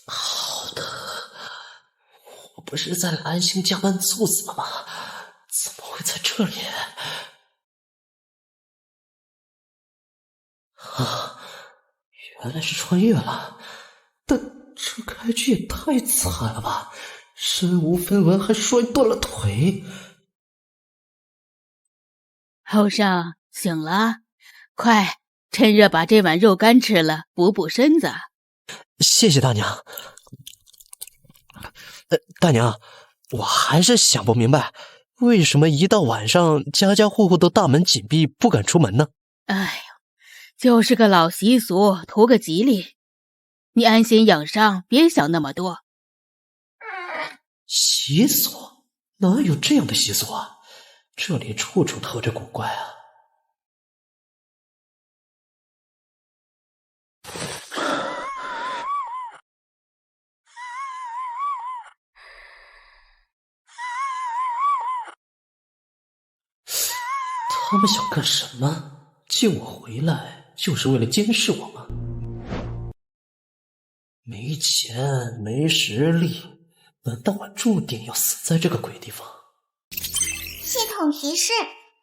好的，我不是在蓝星加班猝死了吗？怎么会在这里？原来是穿越了，但这开局也太惨了吧！身无分文，还摔断了腿。后生醒了，快趁热把这碗肉干吃了，补补身子。谢谢大娘。大娘，我还是想不明白，为什么一到晚上家家户户都大门紧闭，不敢出门呢？哎呦，就是个老习俗，图个吉利。你安心养伤，别想那么多。习俗？哪有这样的习俗啊？这里处处透着古怪啊！他们想干什么？救我回来就是为了监视我吗？没钱，没实力，难道我注定要死在这个鬼地方？系统提示：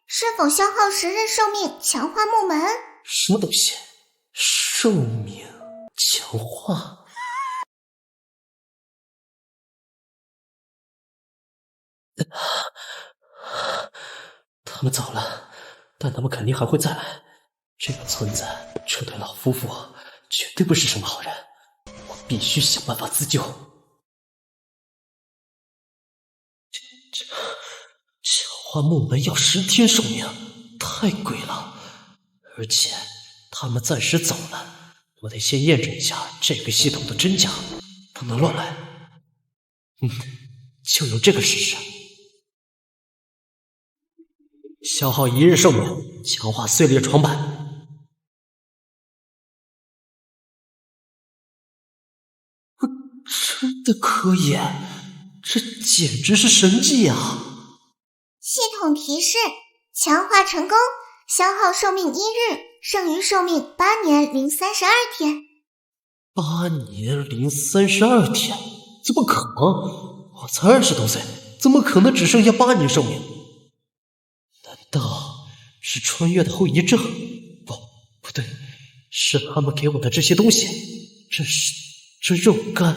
是否消耗10日寿命强化木门？什么东西？寿命强化？他们走了，但他们肯定还会再来。这个村子，这对老夫妇绝对不是什么好人，我必须想办法自救。强化木门要10天寿命，太贵了。而且他们暂时走了，我得先验证一下这个系统的真假，不能乱来。就用这个试试。消耗1日寿命，强化碎裂床板。真的可以，这简直是神迹啊！系统提示：强化成功，消耗寿命1日，剩余寿命8年零32天。8年零32天？怎么可能？我才20多岁，怎么可能只剩下8年寿命？难道是穿越的后遗症？不对，是他们给我的这些东西，这肉干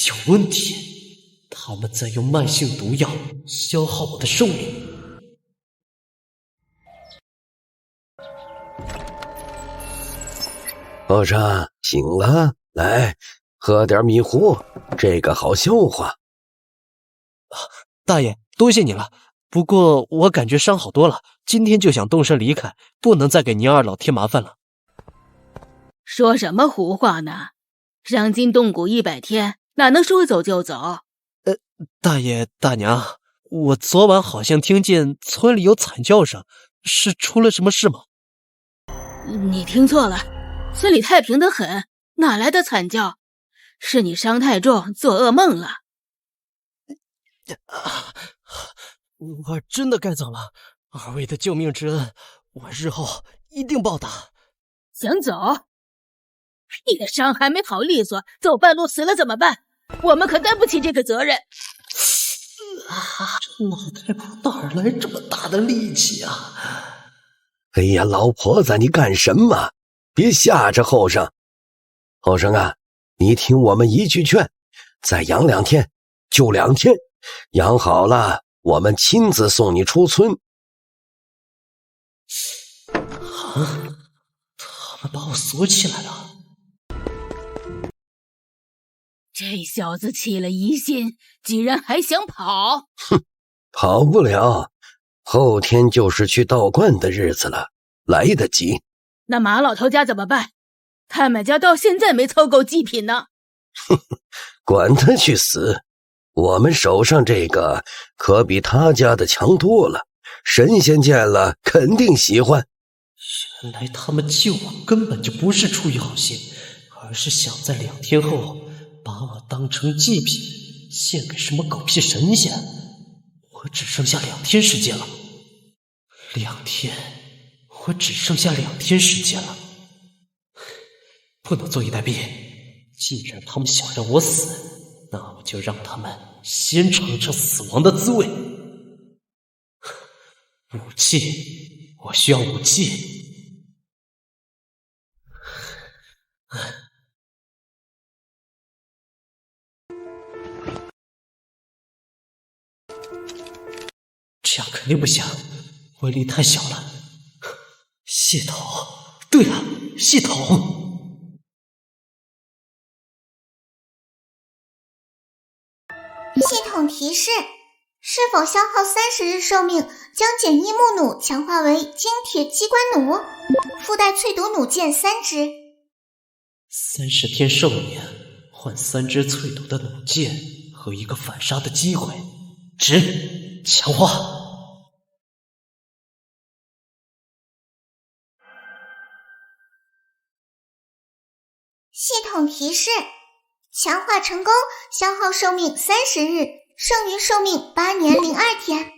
有问题，他们在用慢性毒药消耗我的寿命。后生醒了，来喝点米糊，这个好消化。大爷，多谢你了。不过我感觉伤好多了，今天就想动身离开，不能再给您二老添麻烦了。说什么胡话呢？伤筋动骨100天，哪能说走就走？大爷大娘，我昨晚好像听见村里有惨叫声，是出了什么事吗？你听错了，村里太平得很，哪来的惨叫？是你伤太重，做噩梦了。我真的该走了，二位的救命之恩，我日后一定报答。想走？你的伤还没好利索，走半路死了怎么办？我们可担不起这个责任。这老太婆哪来这么大的力气啊？哎呀，老婆子，你干什么？别吓着后生。后生啊，你听我们一句劝，再养2天，就2天，养好了，我们亲自送你出村。他们把我锁起来了。这小子起了疑心，居然还想跑。哼，跑不了，后天就是去道观的日子了，来得及。那马老头家怎么办？他们家到现在没凑够祭品呢。哼，管他去死，我们手上这个可比他家的强多了，神仙见了肯定喜欢。原来他们救我根本就不是出于好心，而是想在2天后把我当成祭品献给什么狗屁神仙。我只剩下2天时间了，2天，我只剩下2天时间了。不能坐以待毙。既然他们想让我死，那我就让他们先尝尝死亡的滋味。武器，我需要武器。这样肯定不行，威力太小了。系统，对了，系统。系统提示：是否消耗30日寿命，将简易木弩强化为精铁机关弩，附带淬毒弩箭3支。30天寿命换3支淬毒的弩箭和一个反杀的机会，值，强化。系统提示：强化成功，消耗寿命30日，剩余寿命8年02天。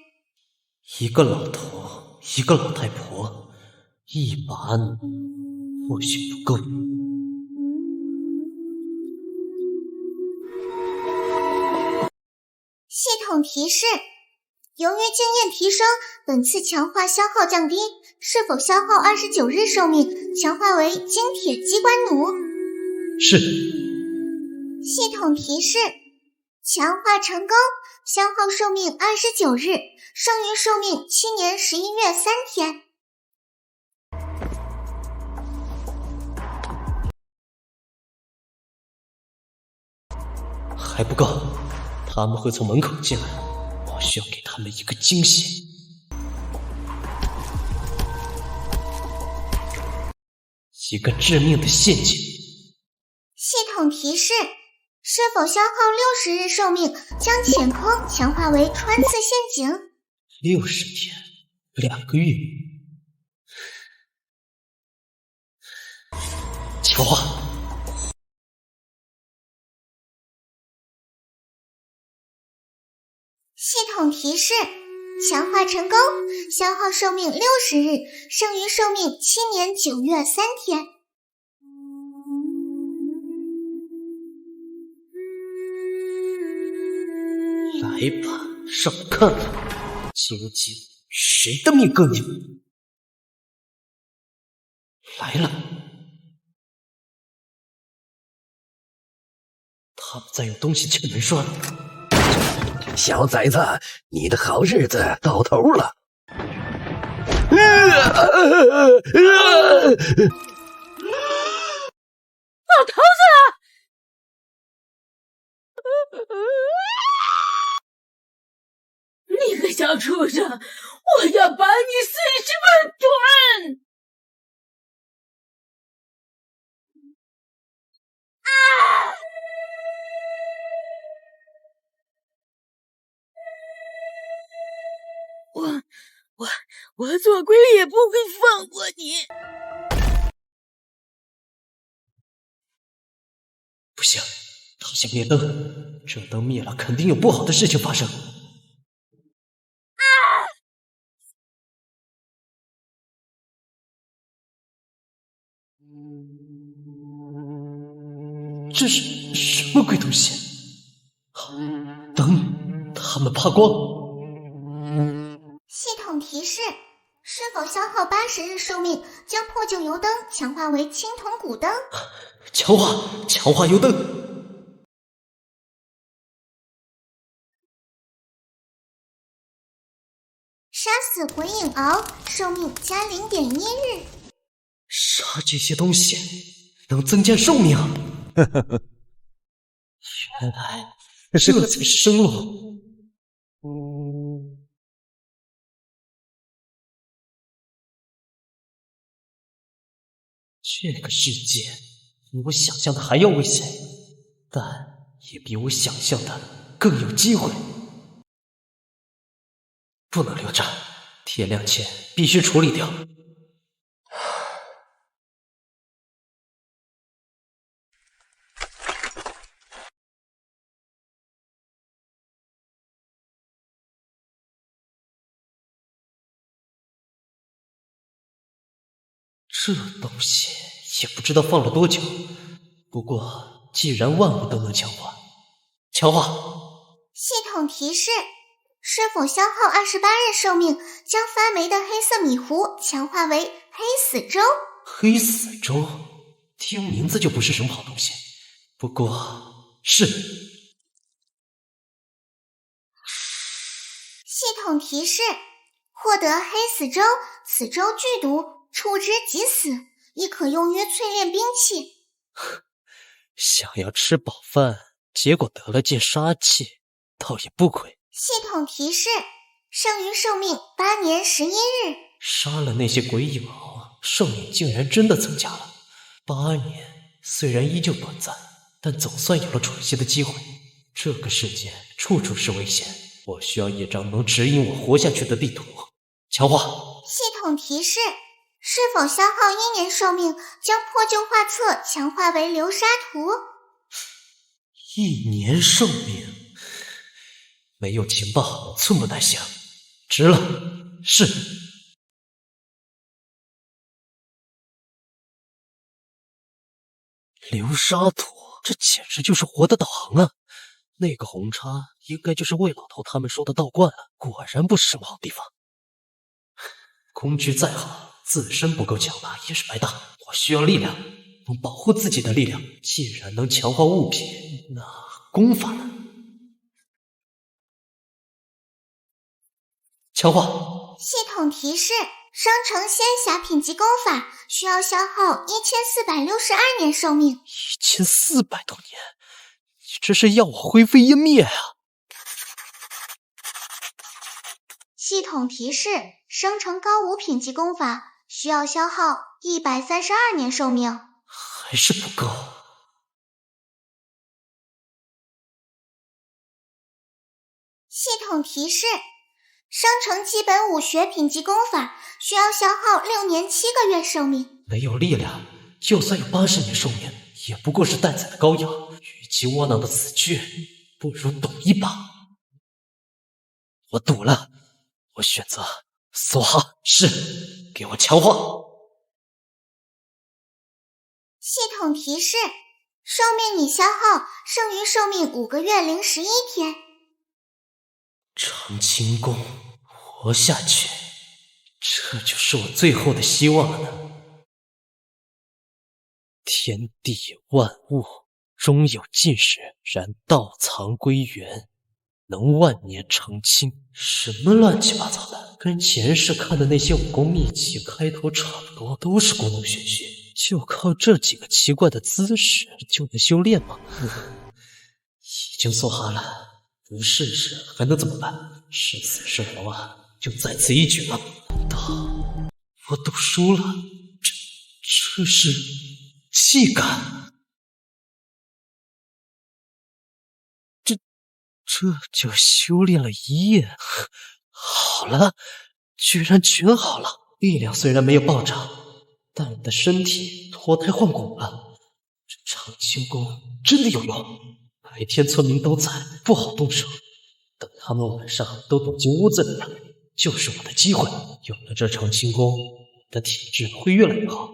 一个老头，一个老太婆，一把弩或许不够。系统提示：由于经验提升，本次强化消耗降低，是否消耗29日寿命，强化为精铁机关弩？是。系统提示：强化成功，消耗寿命29日，剩余寿命7年11月3天。还不够，他们会从门口进来，我需要给他们一个惊喜。一个致命的陷阱。系统提示：是否消耗60日寿命，将潜空强化为穿刺陷阱？60天，2个月。强化。系统提示：强化成功，消耗寿命60日，剩余寿命7年9月3天。来吧，让我看看，究竟谁的命更硬。来了，他们在用东西撬门栓。小崽子，你的好日子到头了！老头子！你个小畜生，我要把你40万吨！我做鬼也不会放过你！不行，他想灭灯，这灯灭了，肯定有不好的事情发生。这是什么鬼东西？灯，他们怕光。系统提示：是否消耗80日寿命，将破旧油灯强化为青铜古灯？强化油灯。杀死鬼影鳌，寿命加0.1日。杀这些东西能增加寿命。原来这才是生路。这个世界比我想象的还要危险，但也比我想象的更有机会。不能留着，天亮前必须处理掉。这东西也不知道放了多久，不过既然万物都能强化，系统提示：是否消耗28日寿命，将发霉的黑色米糊强化为黑死粥？黑死粥，听名字就不是什么好东西。不过是。系统提示：获得黑死粥，此粥剧毒，触之即死，亦可用于淬炼兵器。想要吃饱饭，结果得了件杀气，倒也不亏。系统提示：剩余寿命8年11日。杀了那些鬼影后，寿命竟然真的增加了。8年虽然依旧短暂，但总算有了喘息的机会。这个世界处处是危险，我需要一张能指引我活下去的地图。强化。系统提示：是否消耗1年寿命，将破旧画册强化为流沙图？1年寿命，没有情报寸步难行。值了，是。流沙图，这简直就是活的导航啊！那个红叉应该就是魏老头他们说的道观了，果然不是什么好地方。工具再好，自身不够强大也是白搭。我需要力量，能保护自己的力量。既然能强化物品，那功法呢？强化。系统提示：生成仙侠品级功法需要消耗1462年寿命。1400多年，你这是要我灰飞烟灭啊！系统提示：生成高5品级功法需要消耗132年寿命。还是不够。系统提示：生成基本武学品级功法需要消耗6年7个月寿命。没有力量，就算有80年寿命，也不过是待宰的羔羊。与其窝囊的死去，不如赌一把。我赌了，我选择梭哈。是，给我强化。系统提示：寿命已消耗，剩余寿命5个月零11天。长青宫，活下去，这就是我最后的希望了呢。天地万物，终有尽时，然道藏归元，能万年长青。什么乱七八糟的，跟前世看的那些武功秘籍开头差不多，都是故弄玄虚。就靠这几个奇怪的姿势就能修炼吗？已经梭哈了，不试试还能怎么办？是死是活啊，就在此一举了。难道我赌输了？这是气感？这就修炼了1夜，好了，居然全好了。力量虽然没有暴涨，但我的身体脱胎换骨了。这长青功真的有用。白天村民都在，不好动手。等他们晚上都躲进屋子里了，就是我的机会。有了这长青功，我的体质会越来越好。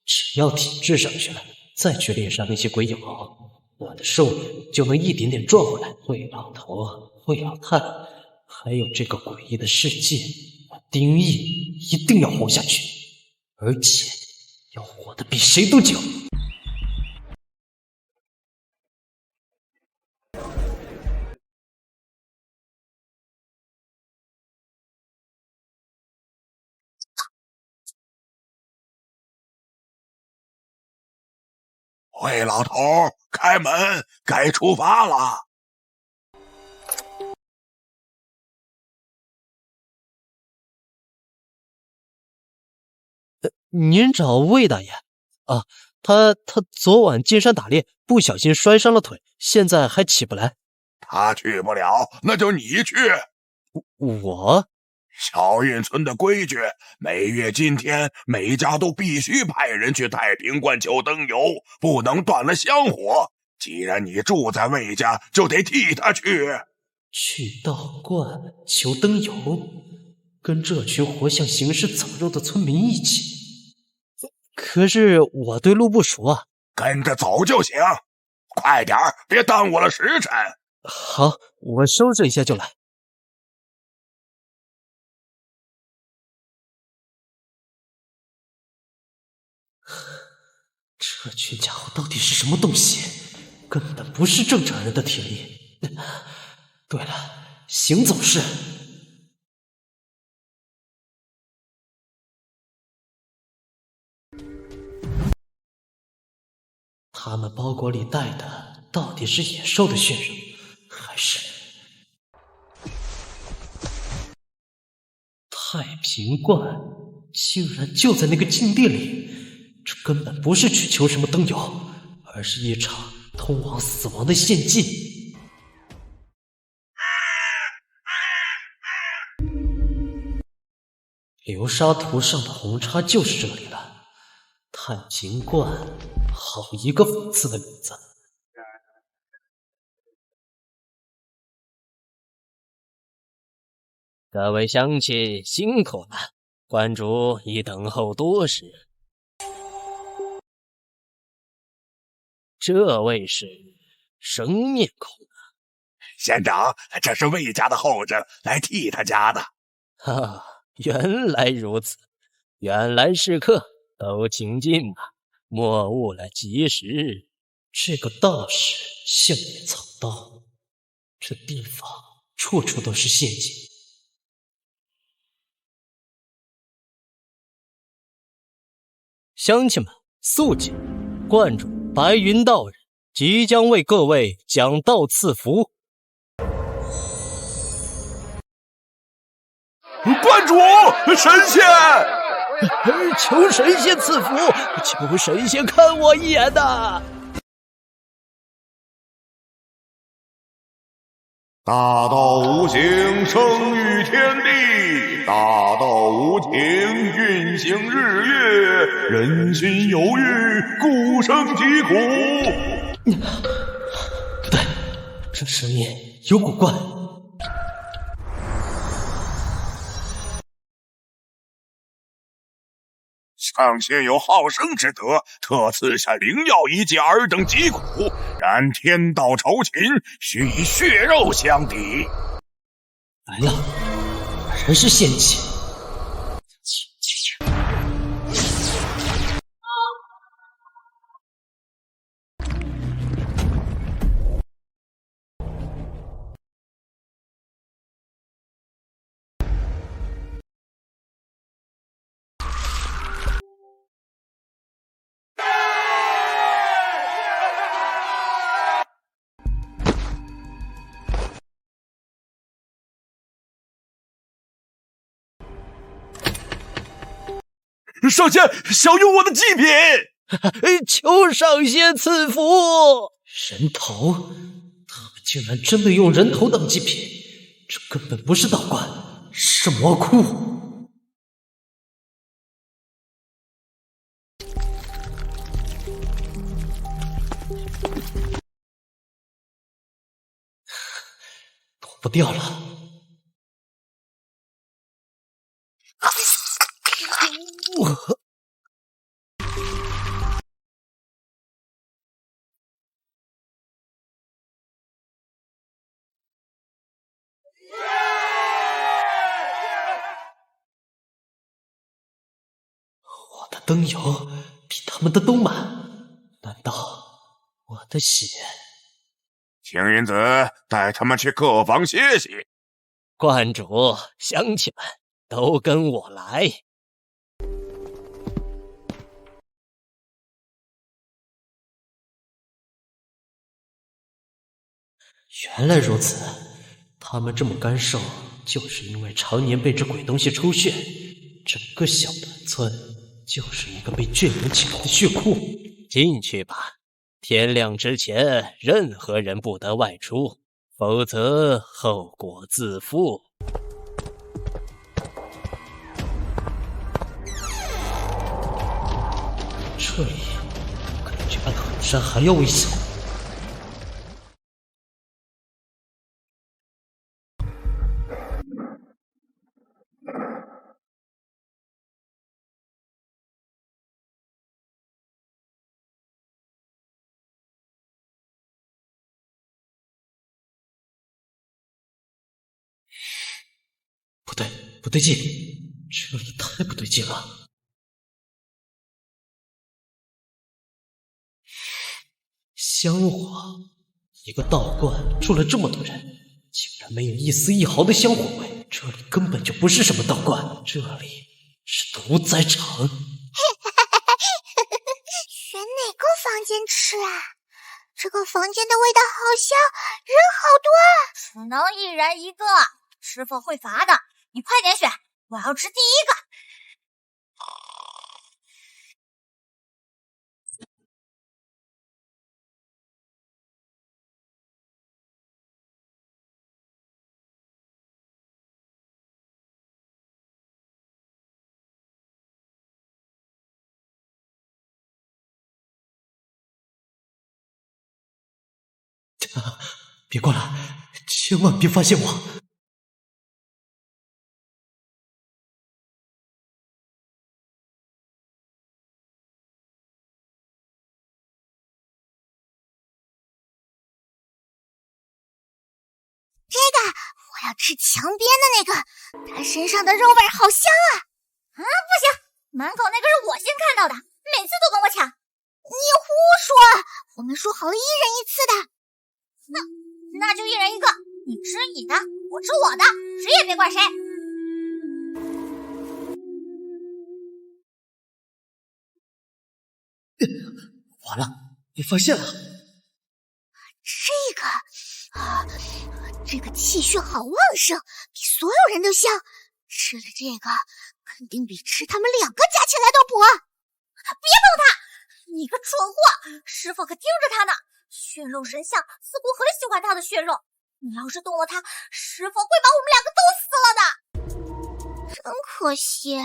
只要体质上去了，再去猎杀那些鬼影后，我的寿命就能一点点赚回来。魏老头，魏老太，还有这个诡异的世界，我丁义一定要活下去，而且要活得比谁都久。魏老头，开门，该出发了。您找魏大爷啊？他昨晚进山打猎，不小心摔伤了腿，现在还起不来。他去不了，那就你去。我？小运村的规矩，每月今天每家都必须派人去太平观求灯油，不能断了香火。既然你住在魏家，就得替他去。去道观求灯油，跟这群活像行尸走肉的村民一起。可是我对路不熟啊。跟着走就行。快点儿，别耽误了时辰。好，我收拾一下就来。这群家伙到底是什么东西？根本不是正常人的体力。对了，行走式。他们包裹里带的到底是野兽的血肉，还是太平观？竟然就在那个禁地里！这根本不是去求什么灯油，而是一场通往死亡的献祭。流沙图上的红叉就是这里了。太平观，好一个讽刺的名字。各位乡亲辛苦了，观主已等候多时。这位是生面孔啊！县长，这是魏家的后生来替他家的。哈，原来如此，原来是客，都请进吧，莫误了吉时。这个道士像野藏刀，这地方处处都是陷阱。乡亲们，肃静！观主白云道人即将为各位讲道赐福。观主，神仙！求神仙赐福，求神仙看我一眼呐！大道无形，生育天地；大道无情，运行日月。人心有欲，故生疾苦。不对，这声音有古怪。上仙有好生之德，特赐下灵药以解尔等疾苦。然天道酬勤，须以血肉相抵。来了，果然是献祭。上仙想用我的祭品，求上仙赐福。人头，他们竟然真的用人头当祭品，这根本不是道观，是魔窟。躲不掉了。我的灯油比他们的都满，难道我的血？青云子带他们去客房歇息。观主，乡亲们都跟我来。原来如此，他们这么干瘦，就是因为常年被这鬼东西抽血。整个小短村就是一个被圈养起来的血库。进去吧，天亮之前，任何人不得外出，否则后果自负。这里感觉比后山还要危险。不对劲，这里太不对劲了。香火，一个道观住了这么多人，竟然没有一丝一毫的香火味，这里根本就不是什么道观，这里是屠宰场。选哪个房间吃啊？这个房间的味道好香，人好多啊！只能一人一个，师傅会罚的。你快点选，我要吃第一个。别过来，千万别发现我！这个我要吃墙边的那个，它身上的肉味好香啊！啊，不行，门口那个是我先看到的，每次都跟我抢。你胡说，我们说好了一人一次的。那就一人一个，你吃你的，我吃我的，谁也别怪谁。完了，被发现了。这个气血好旺盛，比所有人都香。吃了这个，肯定比吃他们两个加起来都补。别碰他！你个蠢货！师傅可盯着他呢。血肉神像似乎很喜欢他的血肉，你要是动了他，师傅会把我们两个都撕了的。真可惜。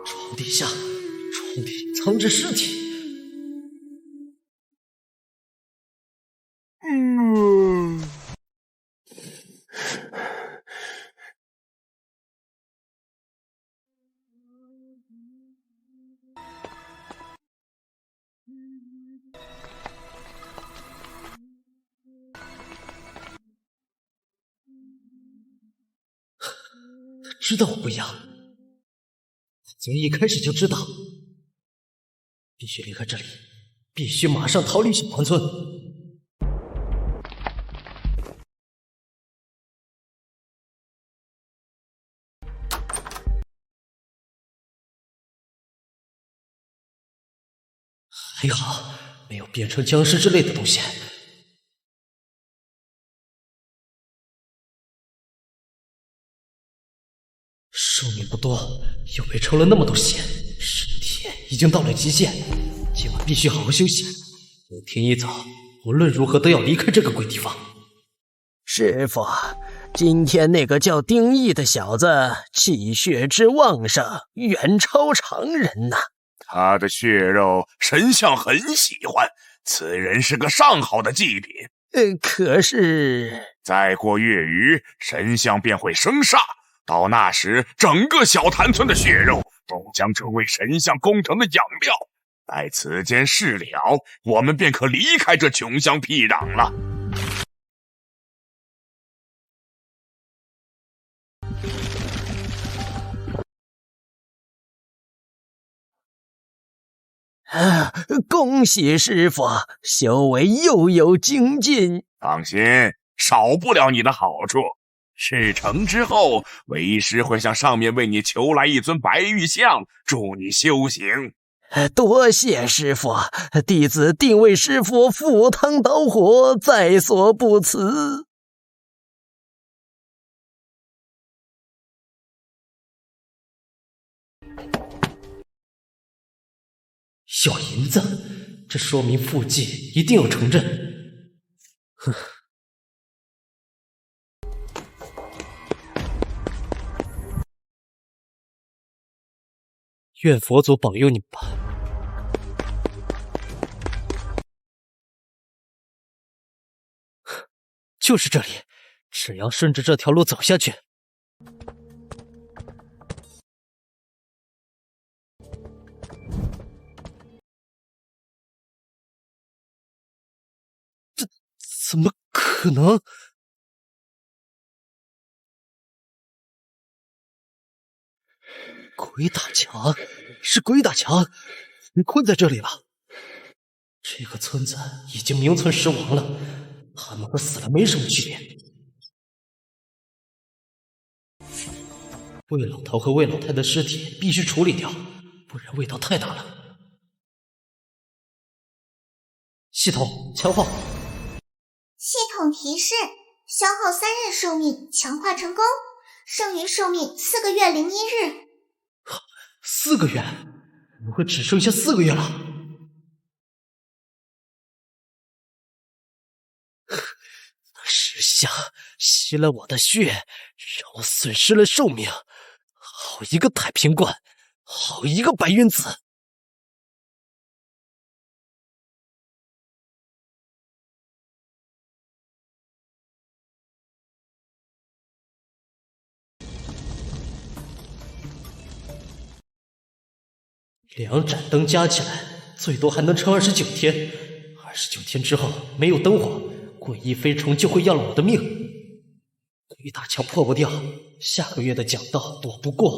床底下，床底藏着尸体。知道我不一样，从一开始就知道，必须离开这里，必须马上逃离小黄村。还好没有变成僵尸之类的东西。寿命不多，又被抽了那么多血，身体已经到了极限，今晚必须好好休息。明天一早，无论如何都要离开这个鬼地方。师傅，今天那个叫丁义的小子气血之旺盛，远超常人呐。他的血肉神像很喜欢，此人是个上好的祭品。可是再过月余，神像便会生煞。到那时，整个小潭村的血肉都将成为神像工程的养料。待此件事了，我们便可离开这穷乡僻壤了。恭喜师傅，修为又有精进。放心，少不了你的好处。事成之后，为师会向上面为你求来一尊白玉像，助你修行。多谢师傅，弟子定为师傅赴汤蹈火，在所不辞。小银子，这说明附近一定有城镇。哼。愿佛祖保佑你们吧。就是这里，只要顺着这条路走下去，怎么可能？鬼打墙，是鬼打墙，被困在这里了。这个村子已经名存实亡了，他们和死了没什么区别。魏老头和魏老太的尸体必须处理掉，不然味道太大了。系统强化。系统提示：消耗3日寿命，强化成功，剩余寿命4个月01日。4个月？怎么会只剩下4个月了？石像吸了我的血，让我损失了寿命。好一个太平观，好一个白云子！2盏灯加起来，最多还能撑29天。29天之后没有灯火，诡异飞虫就会要了我的命。鬼打墙破不掉，下个月的讲道躲不过，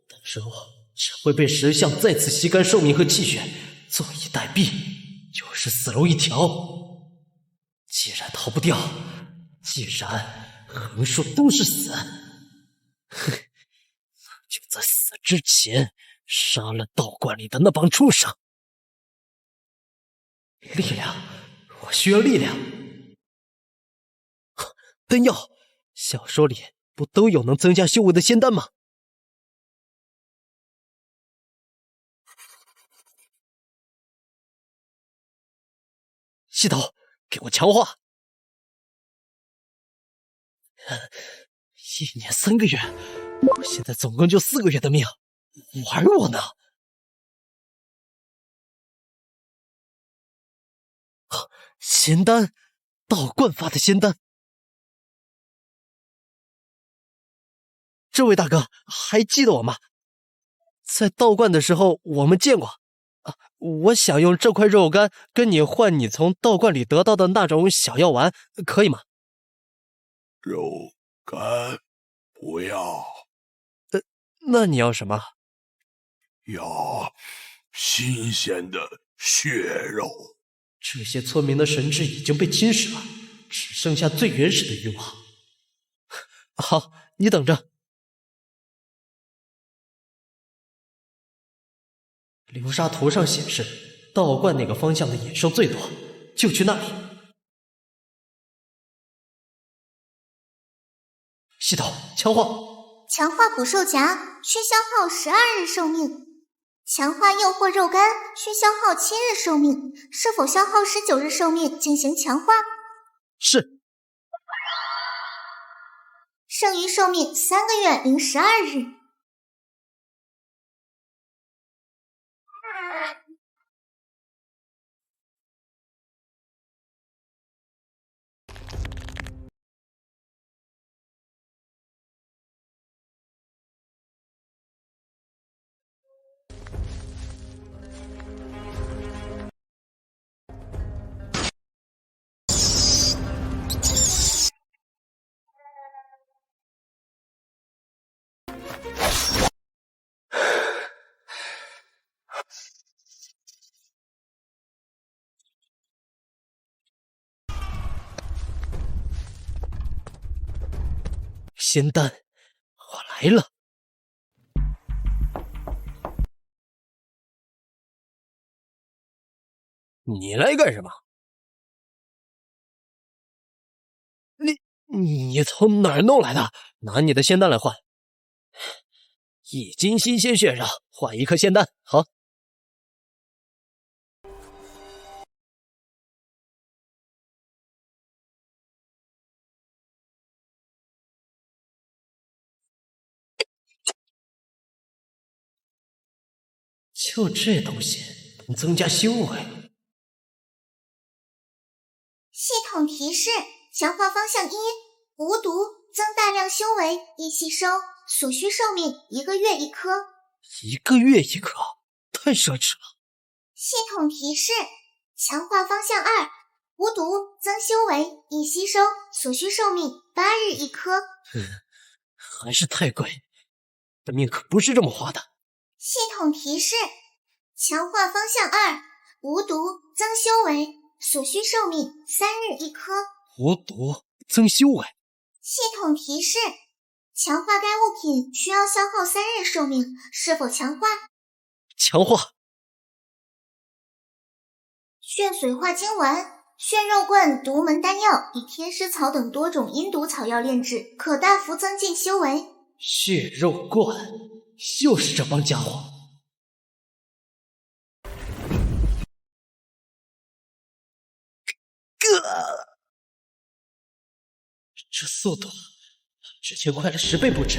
到时候只会被石像再次吸干寿命和气血，坐以待毙，就是死路一条。既然逃不掉，既然横竖都是死，哼，就在死之前杀了道观里的那帮畜生。力量，我需要力量。丹药，小说里不都有能增加修为的仙丹吗？系统，给我强化。1年3个月，我现在总共就4个月的命，玩我呢？仙丹，道观发的仙丹。这位大哥还记得我吗？在道观的时候我们见过。我想用这块肉干跟你换你从道观里得到的那种小药丸，可以吗？肉干不要。那你要什么？要新鲜的血肉。这些村民的神智已经被侵蚀了，只剩下最原始的欲望。好，你等着。流沙图上显示，道观那个方向的野兽最多，就去那里。系统强化。强化捕兽夹，需消耗12日寿命。强化诱惑肉干，需消耗7日寿命。是否消耗19日寿命进行强化？是。剩余寿命3个月012日。仙丹，我来了。你来干什么？你从哪儿弄来的？拿你的仙丹来换。1斤新鲜血肉换1颗仙丹，好。就这东西能增加修为。系统提示：强化方向1，无毒，增大量修为，易吸收，所需寿命1个月1颗。1个月1颗，太奢侈了。系统提示：强化方向2，无毒，增修为，易吸收，所需寿命8日1颗。还是太贵，的命可不是这么花的。系统提示：强化方向2，无毒，增修为，所需寿命3日1颗。无毒，增修为。系统提示：强化该物品需要消耗3日寿命，是否强化？强化。血髓化精丸、血肉棍、独门丹药，以天师草等多种阴毒草药炼制，可大幅增进修为。血肉棍，又是这帮家伙。这速度，之前快了10倍不止。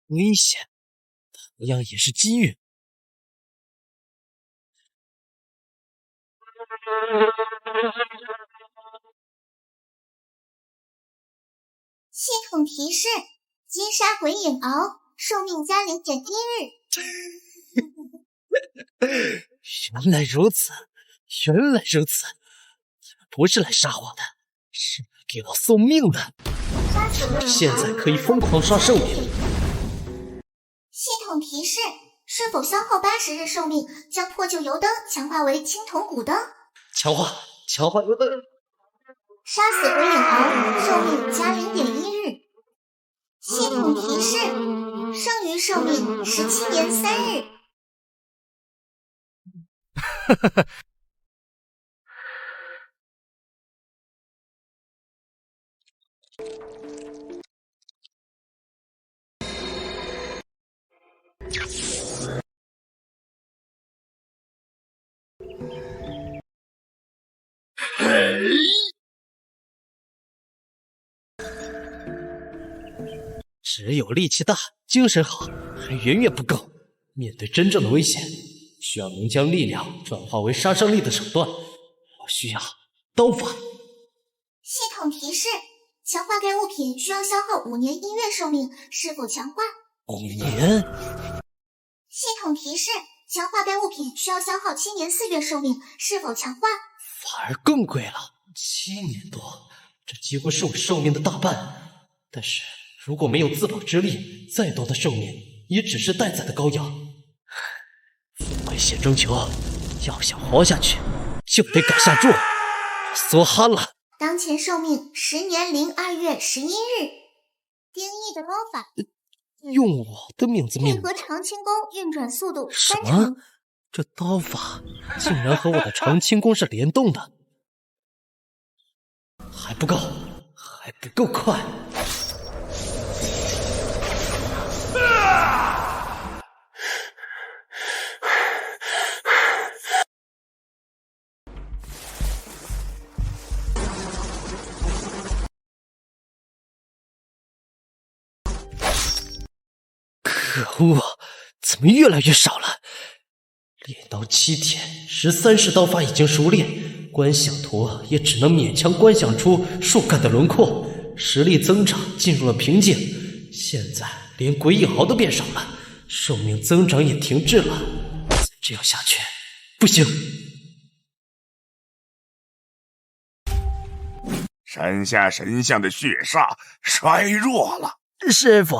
危险，同样也是机遇。系统提示：金沙鬼影鳌，寿命加0.1日。原来如此，原来如此，不是来杀我的，是来给我送命的。现在可以疯狂刷寿命。系统提示：是否消耗80日寿命，将破旧油灯强化为青铜古灯。强化油灯。杀死鬼影鳌，寿命加0.1日。系统提示：剩余寿命17年3日。只有力气大、精神好，还远远不够。面对真正的危险，需要能将力量转化为杀伤力的手段。我需要刀法。系统提示：强化该物品需要消耗5年1月寿命，是否强化？5年。系统提示：强化该物品需要消耗7年4月寿命，是否强化？反而更贵了，7年多，这几乎是我寿命的大半。但是如果没有自保之力，再多的寿命也只是待宰的羔羊。富贵险中求，要想活下去，就得敢下注。我梭哈了。当前寿命10年02月11日。定义的刀法：用我的名字命配合长轻功运转速度什3成。么？这刀法竟然和我的长轻功是联动的，还不够，还不够快。可恶，怎么越来越少了？练刀7天，13式刀法已经熟练，观想图也只能勉强观想出树干的轮廓，实力增长进入了瓶颈。现在连鬼影鳌都变少了，寿命增长也停滞了。再这样下去，不行！山下神像的血煞衰弱了。师傅，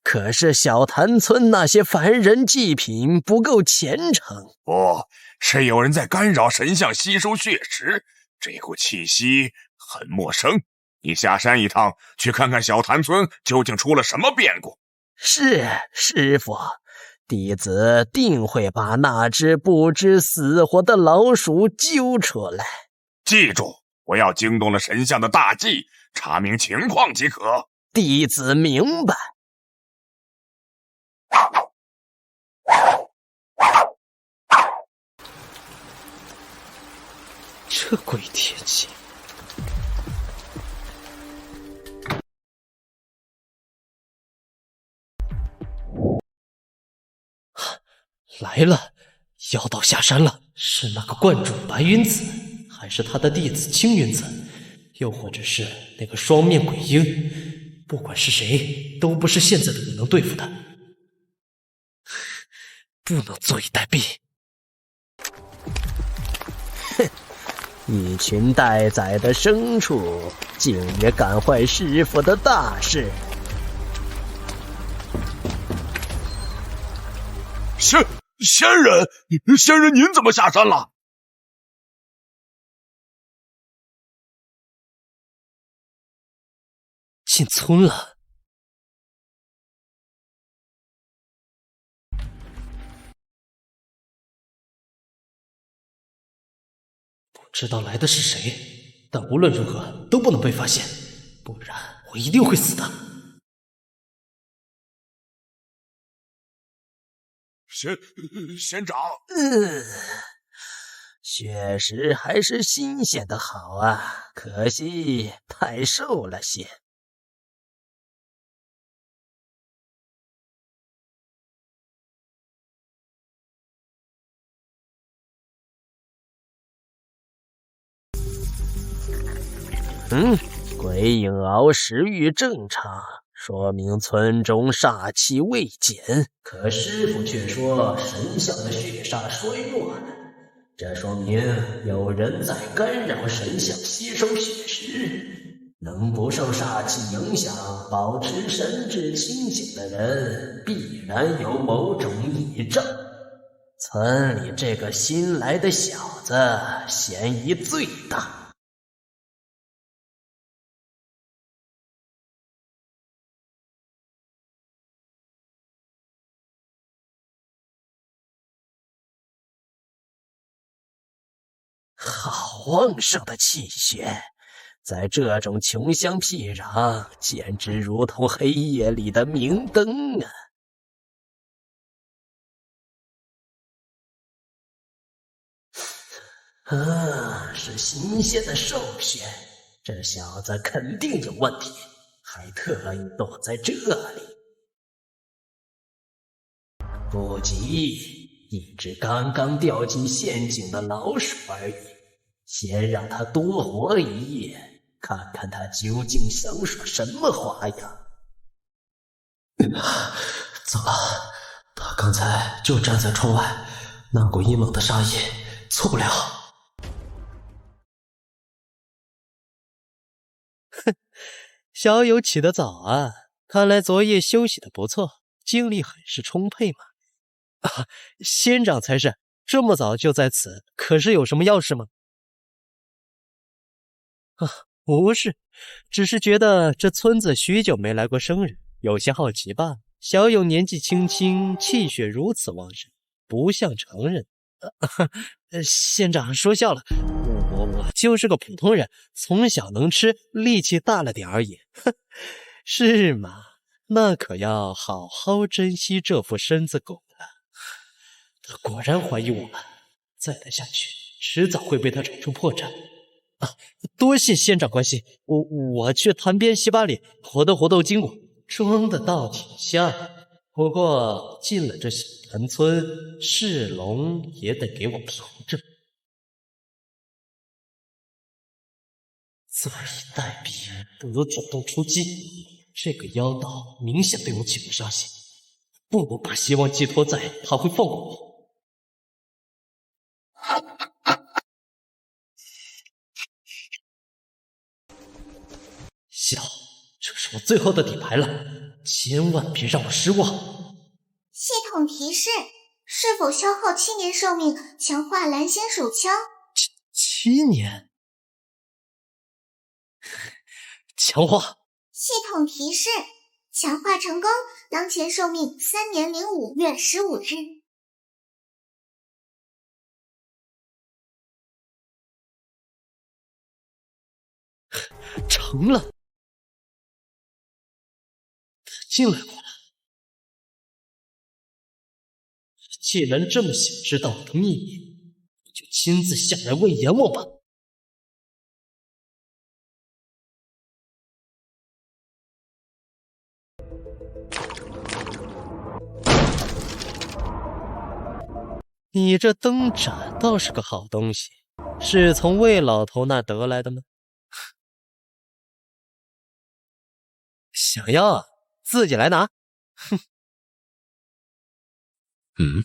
可是小潭村那些凡人祭品不够虔诚。不，是有人在干扰神像吸收血石，这股气息很陌生。你下山一趟，去看看小潭村究竟出了什么变故。是，师傅，弟子定会把那只不知死活的老鼠揪出来。记住，不要惊动了神像的大忌，查明情况即可。弟子明白。这鬼天气！来了，妖道下山了，是那个观主白云子，还是他的弟子青云子，又或者是那个双面鬼婴？不管是谁，都不是现在的我能对付的，不能坐以待毙。哼，一群待宰的牲畜，竟也敢坏师傅的大事！仙人，您怎么下山了？进村了。不知道来的是谁，但无论如何都不能被发现，不然我一定会死的。仙长，确实还是新鲜的好啊，可惜太瘦了些。鬼影熬食欲正常，说明村中煞气未减。可师傅却说神像的血煞衰弱了，这说明有人在干扰神像吸收血食。能不受煞气影响，保持神志清醒的人，必然有某种异症。村里这个新来的小子嫌疑最大。好旺盛的气血，在这种穷乡僻壤，简直如同黑夜里的明灯啊！是新鲜的兽血，这小子肯定有问题，还特意躲在这里。不急，一只刚刚掉进陷阱的老鼠而已，先让它多活一夜，看看它究竟想耍什么花样。糟了，他刚才就站在窗外，那股阴冷的杀意，错不了。哼，小友起得早啊，看来昨夜休息得不错，精力很是充沛嘛。啊，仙长才是，这么早就在此，可是有什么要事吗？啊，不是，只是觉得这村子许久没来过生日，有些好奇罢了。小友年纪轻轻，气血如此旺盛，不像常人。仙长说笑了，我就是个普通人，从小能吃，力气大了点而已。是吗？那可要好好珍惜这副身子狗了。他果然怀疑我们，再待下去，迟早会被他找出破绽。啊，多谢仙长关心，我去潭边洗把脸，活动筋骨，装的倒挺像。不过进了这小潭村，世龙也得给我扛着。坐以待毙，不如主动出击。这个妖道明显对我起不杀心，不能把希望寄托在他会放过我。笑，这是我最后的底牌了，千万别让我失望。系统提示：是否消耗7年寿命，强化蓝仙手枪？7年？强化。系统提示：强化成功，当前寿命3年05月15日。成了。他进来过了。既然这么想知道我的秘密，我就亲自下来喂阎王吧。你这灯盏倒是个好东西，是从魏老头那得来的吗？想要啊，自己来拿。哼。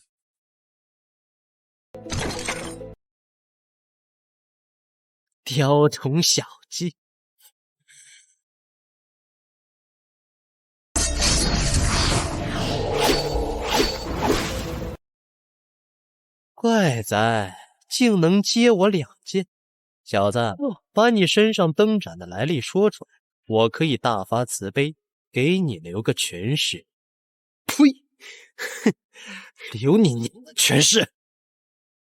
雕虫小技。怪哉，竟能接我2剑！小子，把你身上灯盏的来历说出来，我可以大发慈悲，给你留个全尸。呸！哼，留你娘的全尸！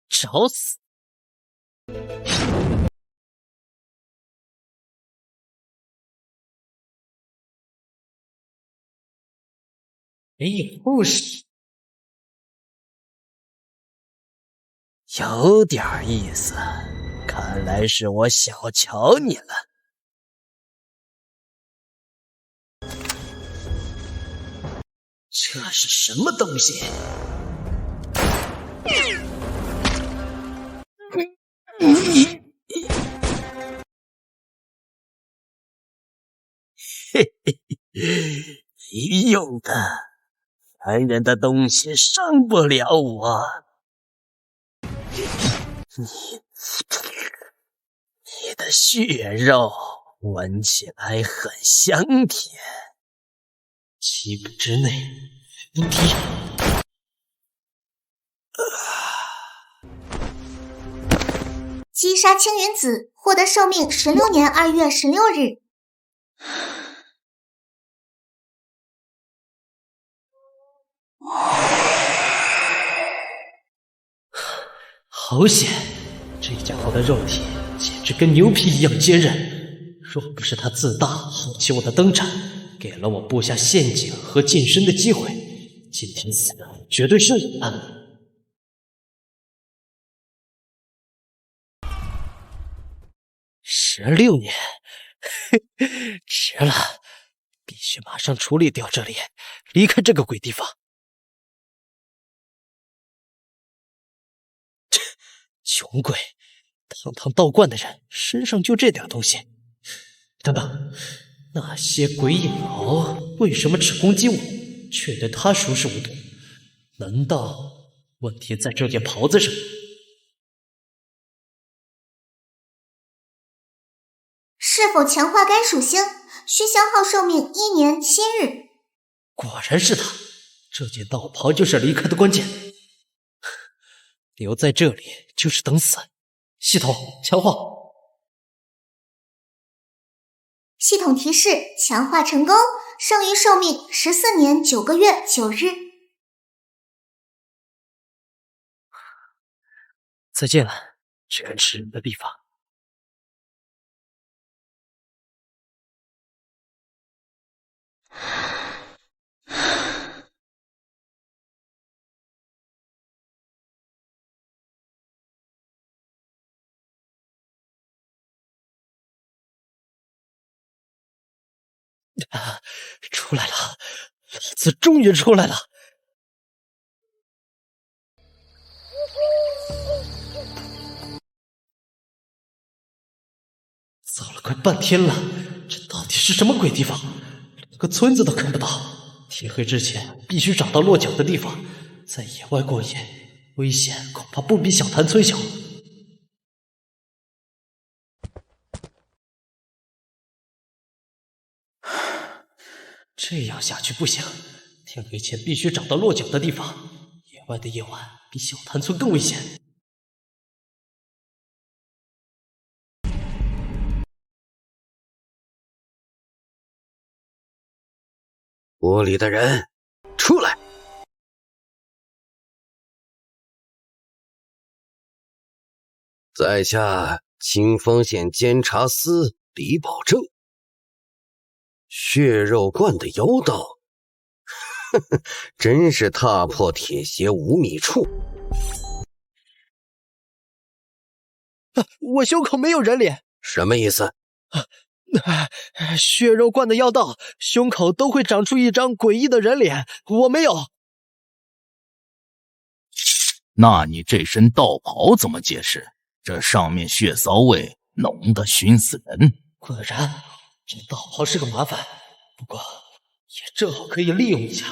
找死！没有故事，有点意思，看来是我小瞧你了。这是什么东西？嘿嘿嘿，没用的，凡人的东西伤不了我。你的血肉闻起来很香甜，7步之内伏地。击杀青云子，获得寿命16年2月16日。好险！这家伙的肉体简直跟牛皮一样坚韧。若不是他自大，好奇我的灯盏，给了我布下陷阱和近身的机会，今天死的绝对是你啊！16年，值了！必须马上处理掉这里，离开这个鬼地方。穷鬼，堂堂道观的人身上就这点东西。等等，那些鬼影獒为什么只攻击我，却对他熟视无睹？难道问题在这件袍子上？是否强化该属性？需消耗寿命1年7日。果然是他，这件道袍就是离开的关键。留在这里就是等死。系统强化。系统提示：强化成功，剩余寿命14年9个月9日。再见了，这个吃人的地方。啊！出来了，老子终于出来了！走了快半天了，这到底是什么鬼地方？连个村子都看不到。天黑之前必须找到落脚的地方，在野外过夜，危险恐怕不比小潭村小。这样下去不行，天黑前必须找到落脚的地方。野外的夜晚比小潭村更危险。屋里的人，出来！在下清风县监察司李保正。血肉观的妖道，呵呵，真是踏破铁鞋无觅处。我胸口没有人脸。什么意思？血肉观的妖道胸口都会长出一张诡异的人脸，我没有。那你这身道袍怎么解释？这上面血骚味浓得熏死人。果然，这道袍是个麻烦，不过也正好可以利用一下。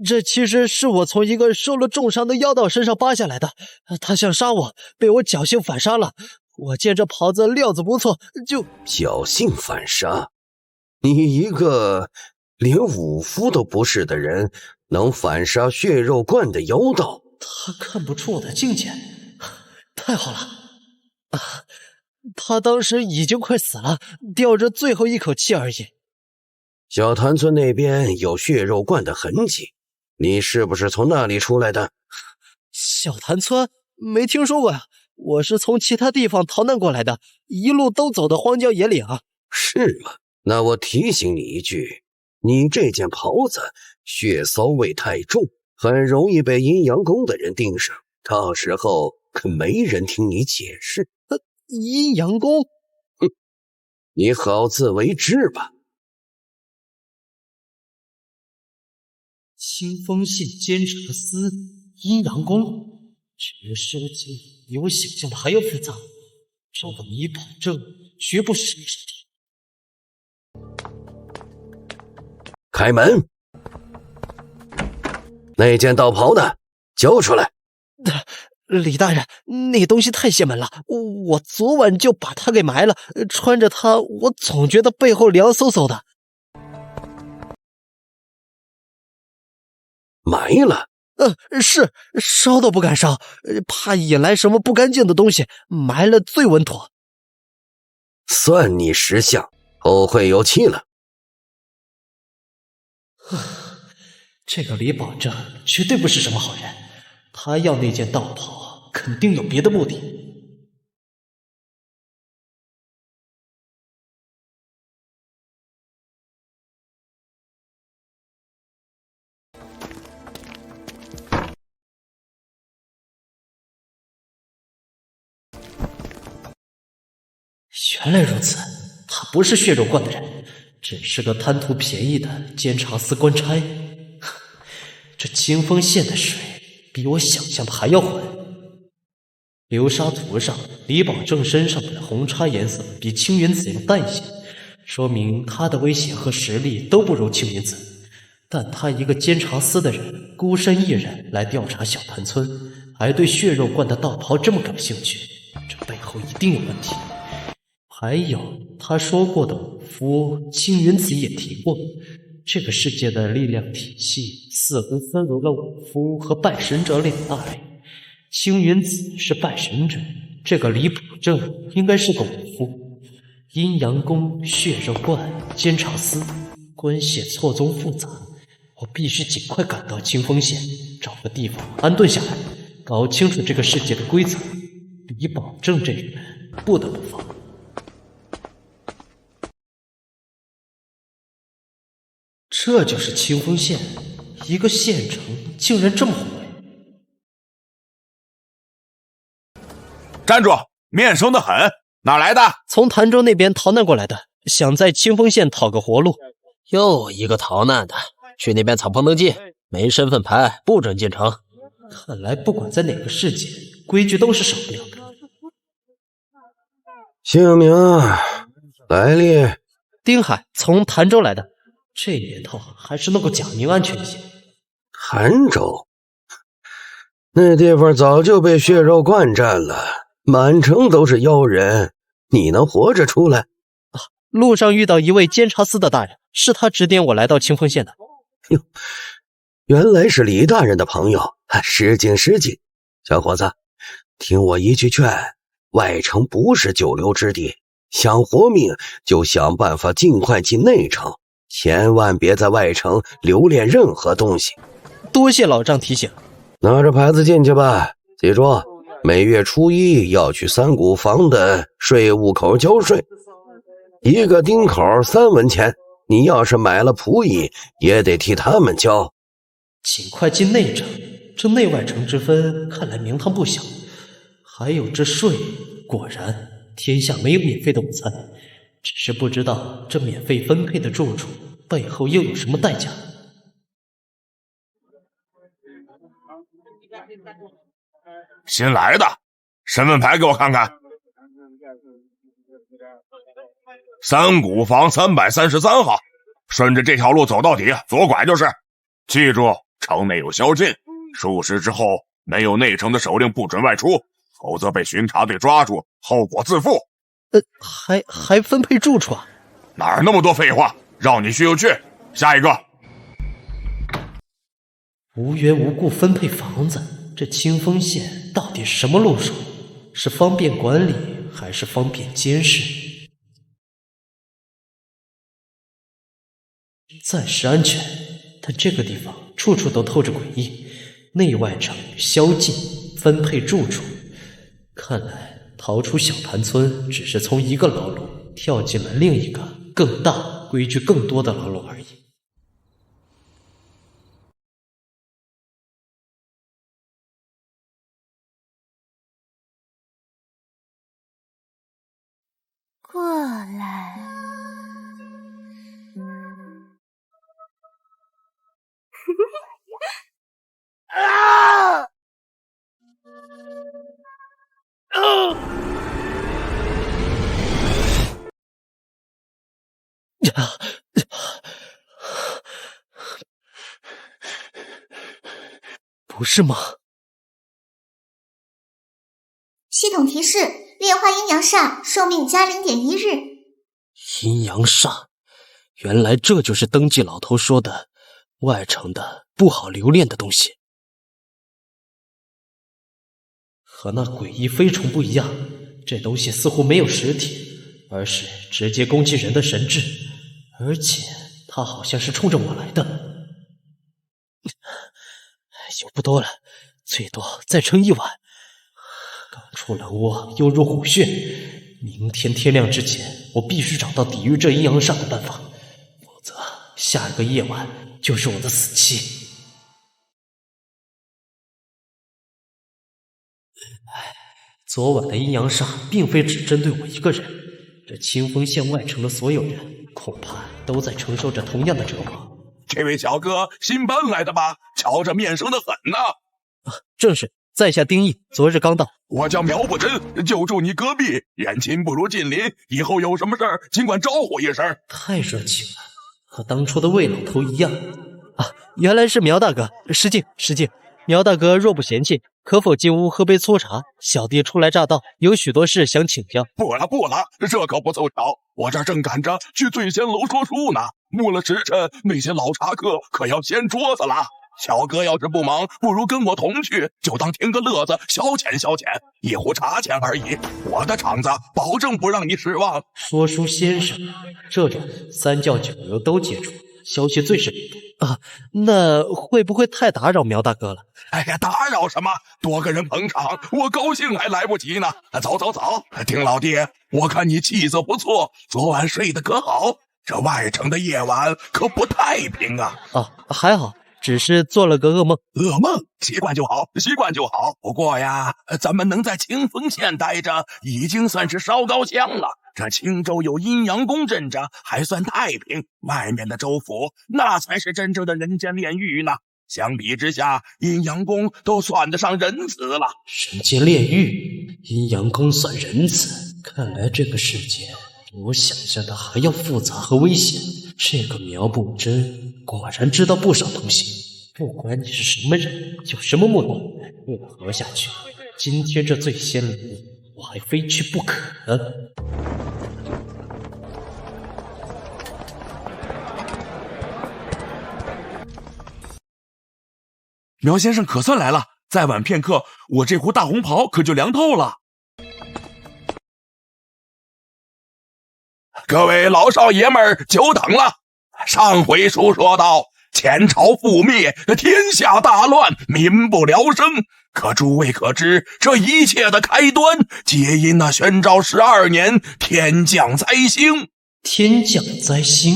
这其实是我从一个受了重伤的妖道身上扒下来的，他想杀我，被我侥幸反杀了。我见这袍子料子不错，就侥幸反杀。你一个连武夫都不是的人，能反杀血肉罐的妖道？他看不出我的境界，太好了！他当时已经快死了，吊着最后一口气而已。小潭村那边有血肉罐的痕迹，你是不是从那里出来的？小潭村没听说过呀，我是从其他地方逃难过来的，一路都走的荒郊野岭啊。是吗？那我提醒你一句，你这件袍子血骚味太重，很容易被阴阳宫的人盯上，到时候可没人听你解释。阴阳宫？哼，你好自为之吧。清风县监察司，阴阳宫，这事情比我想象的还要复杂。这个你保证绝不是你手上。开门！那件道袍呢？交出来！李大人，那东西太邪门了，我昨晚就把它给埋了。穿着它，我总觉得背后凉飕飕的。埋了？是烧都不敢烧，怕引来什么不干净的东西，埋了最稳妥。算你识相，后会有期了。这个李保正绝对不是什么好人，他要那件道袍，肯定有别的目的。原来如此，他不是血肉罐的人，只是个贪图便宜的监察司官差。这清风县的水比我想象的还要浑。流沙图上李保正身上的红叉颜色比青云子要淡一些，说明他的威胁和实力都不如青云子。但他一个监察司的人，孤身一人来调查小潭村，还对血肉罐的道袍这么感兴趣，这背后一定有问题。还有他说过的武夫，青云子也提过，这个世界的力量体系似乎分为了武夫和半神者两大类。青云子是半神者，这个李保正应该是个武夫。阴阳宫、血肉罐、监察司，关系错综复杂，我必须尽快赶到清风县，找个地方安顿下来，搞清楚这个世界的规则。李保正这个人不得不防。这就是清风县，一个县城竟然这么宏伟。站住！面生得很，哪来的？从潭州那边逃难过来的，想在清风县讨个活路。又一个逃难的，去那边草棚登记，没身份牌不准进城。看来不管在哪个世界，规矩都是少不了的。姓名、来历？丁海，从潭州来的。这年头还是弄个假名安全一些。潭州？那地方早就被血肉罐占了，满城都是妖人，你能活着出来？路上遇到一位监察司的大人，是他指点我来到清风县的。哟，原来是李大人的朋友，失敬失敬。小伙子，听我一句劝，外城不是久留之地，想活命就想办法尽快进内城，千万别在外城留恋任何东西。多谢老丈提醒。拿着牌子进去吧，记住，每月初一要去三谷房的税务口交税，一个丁口3文钱，你要是买了仆役，也得替他们交。尽快进内城，这内外城之分看来名堂不小。还有这税，果然天下没有免费的午餐，只是不知道这免费分配的住处背后又有什么代价。新来的，身份牌给我看看。三谷房333号，顺着这条路走到底，左拐就是。记住，城内有宵禁，数时之后没有内城的手令不准外出，否则被巡查队抓住，后果自负。还分配住处啊？哪儿那么多废话，让你去就去。下一个。无缘无故分配房子，这清风县到底什么路数？是方便管理还是方便监视？暂时安全，但这个地方处处都透着诡异，内外城宵禁，分配住处。看来逃出小盘村只是从一个牢笼跳进了另一个更大、规矩更多的牢笼而已。过来。啊！不是吗？系统提示：炼化阴阳煞，寿命加0.1日。阴阳煞，原来这就是登记老头说的外城的不好留恋的东西。和那诡异飞虫不一样，这东西似乎没有实体，而是直接攻击人的神智，而且它好像是冲着我来的。游不多了，最多再撑一晚。刚出狼窝又入虎穴，明天天亮之前，我必须找到抵御这阴阳煞的办法，否则下一个夜晚就是我的死期。昨晚的阴阳煞并非只针对我一个人，这清风县外城的所有人恐怕都在承受着同样的折磨。这位小哥新搬来的吧？瞧着面生的很呢。正是，在下丁义，昨日刚到。我叫苗不真，就住你隔壁，远亲不如近邻，以后有什么事儿尽管招呼一声。太热情了，和当初的魏老头一样。原来是苗大哥，失敬失敬。苗大哥若不嫌弃，可否进屋喝杯粗茶？小弟初来乍到，有许多事想请教。不了，这可不凑巧，我这正赶着去醉仙楼说书呢。没了时辰，那些老茶客可要掀桌子了。小哥要是不忙，不如跟我同去，就当听个乐子，消遣消遣，一壶茶钱而已。我的场子保证不让你失望。说书先生，这种三教九流都接触，消息最是灵通。那会不会太打扰苗大哥了？哎呀，打扰什么？多个人捧场，我高兴还来不及呢。走，丁老弟，我看你气色不错，昨晚睡得可好？这外城的夜晚可不太平啊。还好，只是做了个噩梦。噩梦？习惯就好。不过呀，咱们能在清风县待着，已经算是烧高香了。这青州有阴阳宫镇着，还算太平。外面的州府，那才是真正的人间炼狱呢。相比之下，阴阳宫都算得上仁慈了。人间炼狱，阴阳宫算仁慈？看来这个世界比我想象的还要复杂和危险。这个苗不真果然知道不少东西。不管你是什么人，有什么目的，为了活下去，今天这醉仙楼我还非去不可呢。苗先生可算来了，再晚片刻，我这壶大红袍可就凉透了。各位老少爷们儿，久等了。上回书说到，前朝覆灭，天下大乱，民不聊生。可诸位可知，这一切的开端，皆因那宣昭12年天降灾星。天降灾星？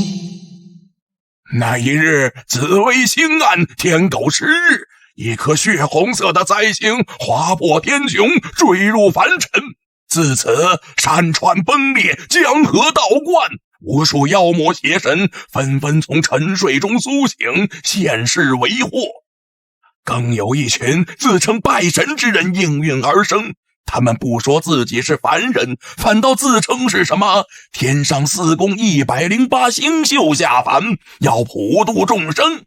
那一日，紫微星暗，天狗食日，一颗血红色的灾星划破天穹，坠入凡尘。自此，山川崩裂，江河倒灌，无数妖魔邪神纷纷从沉睡中苏醒，现世为祸。更有一群自称拜神之人应运而生。他们不说自己是凡人，反倒自称是什么天上四宫108星宿下凡，要普度众生。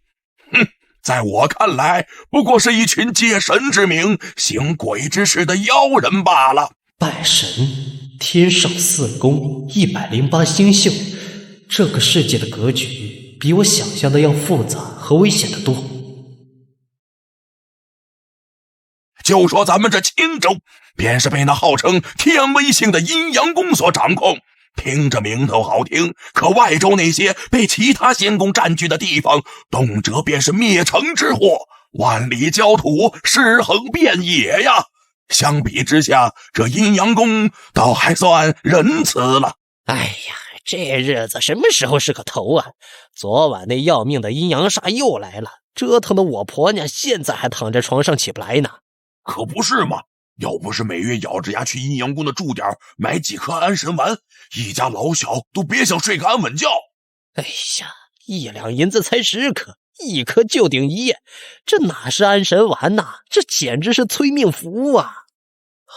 在我看来，不过是一群借神之名行鬼之事的妖人罢了。拜神，天上四宫108星宿，这个世界的格局比我想象的要复杂和危险得多。就说咱们这青州，便是被那号称天威星的阴阳宫所掌控。听着名头好听，可外州那些被其他仙宫占据的地方，动辄便是灭城之祸，万里焦土，尸横遍野呀。相比之下，这阴阳宫倒还算仁慈了。哎呀，这日子什么时候是个头啊？昨晚那要命的阴阳煞又来了，折腾的我婆娘现在还躺在床上起不来呢。可不是嘛，要不是每月咬着牙去阴阳宫的驻点买几颗安神丸，一家老小都别想睡个安稳觉。哎呀，1两银子才10颗，1颗就顶1夜，这哪是安神丸呐，这简直是催命符啊！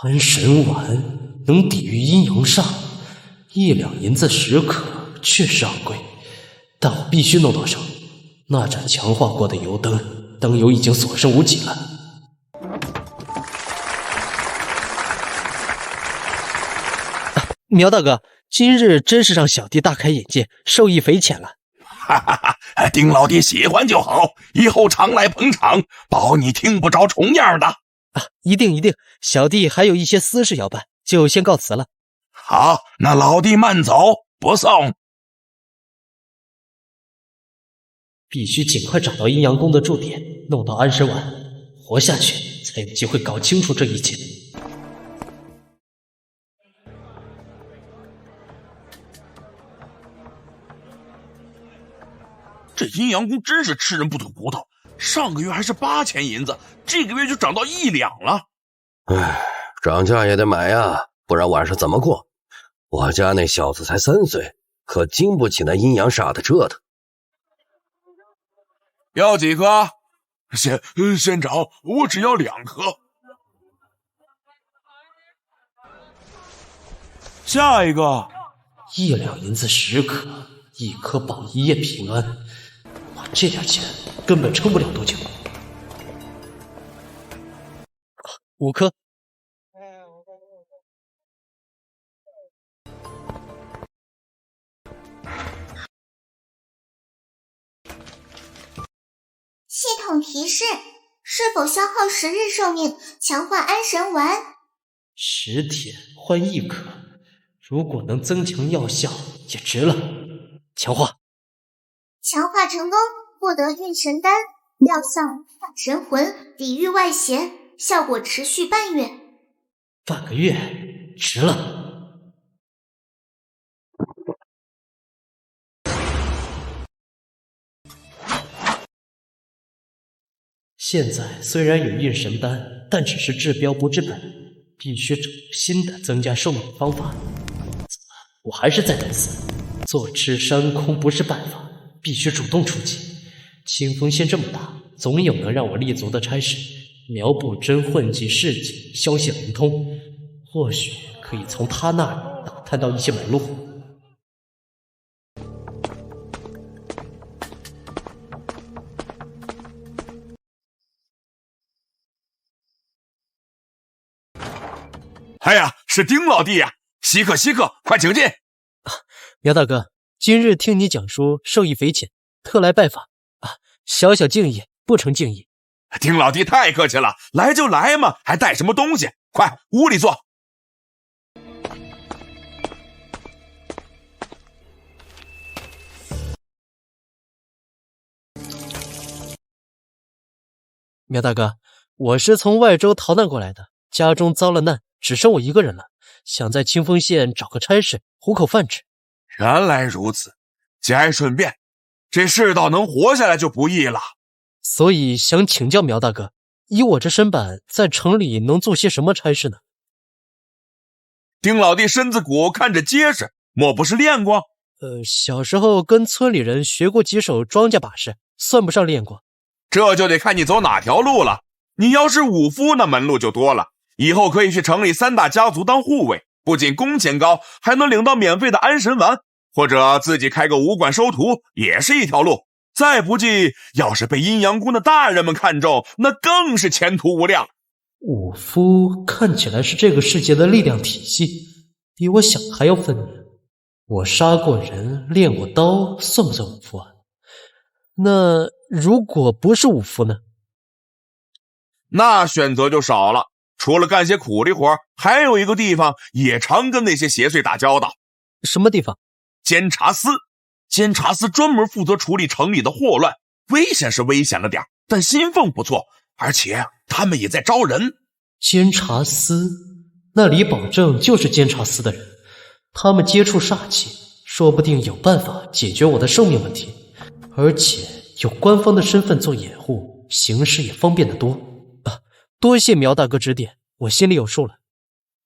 安神丸能抵御阴阳煞，1两银子10颗，确实昂贵，但我必须弄到手。那盏强化过的油灯，灯油已经所剩无几了。苗大哥，今日真是让小弟大开眼界，受益匪浅了。哈哈哈，丁老弟喜欢就好，以后常来捧场，保你听不着重样的。啊，一定一定，小弟还有一些私事要办，就先告辞了。好，那老弟慢走，不送。必须尽快找到阴阳宫的驻点，弄到安神丸，活下去才有机会搞清楚这一切。这阴阳宫真是吃人不吐骨头，上个月还是8000银子，这个月就涨到1两了。唉，涨价也得买呀，不然晚上怎么过？我家那小子才3岁，可经不起那阴阳煞的折腾。要几颗？仙长，我只要2颗。下一个，1两银子10颗，1颗保1夜平安。我这点钱根本撑不了多久。5颗。系统提示：是否消耗10日寿命强化安神丸？10天换1颗，如果能增强药效，也值了。强化成功，获得运神丹，药效化神魂，抵御外邪，效果持续半月。半个月，值了。现在虽然有运神丹，但只是治标不治本，必须找新的增加寿命的方法。我还是在等死，坐吃山空不是办法，必须主动出击。清风县这么大，总有能让我立足的差事。苗不真混迹市井，消息灵通，或许可以从他那儿打探到一些门路。哎呀，是丁老弟呀！稀客，快请进。苗大哥，今日听你讲述，受益匪浅，特来拜访啊！小小敬意，不成敬意。丁老弟太客气了，来就来嘛，还带什么东西？快，屋里坐。苗大哥，我是从外州逃难过来的，家中遭了难，只剩我一个人了，想在清风县找个差事，糊口饭吃。原来如此，节哀顺变，这世道能活下来就不易了。所以想请教苗大哥，以我这身板，在城里能做些什么差事呢？丁老弟身子骨看着结实，莫不是练过？小时候跟村里人学过几手庄稼把式，算不上练过。这就得看你走哪条路了。你要是武夫，那门路就多了，以后可以去城里3大家族当护卫，不仅工钱高，还能领到免费的安神丸，或者自己开个武馆收徒，也是一条路。再不济，要是被阴阳宫的大人们看中，那更是前途无量。武夫看起来是这个世界的力量体系，比我想的还要分明。我杀过人，练过刀，算不算武夫啊？那如果不是武夫呢？那选择就少了，除了干些苦力活，还有一个地方也常跟那些邪祟打交道。什么地方？监察司。监察司专门负责处理城里的祸乱，危险是危险了点，但薪俸不错，而且他们也在招人。监察司，那李保正就是监察司的人，他们接触煞气，说不定有办法解决我的生命问题，而且有官方的身份做掩护，行事也方便得多。多谢苗大哥指点，我心里有数了。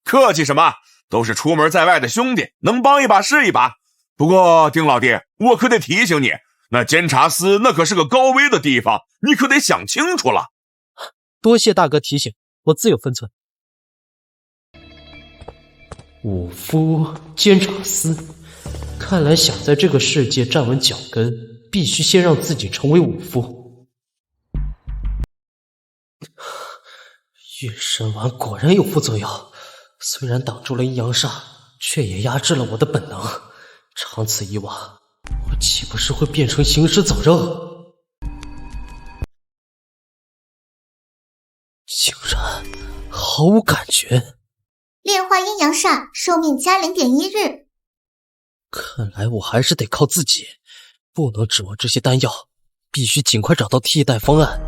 客气什么，都是出门在外的兄弟，能帮一把是一把。不过丁老弟，我可得提醒你，那监察司那可是个高危的地方，你可得想清楚了。多谢大哥提醒，我自有分寸。武夫监察司，看来想在这个世界站稳脚跟，必须先让自己成为武夫。运神丸果然有副作用，虽然挡住了阴阳煞，却也压制了我的本能。长此以往，我岂不是会变成行尸走肉？竟然毫无感觉。炼化阴阳煞，寿命加0.1日。看来我还是得靠自己，不能指望这些丹药，必须尽快找到替代方案。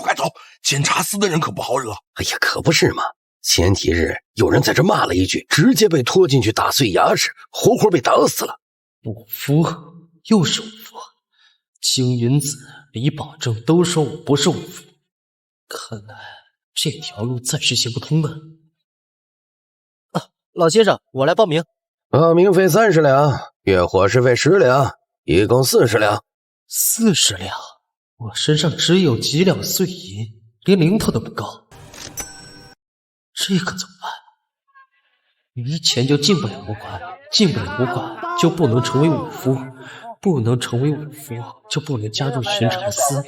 快走，监察司的人可不好惹。哎呀，可不是嘛！前几日有人在这骂了一句，直接被拖进去打碎牙齿，活活被打死了。武夫，又是武夫。青云子、李保正都说我不是武夫，看来这条路暂时行不通了。老先生，我来报名。报名费30两，月伙食费10两，一共40两。40两？我身上只有几两碎银，连零头都不够。这可怎么办？没钱就进不了武馆，进不了武馆就不能成为武夫，不能成为武夫就不能加入巡查司。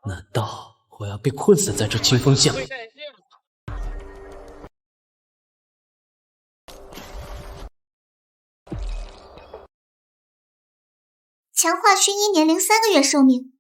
难道我要被困死在这清风巷？强化薰衣年龄3个月寿命。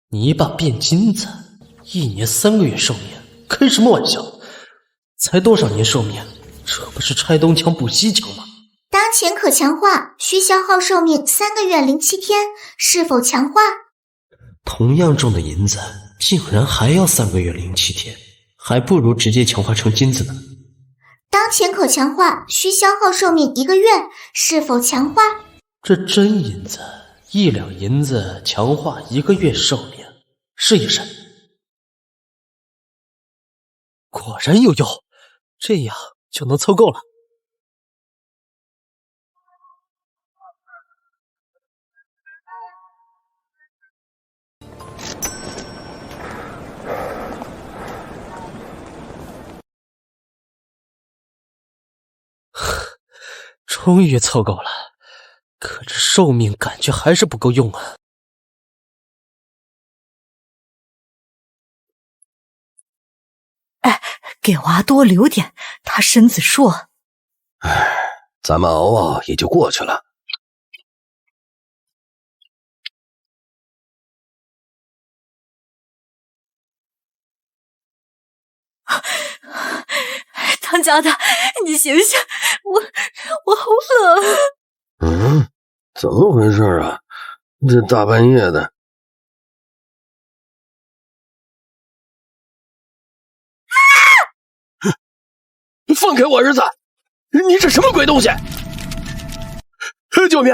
泥巴变金子，1年3个月寿命，开什么玩笑？才多少年寿命？这不是拆东墙补西墙吗？当前可强化，需消耗寿命3个月07天，是否强化？同样重的银子，竟然还要3个月07天，还不如直接强化成金子呢。当前可强化，需消耗寿命1个月，是否强化？这真银子1两银子强化1个月寿命，试一试。果然有用，这样就能凑够了。终于凑够了，可这寿命感觉还是不够用啊。哎，给娃多留点，他身子弱。唉，咱们熬熬也就过去了。当家的，你醒醒，我好冷。怎么回事啊？这大半夜的。放开我儿子！你这什么鬼东西？救命！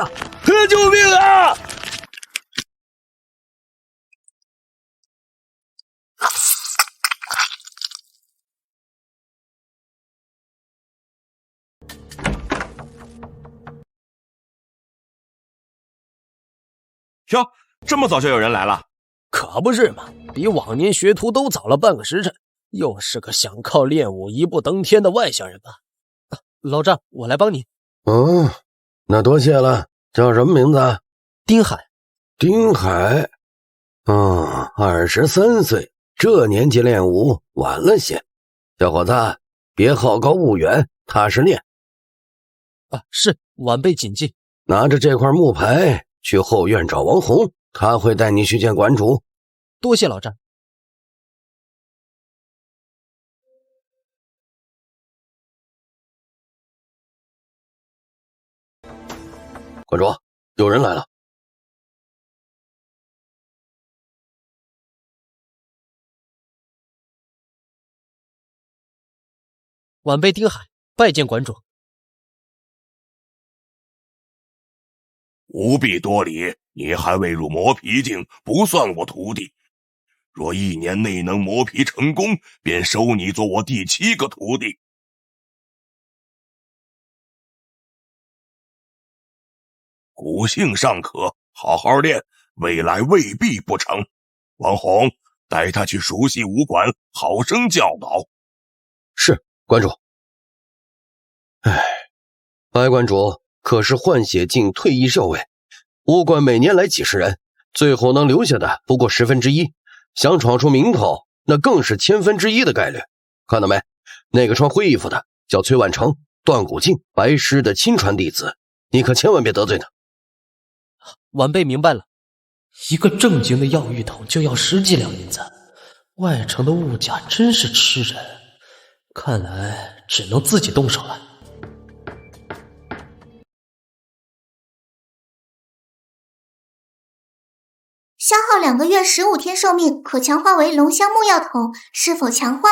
救命啊！哟，这么早就有人来了？可不是嘛，比往年学徒都早了半个时辰。又是个想靠练武一步登天的外乡人吧？老丈，我来帮你。那多谢了。叫什么名字？丁海。丁海，23岁，这年纪练武晚了些。小伙子，别好高骛远，踏实练。是，晚辈谨记。拿着这块木牌去后院找王红，他会带你去见馆主。多谢老丈。馆主，有人来了。晚辈丁海拜见馆主。不必多礼，你还未入磨皮境，不算我徒弟。若1年内能磨皮成功，便收你做我第7个徒弟。骨性尚可，好好练，未来未必不成。王红，带他去熟悉武馆，好生教导。是，馆主。白馆主可是换血境退役校尉，武馆每年来几十人，最后能留下的不过1/10，想闯出名头，那更是1/1000的概率。看到没？那个穿灰衣服的叫崔万成，断骨境白师的亲传弟子，你可千万别得罪他。晚辈明白了。一个正经的药浴桶就要10几两银子，外城的物价真是吃人，看来只能自己动手了。消耗2个月15天寿命，可强化为龙香木药桶，是否强化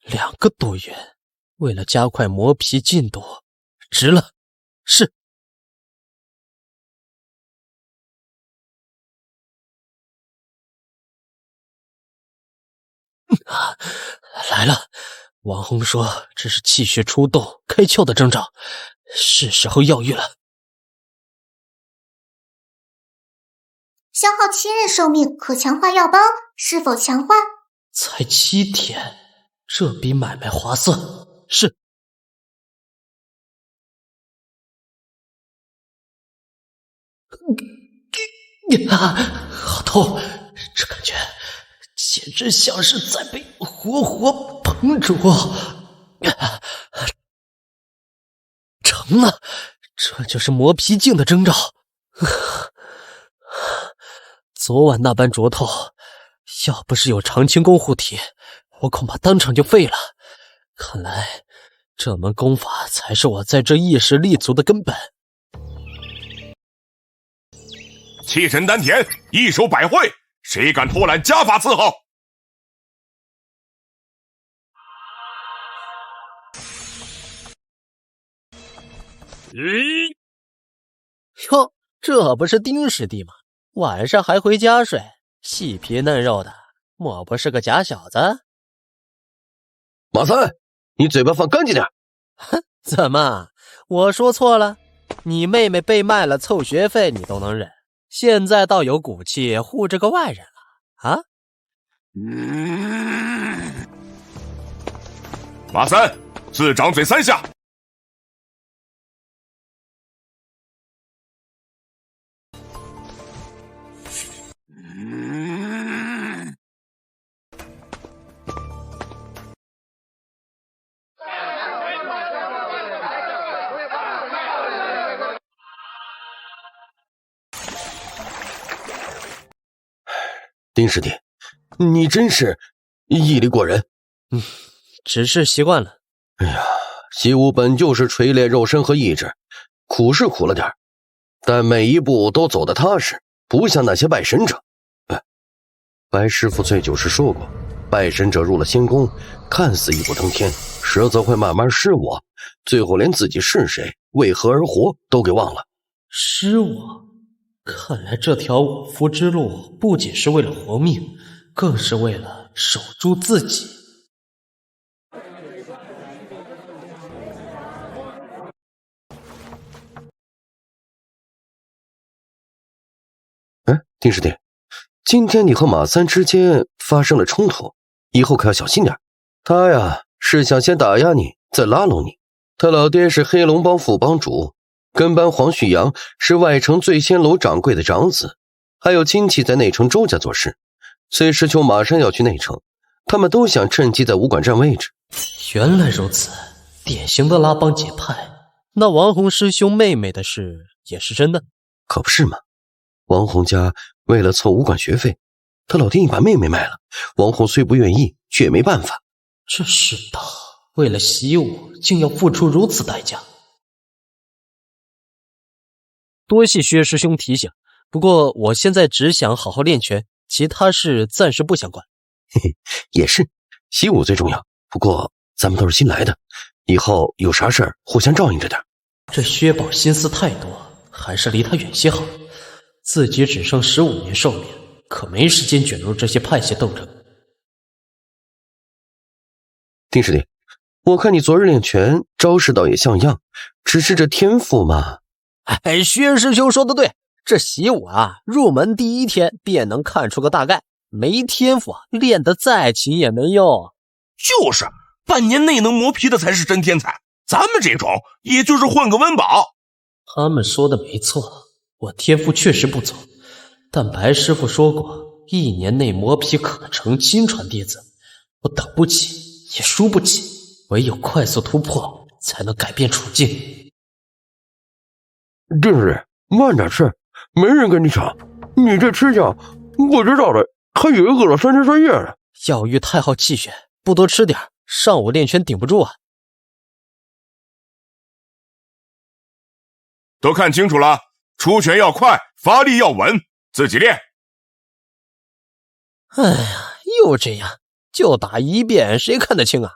？2个多月，为了加快磨皮进度，值了。是。来了，王红说这是气血出动开窍的征兆，是时候药浴了。消耗7日寿命，可强化药包，是否强化？才7天，这笔买卖划算。是。好痛，这感觉简直像是在被活活烹煮。成了，这就是磨皮境的征兆。昨晚那般灼痛，要不是有长青功护体，我恐怕当场就废了。看来这门功法才是我在这一时立足的根本。气沉丹田，一手百会，谁敢偷懒加法伺候？哟，这不是丁师弟吗？晚上还回家睡，细皮嫩肉的，莫不是个假小子？马三，你嘴巴放干净点。哼，怎么？我说错了？你妹妹被卖了凑学费你都能忍，现在倒有骨气护着个外人了啊？马三，自掌嘴3下。丁师弟，你真是毅力过人。只是习惯了。哎呀，习武本就是锤炼肉身和意志，苦是苦了点，但每一步都走得踏实，不像那些拜神者。白师傅醉酒时说过，拜神者入了仙宫，看似一步登天，实则会慢慢失我，最后连自己是谁、为何而活都给忘了。失我？看来这条五福之路不仅是为了活命，更是为了守住自己。丁师弟，今天你和马三之间发生了冲突，以后可要小心点。他呀，是想先打压你，再拉拢你。他老爹是黑龙帮副帮主，跟班黄旭阳是外城醉仙楼掌柜的长子，还有亲戚在内城周家做事。崔师兄马上要去内城，他们都想趁机在武馆占位置。原来如此，典型的拉帮结派。那王红师兄妹妹的事也是真的？可不是嘛，王红家为了凑武馆学费，他老爹已把妹妹卖了。王红虽不愿意，却也没办法。这世道，为了习武，竟要付出如此代价。多谢薛师兄提醒，不过我现在只想好好练拳，其他事暂时不想管。嘿嘿，也是，习武最重要。不过咱们都是新来的，以后有啥事儿互相照应着点。这薛宝心思太多，还是离他远些好。自己只剩15年寿命，可没时间卷入这些派系斗争。丁师弟，我看你昨日练拳，招式倒也像样，只是这天赋嘛……薛师兄说的对，这习武啊，入门第一天便能看出个大概，没天赋练得再勤也没用。就是，半年内能磨皮的才是真天才，咱们这种也就是混个温饱。他们说的没错，我天赋确实不足，但白师傅说过，1年内磨皮可成亲传弟子，我等不起，也输不起，唯有快速突破，才能改变处境。丁师弟，慢点吃，没人跟你抢，你这吃相，不知道的还以为饿了3天3夜呢。药欲太耗气血，不多吃点，上午练拳顶不住啊。都看清楚了，出拳要快，发力要稳，自己练。哎呀，又这样，就打一遍，谁看得清啊？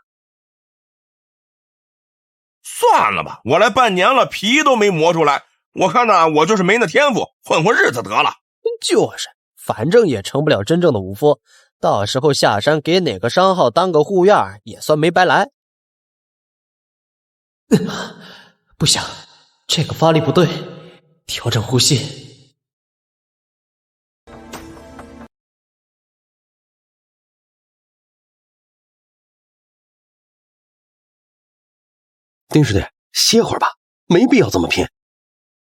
算了吧，我来半年了，皮都没磨出来，我看呢，我就是没那天赋，混混日子得了。就是，反正也成不了真正的武夫，到时候下山给哪个商号当个护院，也算没白来。不行，这个发力不对，调整呼吸。丁师弟，歇会儿吧，没必要这么拼。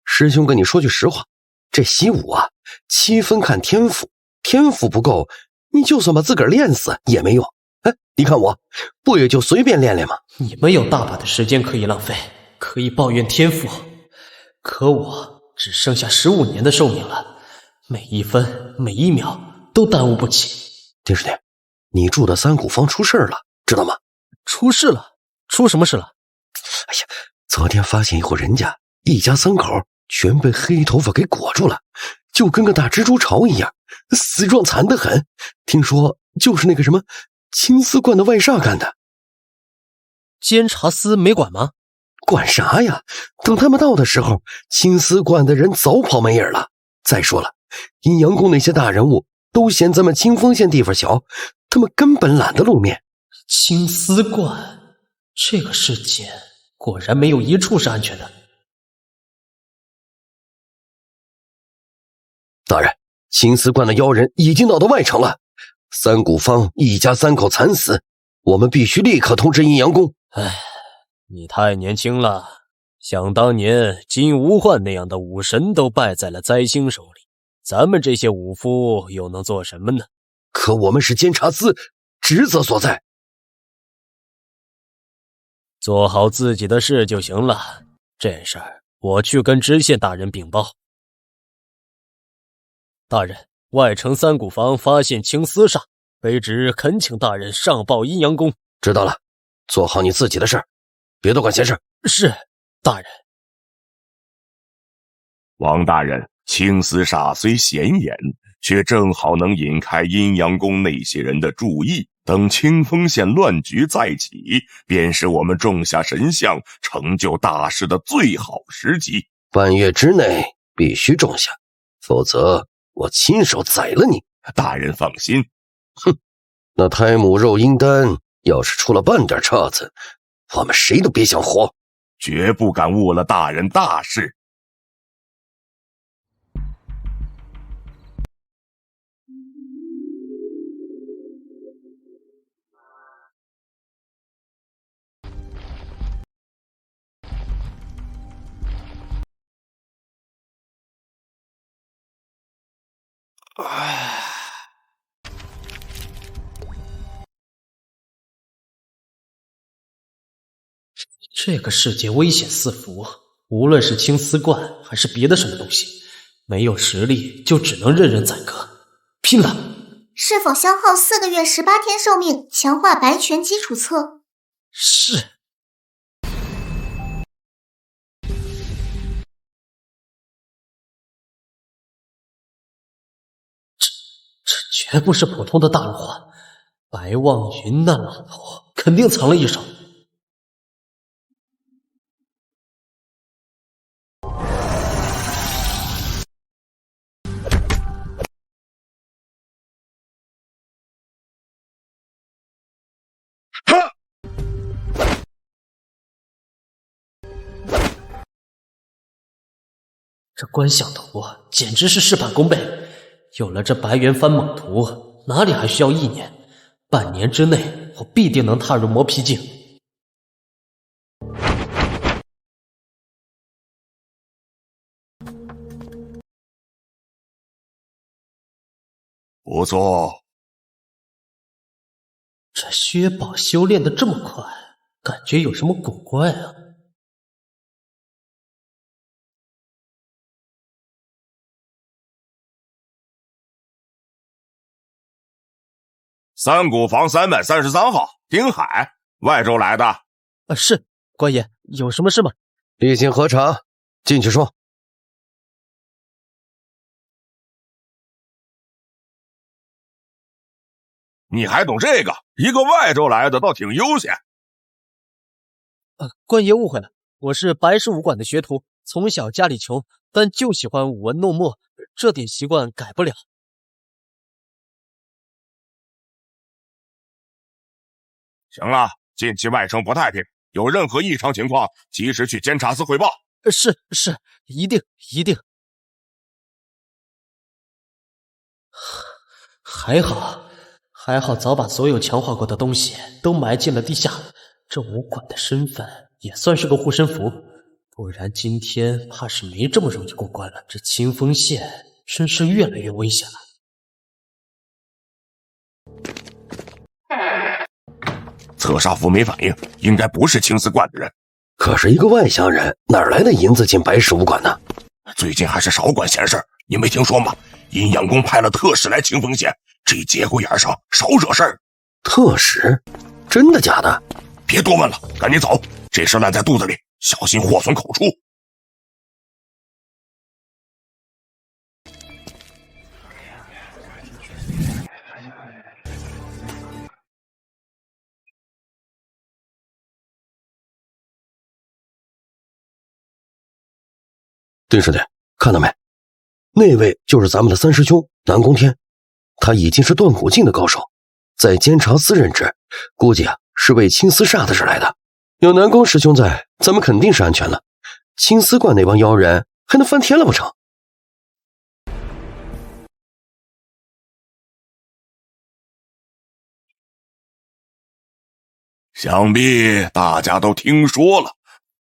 师兄跟你说句实话，这习武啊，7分看天赋，天赋不够，你就算把自个儿练死也没用。你看我，不也就随便练练吗？你们有大把的时间可以浪费，可以抱怨天赋，可我只剩下15年的寿命了，每一分每一秒都耽误不起。丁师弟，你住的3谷坊出事了，知道吗？出事了？出什么事了？哎呀，昨天发现一户人家，一家3口全被黑头发给裹住了，就跟个大蜘蛛巢一样，死状惨得很。听说就是那个什么青丝观的外煞干的。监察司没管吗？管啥呀？等他们到的时候，青丝观的人早跑没影了。再说了，阴阳宫那些大人物都嫌咱们清风县地方小，他们根本懒得露面。青丝观，这个世界果然没有一处是安全的。大人，青丝观的妖人已经闹到外城了，三谷方一家3口惨死，我们必须立刻通知阴阳宫。唉，你太年轻了，想当年金无患那样的武神都败在了灾星手里，咱们这些武夫又能做什么呢？可我们是监察司，职责所在。做好自己的事就行了，这事儿我去跟知县大人禀报。大人，外城三谷房发现青丝煞，卑职恳请大人上报阴阳宫。知道了，做好你自己的事儿，别多管闲事。是，大人。王大人，青丝煞虽显眼，却正好能引开阴阳宫那些人的注意，等清风县乱局再起，便是我们种下神像成就大事的最好时机。半月之内必须种下，否则我亲手宰了你。大人放心。哼，那胎母肉阴丹要是出了半点岔子，我们谁都别想活。绝不敢误了大人大事。这个世界危险四伏，无论是青丝观还是别的什么东西，没有实力就只能任人宰割。拼了！是否消耗4个月18天寿命，强化白拳基础册？是。这绝不是普通的大陆话，白望云那老头肯定藏了一手。这观想图简直是事半功倍，有了这白猿翻猛图，哪里还需要1年？半年之内，我必定能踏入磨皮境。不错，这薛宝修炼的这么快，感觉有什么古怪啊？三谷房333号，丁海，外州来的。是，官爷，有什么事吗？例行核查，进去说。你还懂这个？一个外州来的倒挺悠闲。官爷误会了，我是白氏武馆的学徒，从小家里穷，但就喜欢舞文弄墨，这点习惯改不了。行了，近期外城不太平，有任何异常情况，及时去监察司汇报。是，一定。还好早把所有强化过的东西都埋进了地下，这武馆的身份也算是个护身符，不然今天怕是没这么容易过关了。这清风县真是越来越危险了。侧煞符没反应，应该不是青丝观的人。可是一个外乡人，哪来的银子进白石武馆呢？最近还是少管闲事，你没听说吗？阴阳宫派了特使来清风县，这节骨眼上少惹事儿。特使？真的假的？别多问了，赶紧走，这事烂在肚子里，小心祸从口出。丁师弟，看到没？那位就是咱们的三师兄南宫天，他已经是断骨境的高手，在监察司任职，估计是为青丝煞的事来的。有南宫师兄在，咱们肯定是安全了。青丝观那帮妖人还能翻天了不成？想必大家都听说了，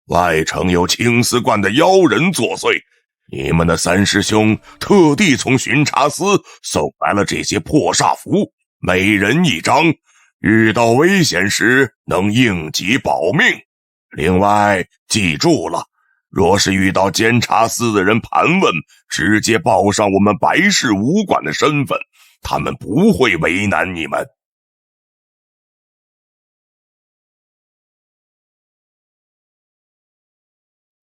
外城有青丝观的妖人作祟，你们的三师兄特地从巡查司送来了这些破煞符，每人一张，遇到危险时能应急保命。另外记住了，若是遇到监察司的人盘问，直接报上我们白氏武馆的身份，他们不会为难你们。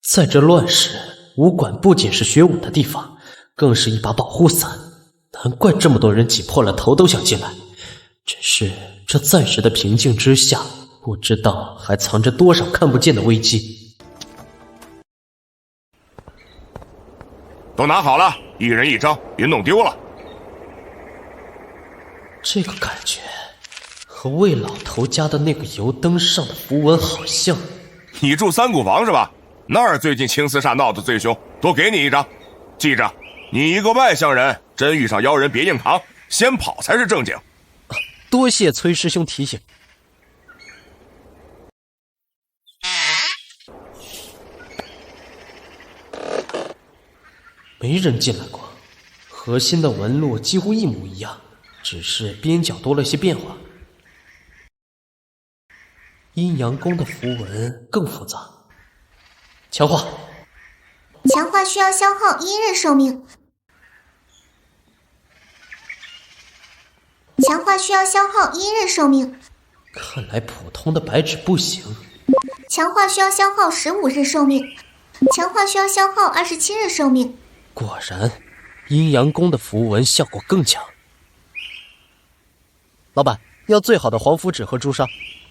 在这乱世，武馆不仅是学武的地方，更是一把保护伞。难怪这么多人挤破了头都想进来。只是这暂时的平静之下，不知道还藏着多少看不见的危机。都拿好了，一人一张，别弄丢了。这个感觉和魏老头家的那个油灯上的符文好像。你住三谷房是吧？那儿最近青丝煞闹得最凶，多给你一张。记着，你一个外乡人，真遇上妖人别硬扛，先跑才是正经。多谢崔师兄提醒。没人进来过，核心的纹路几乎一模一样，只是边角多了些变化。阴阳宫的符文更复杂。强化，强化需要消耗1日寿命。强化需要消耗1日寿命。看来普通的白纸不行。强化需要消耗15日寿命。强化需要消耗27日寿命。果然，阴阳宫的符文效果更强。老板，要最好的黄符纸和朱砂。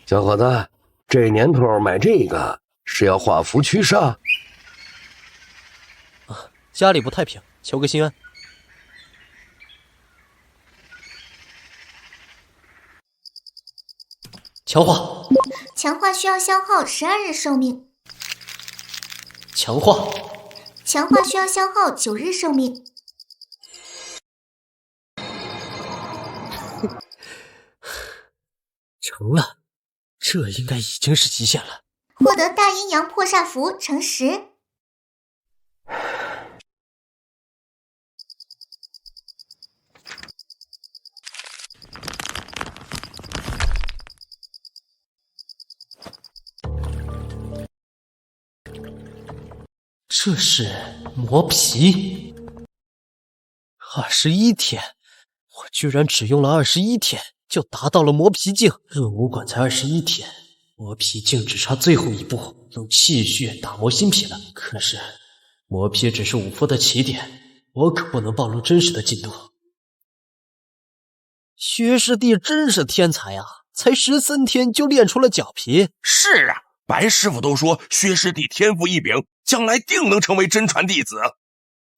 小伙子，这年头买这个是要画符驱煞？家里不太平，求个心安。强化，强化需要消耗12日寿命。强化，强化需要消耗9日寿命。成了，这应该已经是极限了。获得大阴阳破煞符乘10。这是磨皮。21天，我居然只用了21天就达到了磨皮境。入武馆才21天，磨皮境只差最后一步，用气血打磨新皮了。可是磨皮只是武夫的起点，我可不能暴露真实的进度。薛师弟真是天才啊，才13天就练出了脚皮。是啊，白师傅都说薛师弟天赋异禀，将来定能成为真传弟子。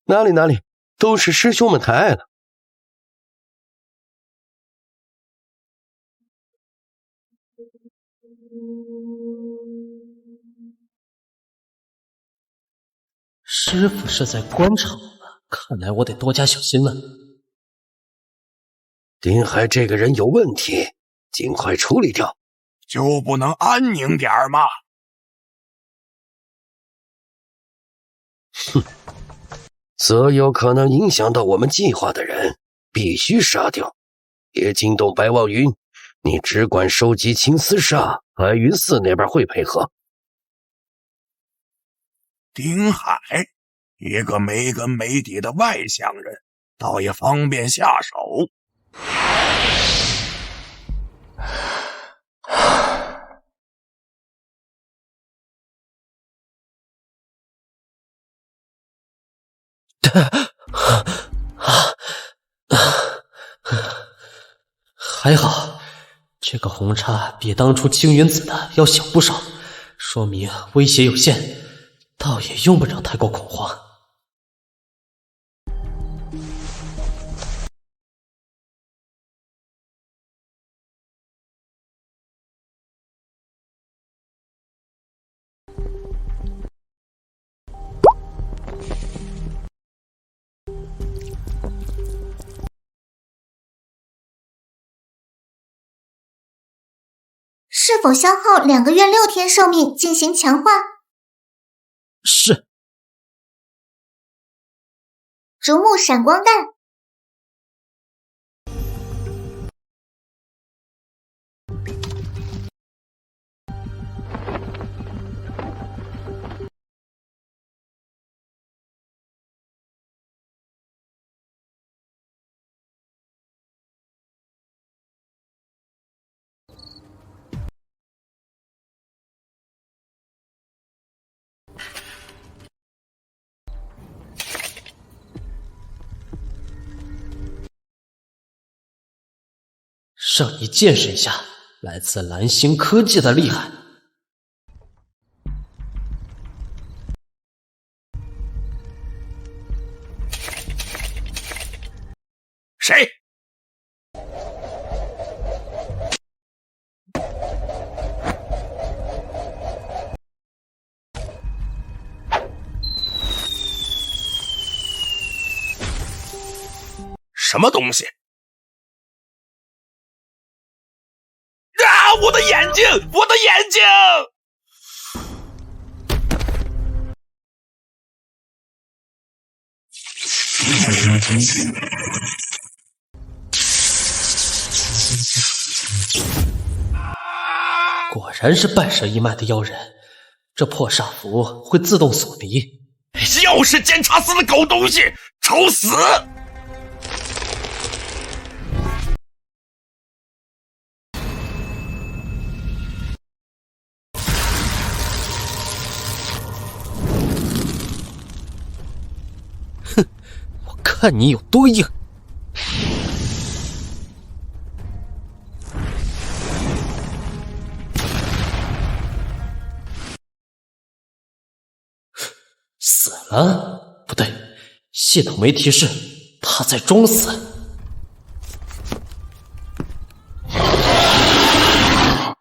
哪里，都是师兄们抬爱了。师傅是在观察我们，看来我得多加小心了。丁海这个人有问题，尽快处理掉。就不能安宁点吗？哼，所有可能影响到我们计划的人必须杀掉。别惊动白望云，你只管收集青丝煞，白云寺那边会配合。丁海，一个没根没底的外乡人，倒也方便下手。还好，这个红叉比当初青云子的要小不少，说明威胁有限，倒也用不着太过恐慌。是否消耗2个月6天寿命进行强化？是。竹木闪光弹。让你见识一下来自蓝星科技的厉害。谁？什么东西？啊！我的眼睛！我的眼睛！果然是半蛇一脉的妖人，这破煞符会自动锁敌。又是监察司的狗东西，找死！哼，我看你有多硬！死了？不对，系统没提示，他在装死。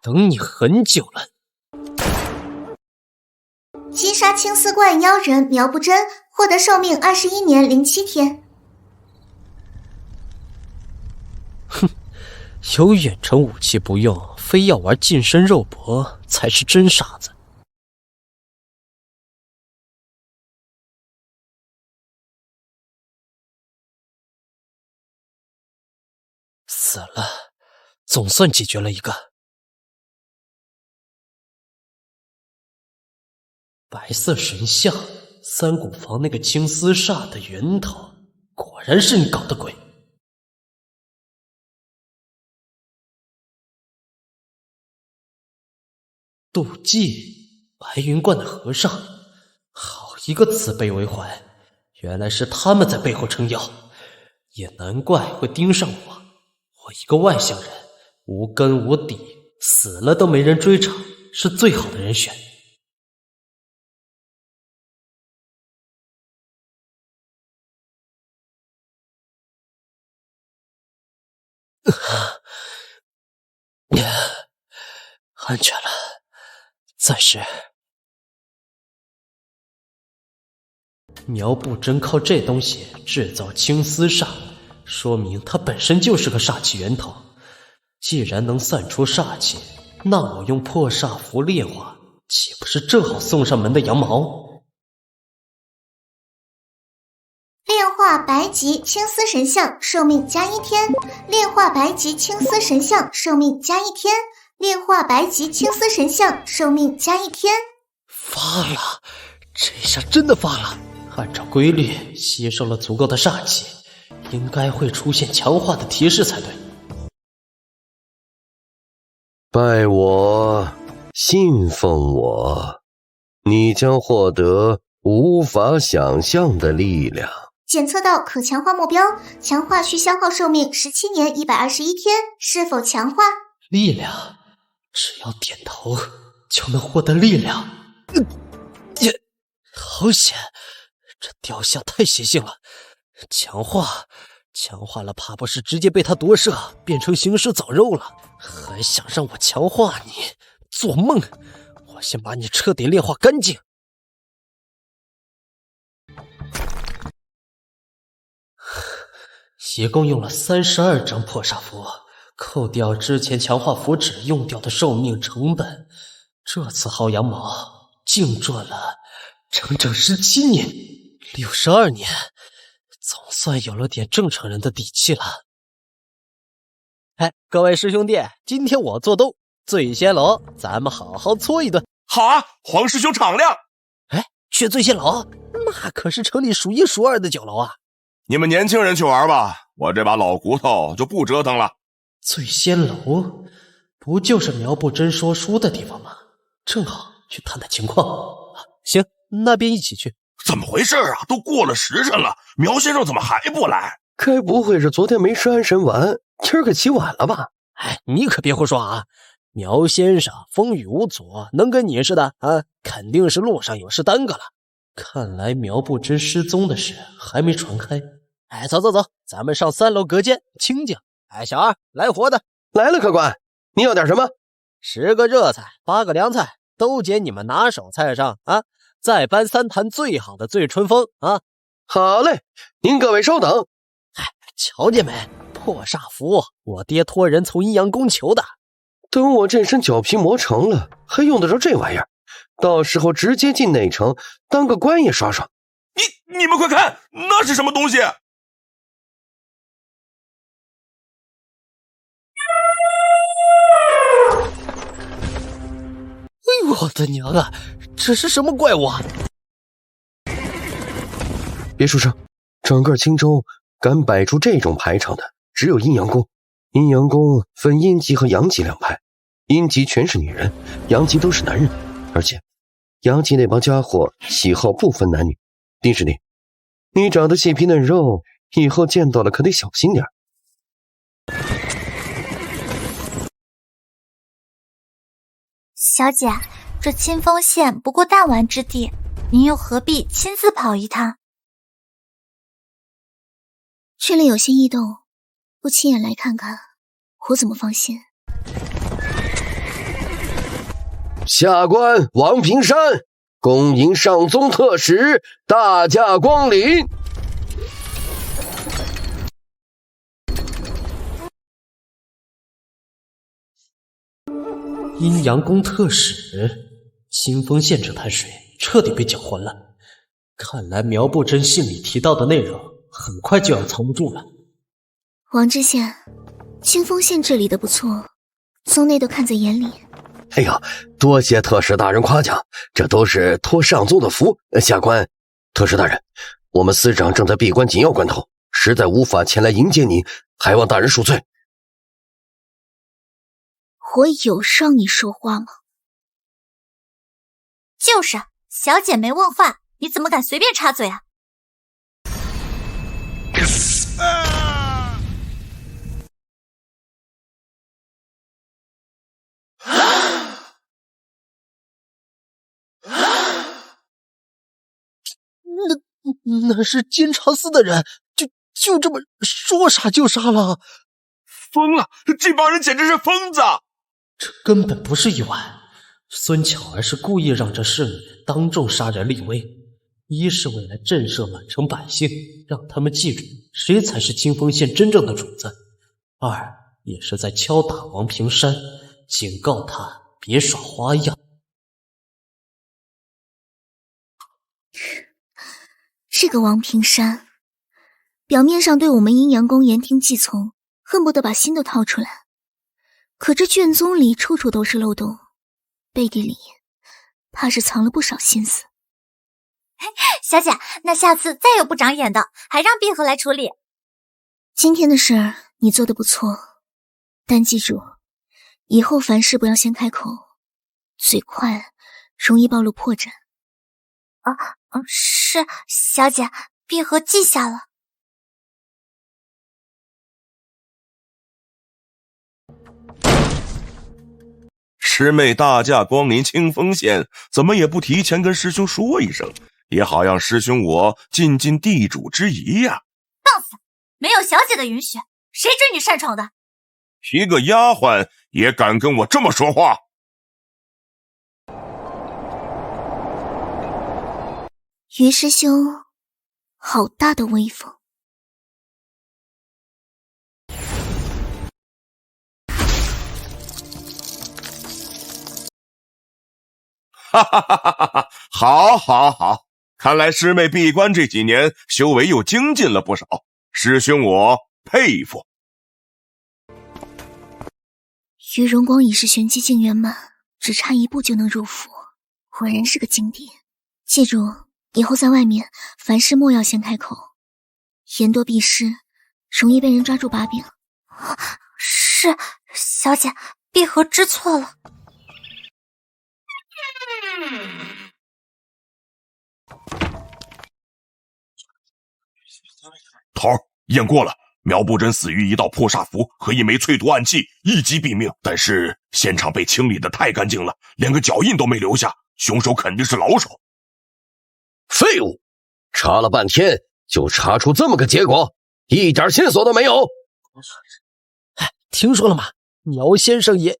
等你很久了。击杀青丝冠妖人苗不真，获得寿命21年07天。哼，有远程武器不用，非要玩近身肉搏，才是真傻子。死了，总算解决了一个。白色神像，三谷房那个青丝煞的源头，果然是你搞的鬼。妒忌，白云观的和尚，好一个慈悲为怀，原来是他们在背后撑腰，也难怪会盯上我。我一个外乡人，无根无底，死了都没人追查，是最好的人选。安全了，暂时。苗不真靠这东西制造青丝煞，说明他本身就是个煞气源头。既然能散出煞气，那我用破煞符炼化，岂不是正好送上门的羊毛？炼化白极青丝神像，寿命加1天。炼化白极青丝神像，寿命加1天。炼化白极青丝神像，寿命加1天。发了，这下真的发了。按照规律，吸收了足够的煞气，应该会出现强化的提示才对。拜我，信奉我，你将获得无法想象的力量。检测到可强化目标，强化需消耗寿命17年121天，是否强化？力量，只要点头就能获得力量。好险！这雕像太邪性了，强化了，怕不是直接被他夺舍，变成行尸走肉了。还想让我强化你？做梦！我先把你彻底炼化干净。一共用了32张破煞符，扣掉之前强化符纸用掉的寿命成本，这次薅羊毛竟赚了整整17年，62年，总算有了点正常人的底气了。哎，各位师兄弟，今天我做东，醉仙楼，咱们好好搓一顿。好啊，黄师兄敞亮。哎，去醉仙楼，那可是城里数1数2的酒楼啊。你们年轻人去玩吧，我这把老骨头就不折腾了。醉仙楼不就是苗不真说书的地方吗？正好去探探情况。行，那便一起去。怎么回事啊？都过了时辰了，苗先生怎么还不来？该不会是昨天没吃安神丸，今儿个起晚了吧？哎，你可别胡说啊！苗先生风雨无阻，能跟你似的啊？肯定是路上有事耽搁了。看来苗不真失踪的事还没传开。哎，走走走，咱们上3楼隔间清静。哎，小二，来活的。来了，客官，你要点什么？10个热菜，8个凉菜，都捡你们拿手菜上啊！再搬3坛最好的醉春风啊！好嘞，您各位稍等。哎，瞧见没？破煞符，我爹托人从阴阳宫求的。等我这身脚皮磨成了，还用得着这玩意儿？到时候直接进内城，当个官也爽爽。你们快看，那是什么东西？哎呦我的娘啊！这是什么怪物啊？别出声，整个青州敢摆出这种排场的，只有阴阳宫。阴阳宫分阴极和阳极2派，阴极全是女人，阳极都是男人，而且阳极那帮家伙喜好不分男女。丁师弟，你长得细皮嫩肉，以后见到了可得小心点。小姐，这清风县不过弹丸之地，您又何必亲自跑一趟？这里有些异动，不亲眼来看看，我怎么放心？下官王平山恭迎上宗特使大驾光临。阴阳宫特使，清风县这滩水彻底被搅浑了。看来苗不真信里提到的内容，很快就要藏不住了。王知县，清风县这里的不错，宗内都看在眼里。哎呦，多谢特使大人夸奖，这都是托上宗的福。下官，特使大人，我们司长正在闭关紧要关头，实在无法前来迎接您，还望大人恕罪。我有让你说话吗？就是，小姐没问话，你怎么敢随便插嘴啊？那是监察司的人，就这么说杀就杀了。疯了，这帮人简直是疯子！这根本不是意外，孙巧儿是故意让这侍女当众杀人立威，一是为了震慑满城百姓，让他们记住谁才是清风县真正的主子；二也是在敲打王平山，警告他别耍花样。这个王平山，表面上对我们阴阳宫言听计从，恨不得把心都掏出来，可这卷宗里处处都是漏洞，背地里怕是藏了不少心思。小姐，那下次再有不长眼的，还让碧荷来处理。今天的事儿你做得不错，但记住，以后凡事不要先开口，嘴快容易暴露破绽。是，小姐，碧荷记下了。师妹大驾光临清风县，怎么也不提前跟师兄说一声，也好让师兄我尽尽地主之谊呀！放肆！没有小姐的允许，谁准你擅闯的？一个丫鬟也敢跟我这么说话？于师兄，好大的威风！哈哈哈哈哈！好，好，好！看来师妹闭关这几年，修为又精进了不少，师兄我佩服。于荣光已是玄机境圆满，只差一步就能入府，果然是个经典。记住，以后在外面凡事莫要先开口，言多必失，容易被人抓住把柄。是，小姐，碧荷知错了。头儿，验过了，苗不真死于一道破煞符和一枚淬毒暗器，一击毙命。但是现场被清理的太干净了，连个脚印都没留下，凶手肯定是老手。废物！查了半天就查出这么个结果，一点线索都没有。听说了吗？苗先生也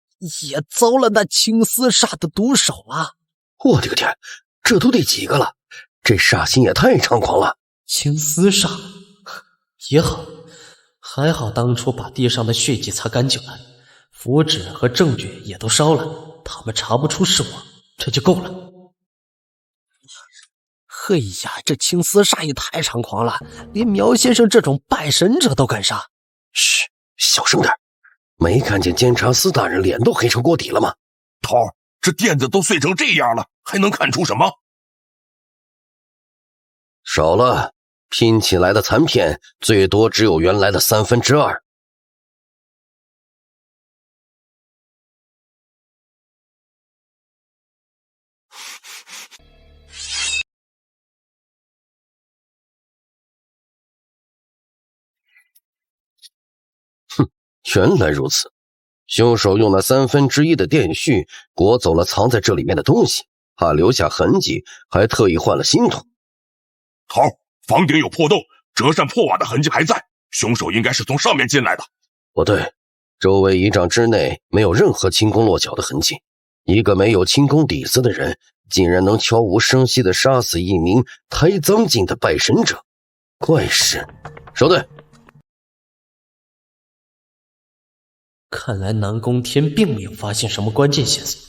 遭了那青丝煞的毒手啊！我的个天，这都第几个了？这煞心也太猖狂了！青丝煞也好，还好当初把地上的血迹擦干净了，符纸和证据也都烧了，他们查不出是我，这就够了。嘿呀，这青丝煞也太猖狂了，连苗先生这种拜神者都敢杀。嘘，小声点。没看见监察司大人脸都黑成锅底了吗？头儿，这垫子都碎成这样了，还能看出什么？少了，拼起来的残片最多只有原来的2/3。哼，原来如此。凶手用了1/3的电序裹走了藏在这里面的东西，怕留下痕迹，还特意换了新土。头儿，房顶有破洞，折扇破瓦的痕迹还在，凶手应该是从上面进来的。不对，周围1丈之内没有任何轻功落脚的痕迹，一个没有轻功底子的人竟然能悄无声息地杀死一名胎脏境的拜神者，怪事。收队。看来南宫天并没有发现什么关键线索。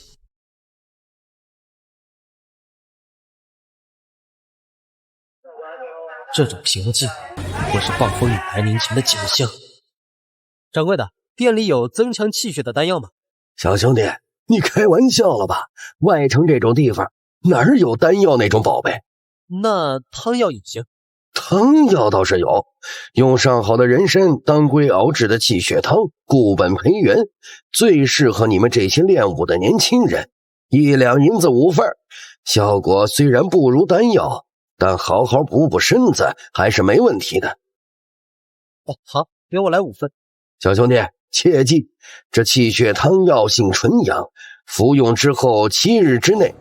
这种平静不过是暴风雨来临前的景象。掌柜的，店里有增强气血的丹药吗？小兄弟，你开玩笑了吧？外城这种地方哪儿有丹药那种宝贝？那汤药也行。汤药倒是有，用上好的人参、当归熬制的气血汤，固本培元，最适合你们这些练武的年轻人。1两银子5份，效果虽然不如丹药，但好好补身子还是没问题的。哦，好，给我来5份。小兄弟，切记，这气血汤药性纯阳，服用之后7日之内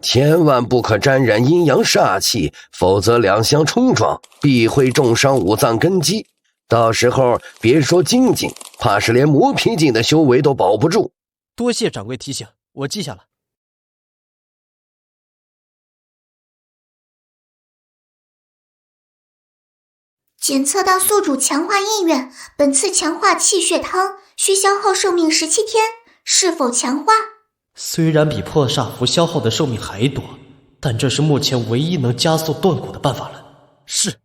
千万不可沾染阴阳煞气，否则两相冲撞，必会重伤5脏根基。到时候别说精进，怕是连磨皮境的修为都保不住。多谢掌柜提醒，我记下了。检测到宿主强化意愿，本次强化气血汤需消耗寿命17天，是否强化？虽然比破煞符消耗的寿命还多，但这是目前唯一能加速断骨的办法了。是。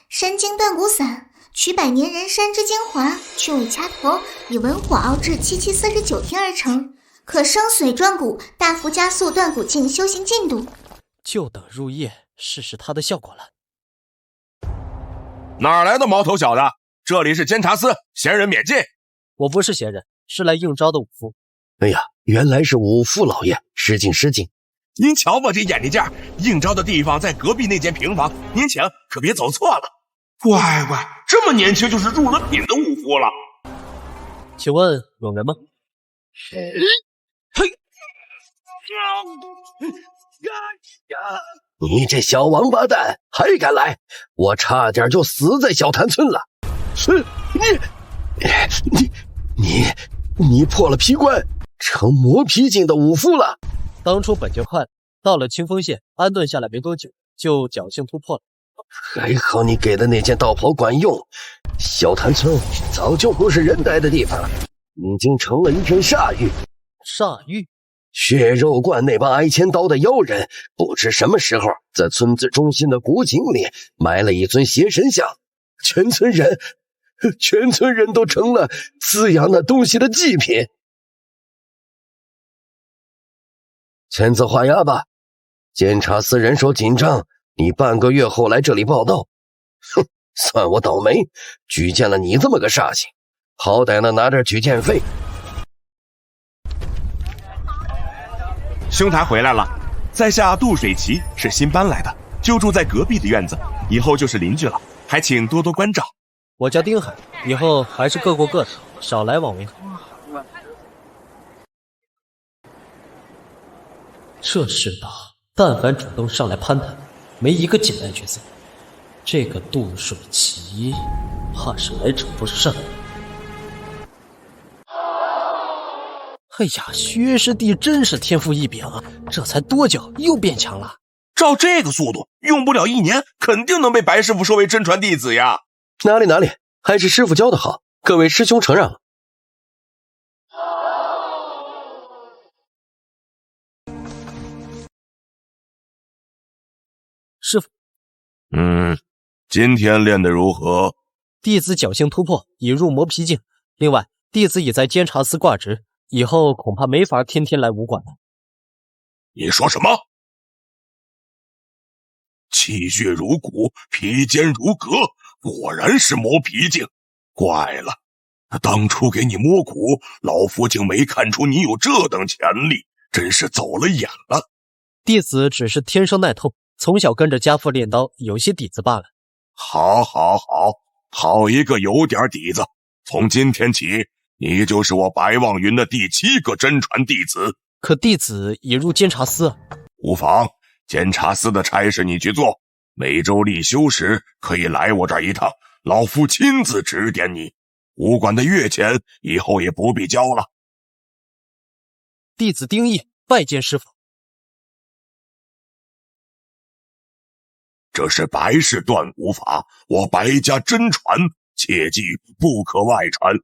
山精断骨散，取百年人参之精华，去尾掐头，以文火熬制7749天而成，可生髓壮骨，大幅加速断骨境修行进度。就等入夜试试它的效果了。哪来的毛头小子？这里是监察司，闲人免进。我不是闲人，是来应招的武夫。哎呀，原来是武夫老爷，失敬失敬。您瞧我这眼力劲儿，应招的地方在隔壁那间平房，您请，可别走错了。乖乖，这么年轻就是入了品的武夫了。请问有人吗？嘿，你这小王八蛋还敢来，我差点就死在小潭村了。你破了皮关，成磨皮境的武夫了。当初本就快，到了清风县安顿下来没多久，就侥幸突破了。还好你给的那件道袍管用，小潭村早就不是人待的地方了，已经成了一片煞域。煞域？血肉观那帮挨千刀的妖人，不知什么时候在村子中心的古井里埋了一尊邪神像，全村人都成了滋养那东西的祭品。签字画押吧，监察司人手紧张，你半个月后来这里报道。哼，算我倒霉，举荐了你这么个煞星，好歹能拿点举荐费。兄台回来了，在下杜水奇，是新搬来的，就住在隔壁的院子，以后就是邻居了，还请多多关照。我叫丁海，以后还是各过各的，少来往为好。这世道，但凡主动上来攀谈，没一个简单角色。这个杜水奇，怕是来者不善。哎呀，薛师弟真是天赋异禀啊！这才多久又变强了？照这个速度，用不了1年，肯定能被白师傅收为真传弟子呀！哪里，还是师傅教的好，各位师兄承让了。师傅，今天练得如何？弟子侥幸突破，已入魔皮境。另外，弟子已在监察司挂职，以后恐怕没法天天来武馆了。你说什么？气血如骨，皮坚如革，果然是魔皮境。怪了，当初给你摸骨，老夫竟没看出你有这等潜力，真是走了眼了。弟子只是天生耐痛，从小跟着家父练刀，有些底子罢了。好一个有点底子！从今天起，你就是我白望云的第7个真传弟子。可弟子已入监察司。无妨，监察司的差事你去做，每周立休时可以来我这儿一趟，老夫亲自指点你。武馆的月钱以后也不必交了。弟子丁毅拜见师傅。这是白氏断骨法，我白家真传，切记不可外传。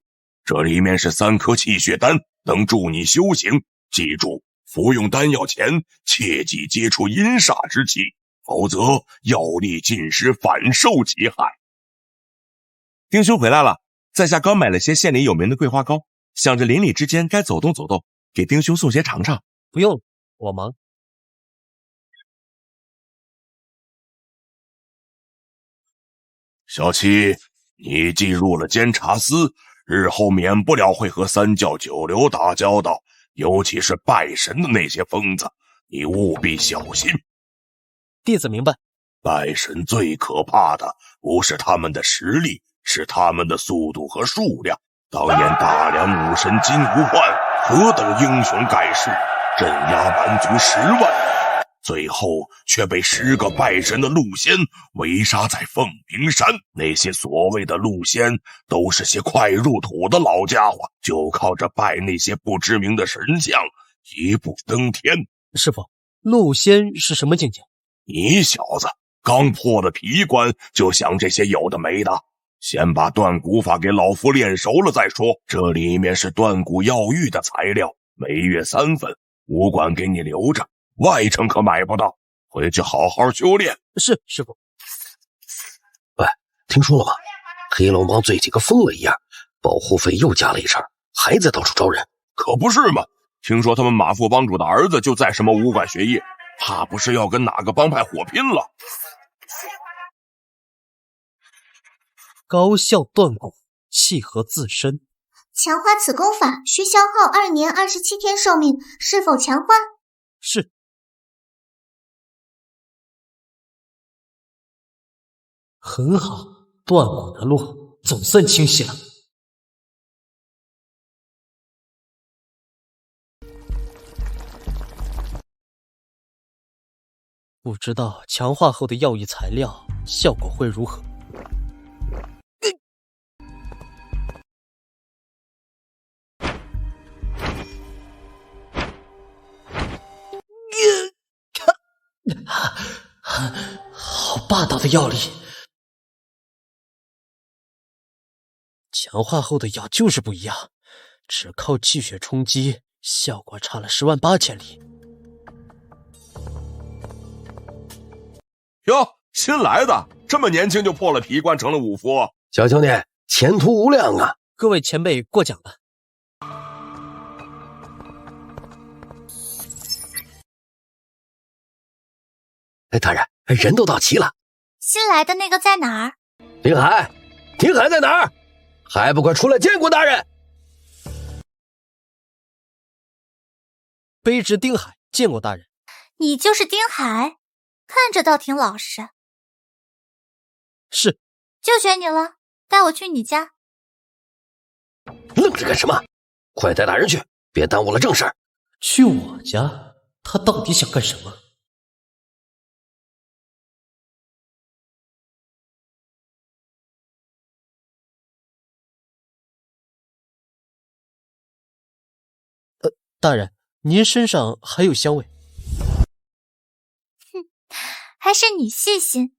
这里面是3颗气血丹，能助你修行。记住，服用丹药前切忌接触阴煞之气，否则药力尽失，反受其害。丁兄回来了，在下刚买了些县里有名的桂花糕，想着邻里之间该走动走动，给丁兄送些尝尝。不用了，我忙。小七，你进入了监察司，日后免不了会和3教9流打交道，尤其是拜神的那些疯子，你务必小心。弟子明白。拜神最可怕的不是他们的实力，是他们的速度和数量。当年大梁武神金无患何等英雄盖世，镇压蛮族10万，最后却被10个拜神的鹿仙围杀在凤鸣山。那些所谓的鹿仙都是些快入土的老家伙，就靠着拜那些不知名的神像一步登天。师傅，鹿仙是什么境界？你小子刚破了皮关就想这些有的没的，先把断骨法给老夫练熟了再说。这里面是断骨药浴的材料，每月3份，武馆给你留着，外城可买不到，回去好好修炼。是，师傅。喂，听说了吗？黑龙帮最近跟疯了一样，保护费又加了1成，还在到处招人。可不是嘛，听说他们马副帮主的儿子就在什么武馆学艺，怕不是要跟哪个帮派火拼了。高效断骨，契合自身。强化此功法需消耗2年27天寿命，是否强化？是。很好，断骨的路总算清晰了。不知道强化后的药液材料效果会如何？好霸道的药力！强化后的药就是不一样，只靠气血冲击，效果差了108000里。哟，新来的，这么年轻就破了皮关成了武夫，小兄弟前途无量啊！各位前辈过奖了。大人，人都到齐了。新来的那个在哪儿？丁海，丁海在哪儿？还不快出来见过大人！卑职丁海见过大人。你就是丁海，看着倒挺老实。是。就选你了，带我去你家。愣着干什么？快带大人去，别耽误了正事儿。去我家？他到底想干什么？大人，您身上还有香味。哼，还是你细心。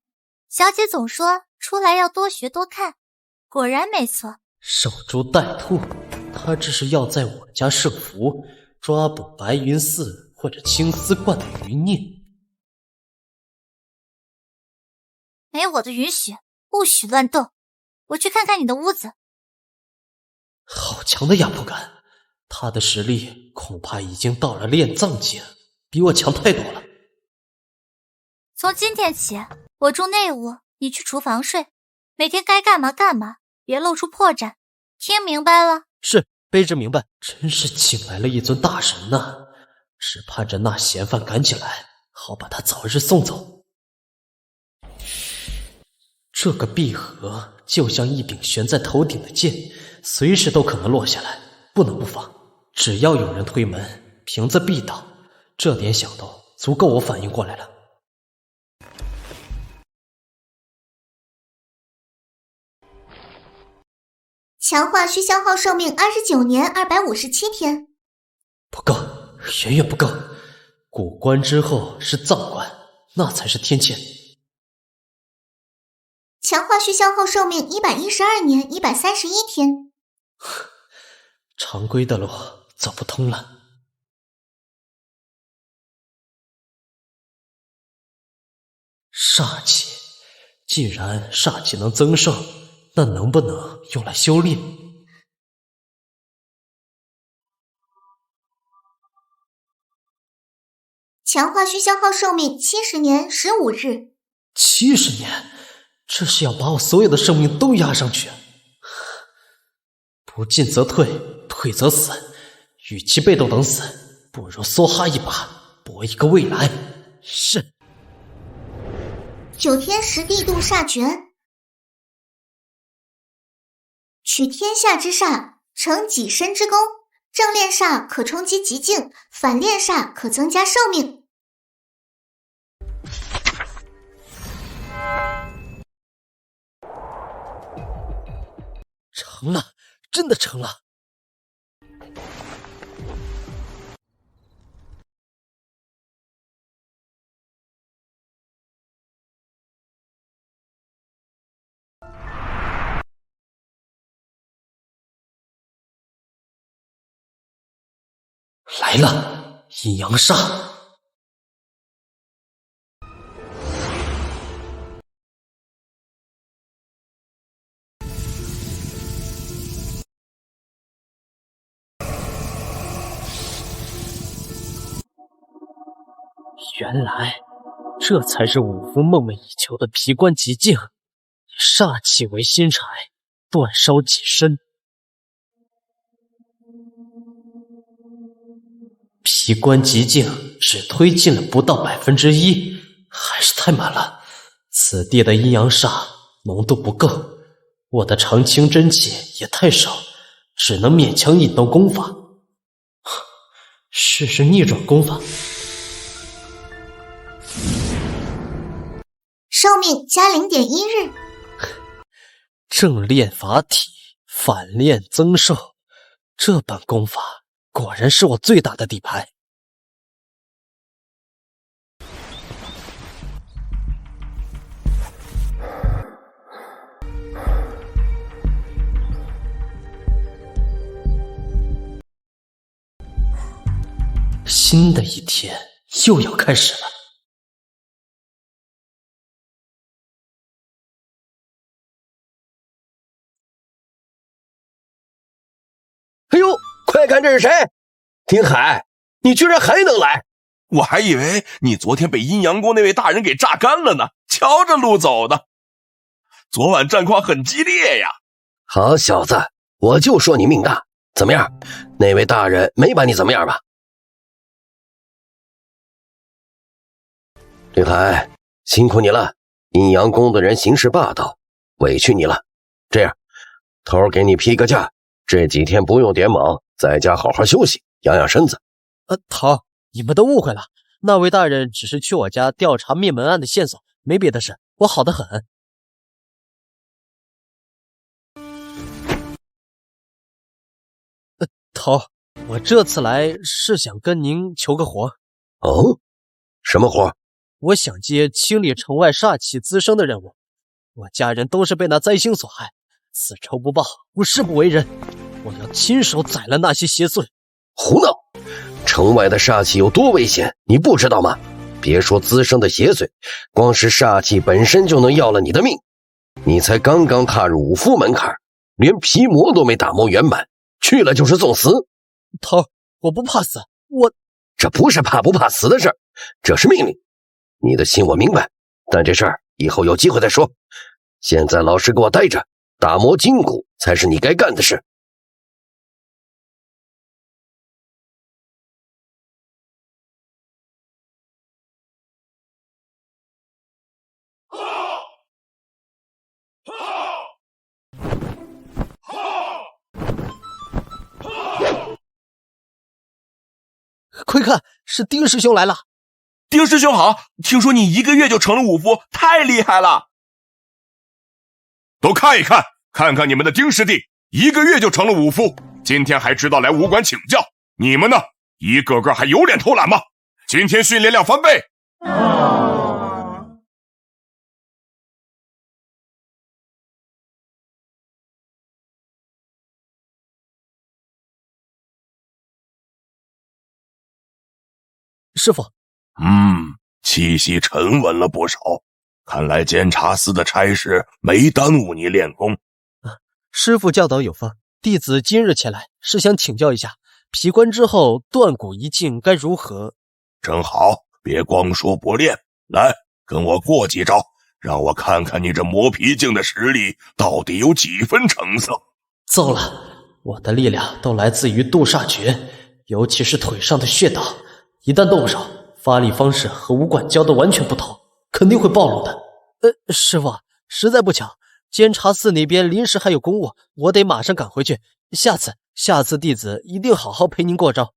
小姐总说出来要多学多看，果然没错。守株待兔，他这是要在我家设伏，抓捕白云寺或者青丝观的余孽。没我的允许，不许乱动。我去看看你的屋子。好强的压迫感！他的实力恐怕已经到了炼藏级了，比我强太多了。从今天起，我住内屋，你去厨房睡，每天该干嘛干嘛，别露出破绽，听明白了？是，卑职明白。真是请来了一尊大神呐，只盼着那嫌犯赶紧来，好把他早日送走。这个闭合就像一柄悬在头顶的剑，随时都可能落下来，不能不防。只要有人推门，瓶子必倒，这点小动足够我反应过来了。强化需消耗寿命29年257天。不够，远远不够。古关之后是藏关，那才是天堑。强化需消耗寿命112年131天。常规的路走不通了。煞气，既然煞气能增寿，那能不能用来修炼？强化需消耗寿命70年15日。70年，这是要把我所有的生命都压上去。不进则退，退则死，与其被动等死，不如梭哈一把，搏一个未来。是。9天10地度煞诀，取天下之煞，成己身之功。正练煞可冲击极境，反练煞可增加寿命。成了，真的成了。来了，阴阳煞。原来这才是武夫梦寐以求的皮关极境，以煞气为新柴，煅烧己身。皮关极境只推进了不到1%，还是太满了。此地的阴阳煞浓度不够，我的长青真气也太少，只能勉强引动功法。试试逆转功法。寿命加0.1日。正练法体，反练增寿，这本功法果然是我最大的底牌。新的一天又要开始了。哎呦，快看这是谁！丁海，你居然还能来！我还以为你昨天被阴阳宫那位大人给榨干了呢，瞧着路走的。昨晚战况很激烈呀。好小子，我就说你命大。怎么样，那位大人没把你怎么样吧？丁海，辛苦你了。阴阳宫的人行事霸道，委屈你了。这样，头儿给你批个假，这几天不用点卯，在家好好休息，养养身子。头，你们都误会了，那位大人只是去我家调查灭门案的线索，没别的事，我好得很。头，我这次来是想跟您求个活。哦，什么活？我想接清理城外煞气滋生的任务。我家人都是被那灾星所害，此仇不报，我誓不为人。我要亲手宰了那些邪祟。胡闹！城外的煞气有多危险，你不知道吗？别说滋生的邪祟，光是煞气本身就能要了你的命。你才刚刚踏入五夫门槛，连皮膜都没打磨圆满，去了就是送死。头，我不怕死，这不是怕不怕死的事儿，这是命令。你的心我明白，但这事儿以后有机会再说。现在老实给我待着，打磨筋骨才是你该干的事。快看，是丁师兄来了。丁师兄好，听说你1个月就成了武夫，太厉害了。都看一看，看看你们的丁师弟1个月就成了武夫，今天还知道来武馆请教。你们呢，一个个还有脸偷懒吗？今天训练量翻倍。师傅，气息沉稳了不少，看来监察司的差事没耽误你练功。师傅教导有方，弟子今日前来是想请教一下，劈关之后断骨一境该如何？正好，别光说不练，来跟我过几招，让我看看你这磨皮境的实力到底有几分成色。糟了，我的力量都来自于渡煞诀，尤其是腿上的穴道，一旦动手，发力方式和武馆教的完全不同，肯定会暴露的。师傅，实在不巧，监察司那边临时还有公务，我得马上赶回去。下次弟子一定好好陪您过招。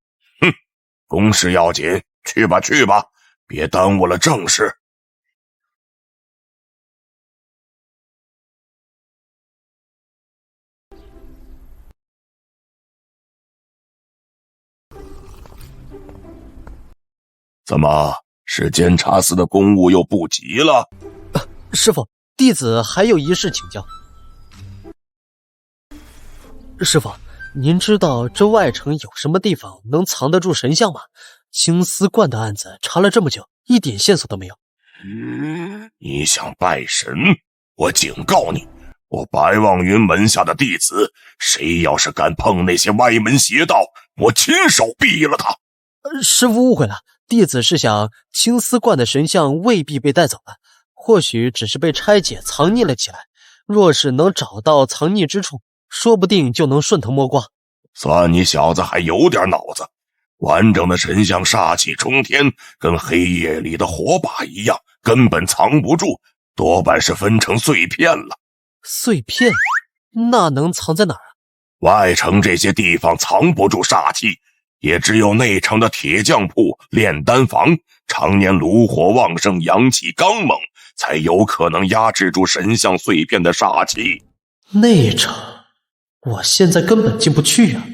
公事要紧，去吧，别耽误了正事。怎么，是监察司的公务又不急了？师傅，弟子还有一事请教。师傅，您知道这外城有什么地方能藏得住神像吗？青丝观的案子查了这么久，一点线索都没有。你想拜神？我警告你，我白望云门下的弟子，谁要是敢碰那些歪门邪道，我亲手毙了他。师傅误会了，弟子是想青丝观的神像未必被带走了，或许只是被拆解藏匿了起来。若是能找到藏匿之处，说不定就能顺藤摸瓜。算你小子还有点脑子，完整的神像煞气冲天，跟黑夜里的火把一样，根本藏不住，多半是分成碎片了。碎片？那能藏在哪儿？外城这些地方藏不住煞气，也只有内城的铁匠铺、炼丹房，常年炉火旺盛，阳气刚猛，才有可能压制住神像碎片的煞气。内城，我现在根本进不去啊。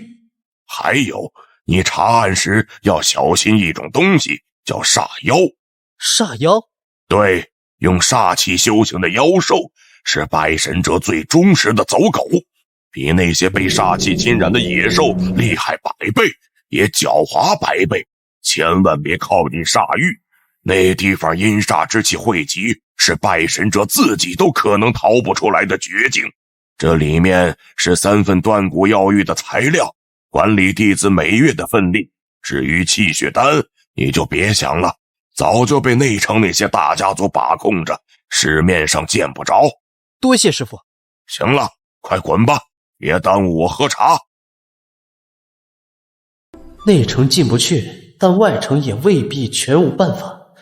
还有，你查案时要小心一种东西，叫煞妖。煞妖？对，用煞气修行的妖兽，是拜神者最忠实的走狗，比那些被煞气侵染的野兽厉害100倍，也狡猾100倍。千万别靠近煞域，那地方阴煞之气汇集，是拜神者自己都可能逃不出来的绝境。这里面是3份断骨药玉的材料，管理弟子每月的分力。至于气血丹，你就别想了，早就被内城那些大家族把控着，市面上见不着。多谢师傅。行了，快滚吧，别耽误我喝茶。内城进不去，但外城也未必全无办法。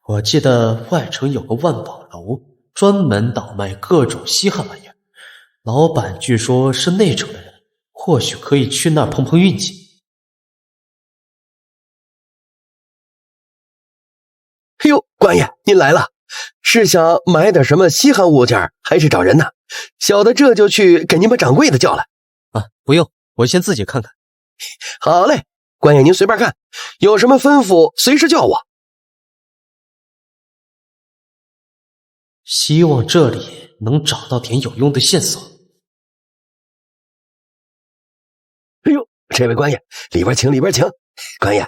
我记得外城有个万宝楼，专门倒卖各种稀罕玩意儿。老板据说是内城的人，或许可以去那儿碰碰运气。哎呦，官爷您来了，是想买点什么稀罕物件，还是找人呢？小的这就去给您把掌柜的叫来。啊，不用，我先自己看看。好嘞，官爷您随便看，有什么吩咐随时叫我。希望这里能找到点有用的线索。哎呦，这位官爷，里边请，里边请。官爷，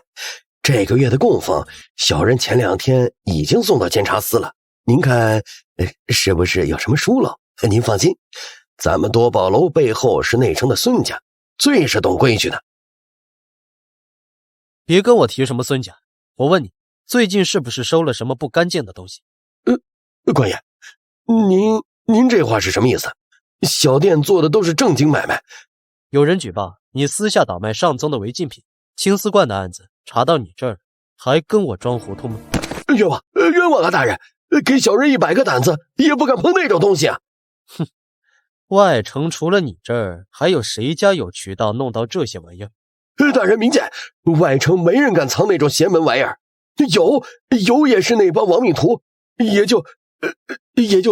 这个月的供奉，小人前2天已经送到监察司了。您看，是不是有什么疏漏？您放心，咱们多宝楼背后是内城的孙家，最是懂规矩的。别跟我提什么孙家，我问你，最近是不是收了什么不干净的东西？官爷，您这话是什么意思？小店做的都是正经买卖。有人举报你私下倒卖上宗的违禁品，青丝观的案子查到你这儿，还跟我装糊涂吗？冤枉，冤枉啊！大人，给小人100个胆子，也不敢碰那种东西啊！哼，外城除了你这儿，还有谁家有渠道弄到这些玩意儿？大人明鉴，外城没人敢藏那种邪门玩意儿，有也是那帮亡命徒，也就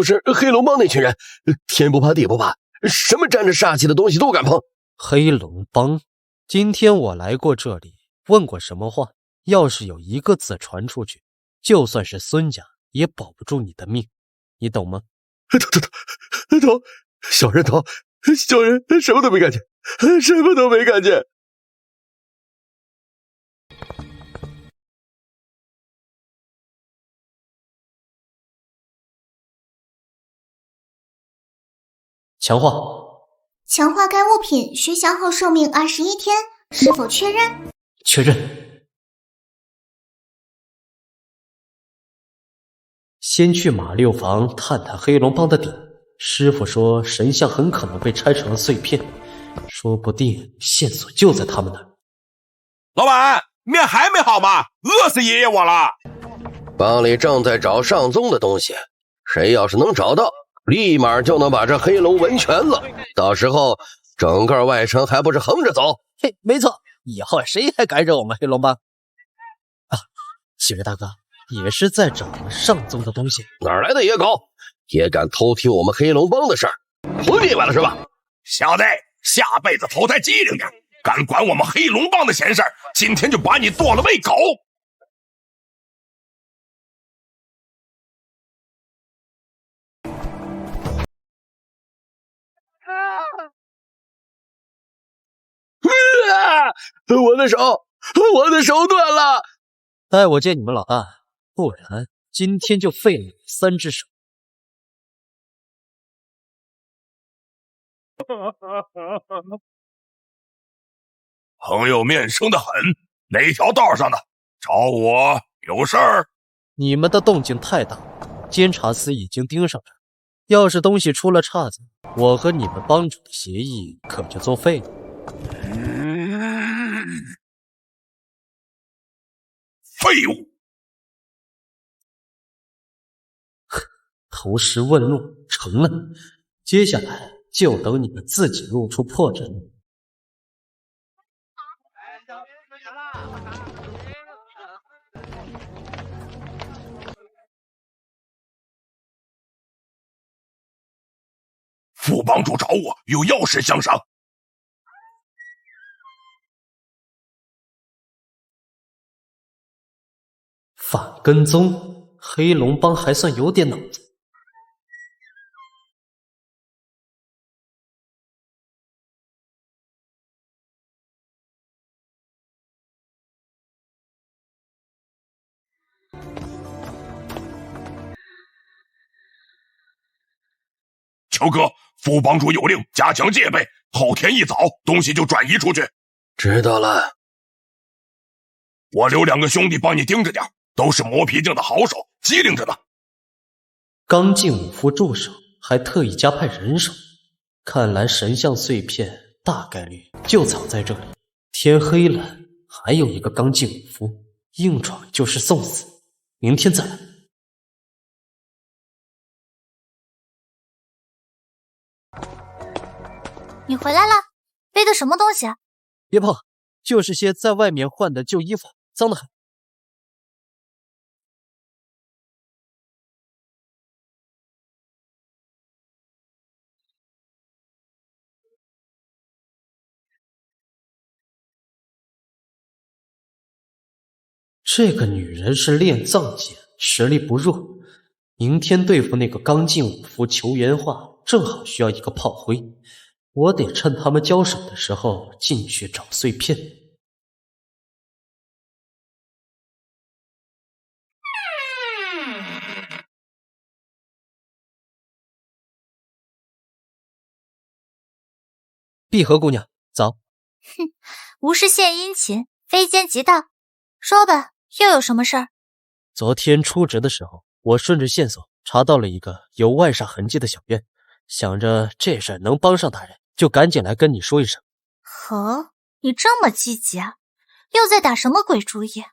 是黑龙帮那群人，天不怕地不怕，什么沾着煞气的东西都敢碰。黑龙帮，今天我来过这里，问过什么话？要是有一个字传出去，就算是孙家也保不住你的命，你懂吗？懂，小人懂，小人什么都没干见，什么都没干见。强化该物品需消耗寿命21天，是否确认？确认。先去马六房探探黑龙帮的底。师傅说神像很可能被拆成了碎片，说不定线索就在他们那儿。老板，面还没好吗？饿死爷爷我了。帮里正在找上宗的东西，谁要是能找到，立马就能把这黑龙纹全了。到时候整个外城还不是横着走？嘿，没错，以后谁还敢惹我们黑龙帮？啊，喜瑞大哥也是在找上宗的东西。哪来的野狗，也敢偷听我们黑龙帮的事儿？活腻歪了是吧？小子，下辈子投胎机灵点，敢管我们黑龙帮的闲事儿，今天就把你剁了喂狗！我的手断了！带我见你们老大，不然今天就废了你3只手。朋友面生得很，哪条道上的？找我有事儿？你们的动静太大，监察司已经盯上这儿，要是东西出了岔子，我和你们帮主的协议可就作废了。废物！投石问路成了，接下来就等你们自己露出破绽。副帮主找我，有要事相商。反跟踪，黑龙帮还算有点脑子。乔哥，副帮主有令，加强戒备，后天一早东西就转移出去。知道了。我留2个兄弟帮你盯着点，都是磨皮境的好手，机灵着呢。刚劲武夫助手还特意加派人手，看来神像碎片大概率就藏在这里。天黑了，还有一个刚劲武夫，硬闯就是送死。明天再来。你回来了，背的什么东西啊？别碰，就是些在外面换的旧衣服，脏得很。这个女人是练藏剑，实力不弱。明天对付那个刚劲武夫裘元化，正好需要一个炮灰。我得趁他们交手的时候进去找碎片。碧荷姑娘，早。哼，无事献殷勤，非奸即盗。说吧，又有什么事儿？昨天出职的时候，我顺着线索查到了一个有外煞痕迹的小院，想着这事儿能帮上大人，就赶紧来跟你说一声。呵，你这么积极啊？又在打什么鬼主意？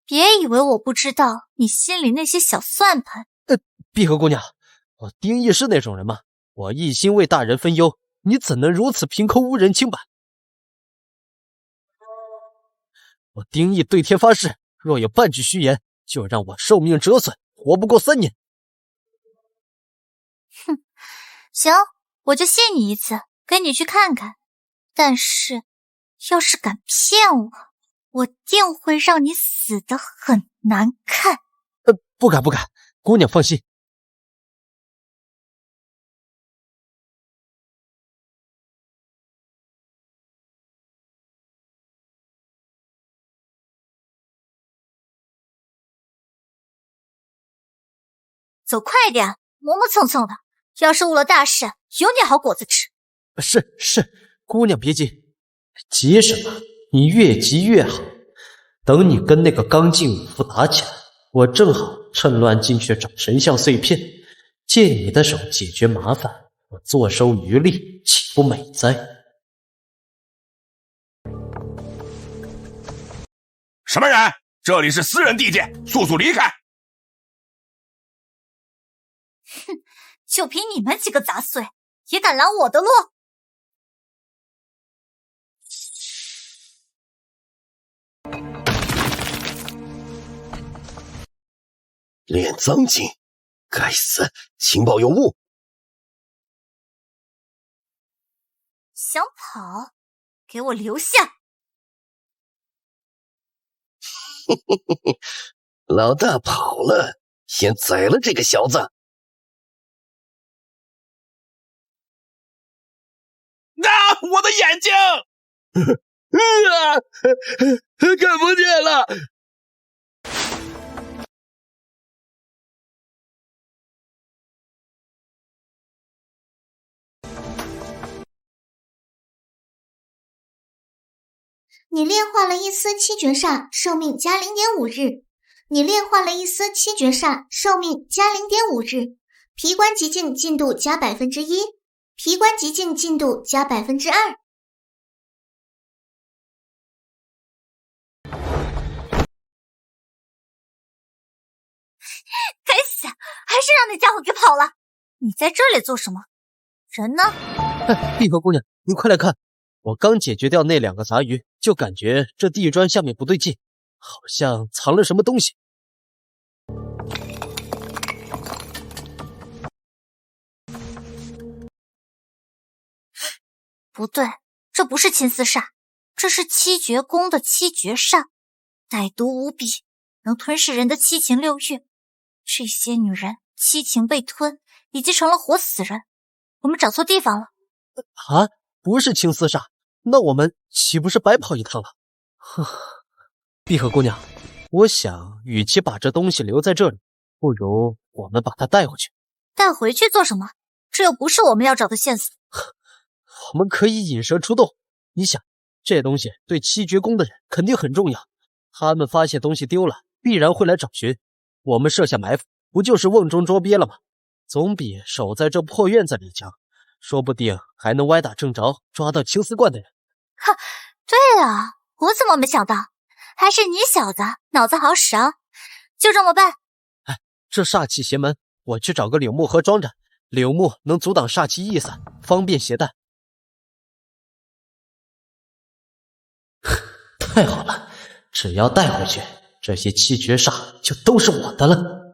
别以为我不知道你心里那些小算盘。碧荷姑娘，我丁义是那种人吗？我一心为大人分忧，你怎能如此凭空污人清白？我丁义对天发誓，若有半句虚言，就让我寿命折损，活不过3年。哼，行，我就信你一次，跟你去看看。但是，要是敢骗我，我定会让你死得很难看。不敢不敢，姑娘放心。走快点，磨磨蹭蹭的，要是误了大事，有你好果子吃。是，姑娘别急。急什么？你越急越好。等你跟那个刚劲武夫打起来，我正好趁乱进去找神像碎片，借你的手解决麻烦，我坐收渔利，岂不美哉？什么人？这里是私人地界，速速离开！哼，就凭你们几个杂碎，也敢拦我的路？练脏劲，该死，情报有误。想跑，给我留下！老大跑了，先宰了这个小子。我的眼睛！看不见了。你炼化了一丝七绝煞，寿命加0.5日。你炼化了一丝七绝煞，寿命加0.5日。皮官极境进度加1%，皮官极境进度加2%。该死，还是让那家伙给跑了！你在这里做什么？人呢？碧荷姑娘，你快来看！我刚解决掉那2个杂鱼，就感觉这地砖下面不对劲，好像藏了什么东西。不对，这不是青丝煞，这是七绝宫的七绝煞，歹毒无比，能吞噬人的7情6欲。这些女人7情被吞，已经成了活死人。我们找错地方了。啊，不是青丝煞，那我们岂不是白跑一趟了？碧荷姑娘，我想与其把这东西留在这里，不如我们把它带回去。带回去做什么？这又不是我们要找的线索。我们可以引蛇出洞。你想，这东西对七绝宫的人肯定很重要，他们发现东西丢了，必然会来找寻。我们设下埋伏，不就是瓮中捉鳖了吗？总比守在这破院子里强，说不定还能歪打正着，抓到青丝观的人。哈，对啊，我怎么没想到？还是你小子脑子好使啊！就这么办。哎，这煞气邪门，我去找个柳木盒装着，柳木能阻挡煞气逸散，方便携带。太好了，只要带回去，这些七绝煞就都是我的了。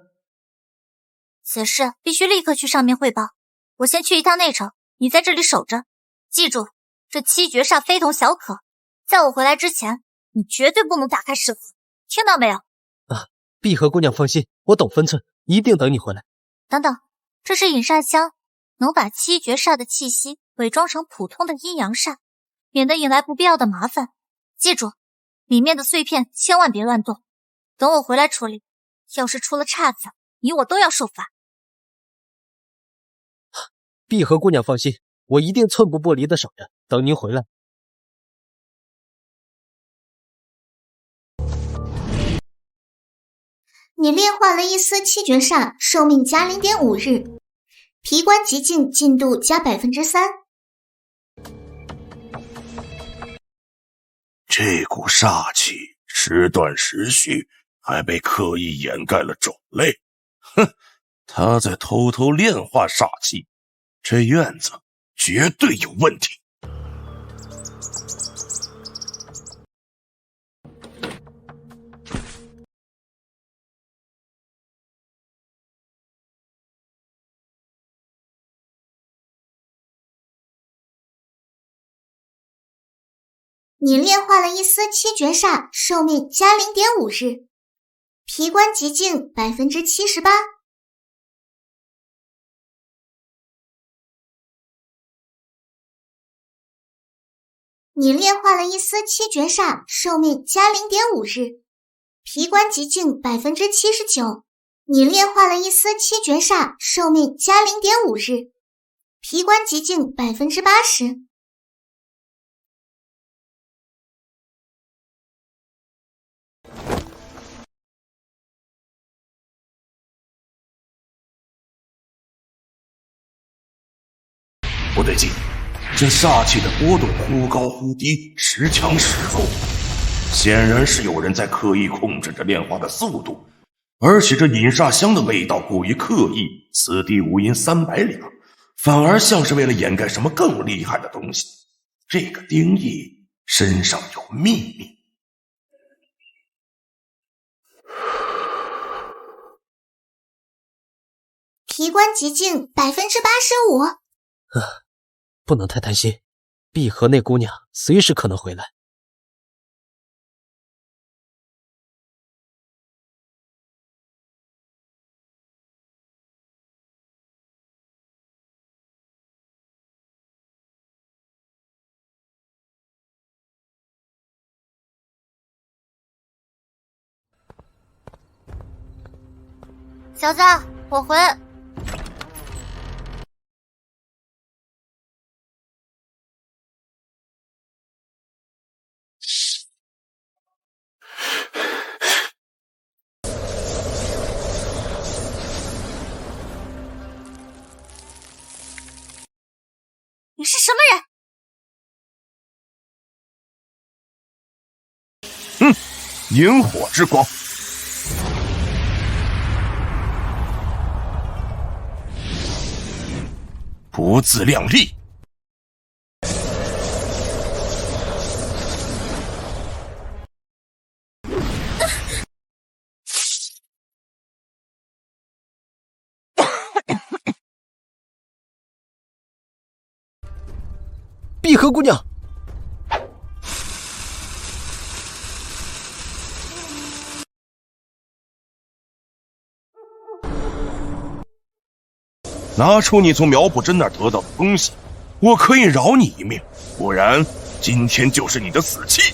此事必须立刻去上面汇报。我先去一趟内城，你在这里守着。记住，这七绝煞非同小可，在我回来之前，你绝对不能打开师傅，听到没有？啊，碧荷姑娘放心，我懂分寸，一定等你回来。等等，这是引煞枪，能把七绝煞的气息伪装成普通的阴阳煞，免得引来不必要的麻烦。记住，里面的碎片千万别乱动，等我回来处理。要是出了岔子，你我都要受罚。碧荷姑娘放心，我一定寸步不离的守着，等您回来。你炼化了一丝七绝煞，寿命加 0.5 日，皮官极境进度加 3%。这股煞气时断时续，还被刻意掩盖了种类。哼，他在偷偷炼化煞气，这院子绝对有问题。你炼化了一丝七绝煞，寿命加 0.5 日，皮官极境 78%。你炼化了一丝七绝煞，寿命加 0.5 日，皮官极境 79%。你炼化了一丝七绝煞，寿命加 0.5 日，皮官极境 80%。不对劲，这煞气的波动忽高忽低，时强时弱，显然是有人在刻意控制着炼化的速度。而且这引煞香的味道过于刻意，此地无银300两，反而像是为了掩盖什么更厉害的东西。这个丁义身上有秘密。皮官极境 85%。不能太贪心，碧荷那姑娘随时可能回来。小子，我回。你是什么人？萤火之光。不自量力。碧荷姑娘，拿出你从苗不真那儿得到的东西，我可以饶你一命，不然今天就是你的死期。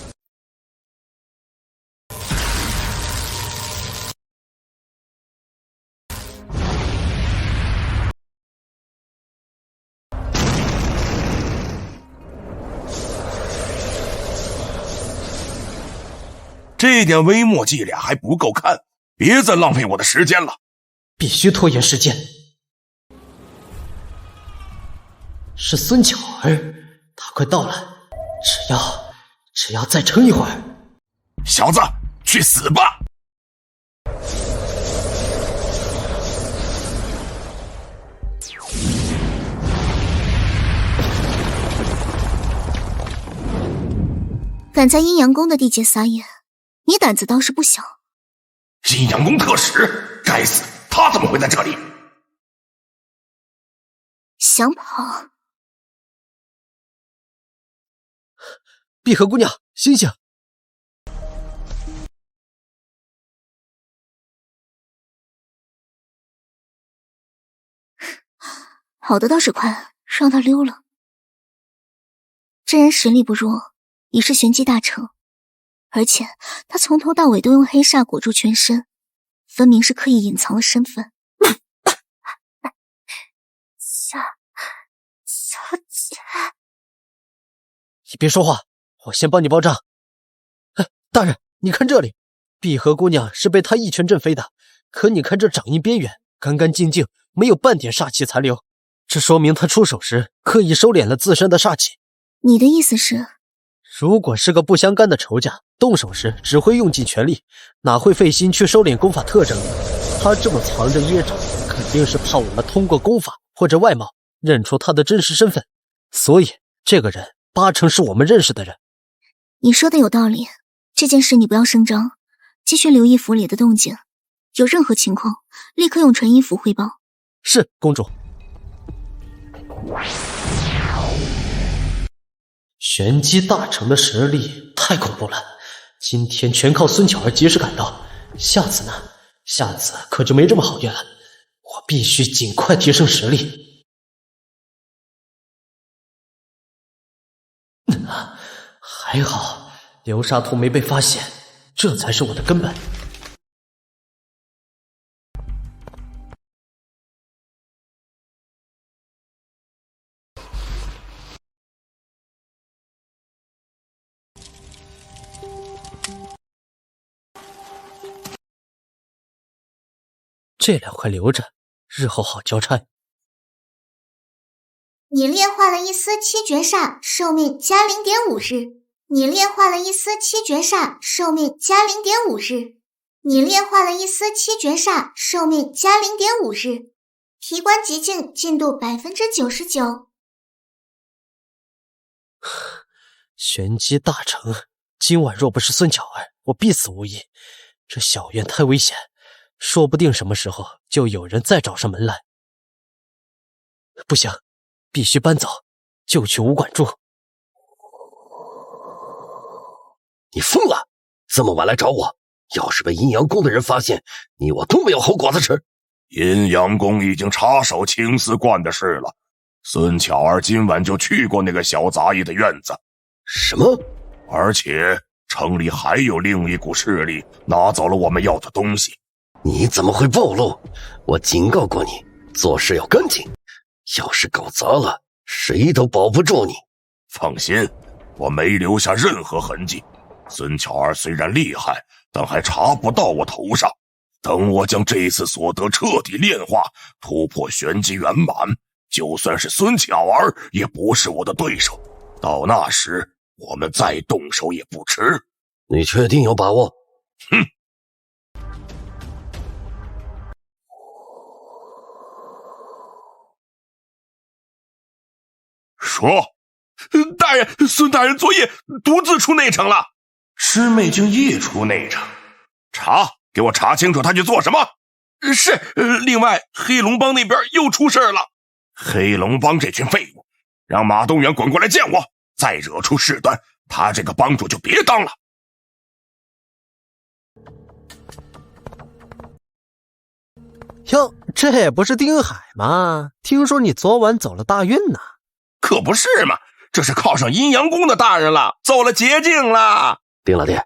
这点微末伎俩还不够看，别再浪费我的时间了。必须拖延时间。是孙巧儿，她快到了，只要再撑一会儿。小子，去死吧！敢在阴阳宫的地界撒野，你胆子倒是不小。阴阳宫特使，该死，他怎么会在这里？想跑？碧荷姑娘，醒醒！跑的倒是快，让他溜了。这人实力不弱，已是玄机大成，而且他从头到尾都用黑煞裹住全身，分明是刻意隐藏了身份。小姐，你别说话，我先帮你包扎。大人，你看这里，碧荷姑娘是被他一拳震飞的，可你看这掌印边缘，干干净净，没有半点煞气残留，这说明他出手时刻意收敛了自身的煞气。你的意思是，如果是个不相干的仇家，动手时只会用尽全力，哪会费心去收敛功法特征？他这么藏着掖着，肯定是怕我们通过功法或者外貌认出他的真实身份，所以这个人80%是我们认识的人。你说的有道理，这件事你不要声张，继续留意府里的动静，有任何情况立刻用传音符汇报。是，公主。玄机大成的实力太恐怖了，今天全靠孙巧儿及时赶到，下次呢？下次可就没这么好运了，我必须尽快提升实力。还好流沙图没被发现，这才是我的根本。这2块留着，日后好交差。你炼化了一丝七绝煞，寿命加0.5日。你炼化了一丝七绝煞，寿命加0.5日。你炼化了一丝七绝煞，寿命加0.5日。提关极境进度99%。玄机大成，今晚若不是孙巧儿，我必死无疑。这小院太危险，说不定什么时候就有人再找上门来。不行，必须搬走，就去武馆住。你疯了？这么晚来找我？要是被阴阳宫的人发现，你我都没有好果子吃。阴阳宫已经插手青丝观的事了，孙巧儿今晚就去过那个小杂役的院子。什么？而且城里还有另一股势力拿走了我们要的东西。你怎么会暴露？我警告过你，做事要干净，要是搞砸了，谁都保不住你。放心，我没留下任何痕迹。孙巧儿虽然厉害，但还查不到我头上。等我将这次所得彻底炼化，突破玄机圆满，就算是孙巧儿也不是我的对手。到那时，我们再动手也不迟。你确定有把握？哼！说，大人，孙大人昨夜独自出内城了。师妹竟夜出内城，查，给我查清楚他去做什么。是，另外黑龙帮那边又出事了。黑龙帮这群废物，让马东远滚过来见我，再惹出事端，他这个帮主就别当了。哟，这也不是丁海吗？听说你昨晚走了大运呢。可不是嘛，这是靠上阴阳宫的大人了，走了捷径了。丁老弟，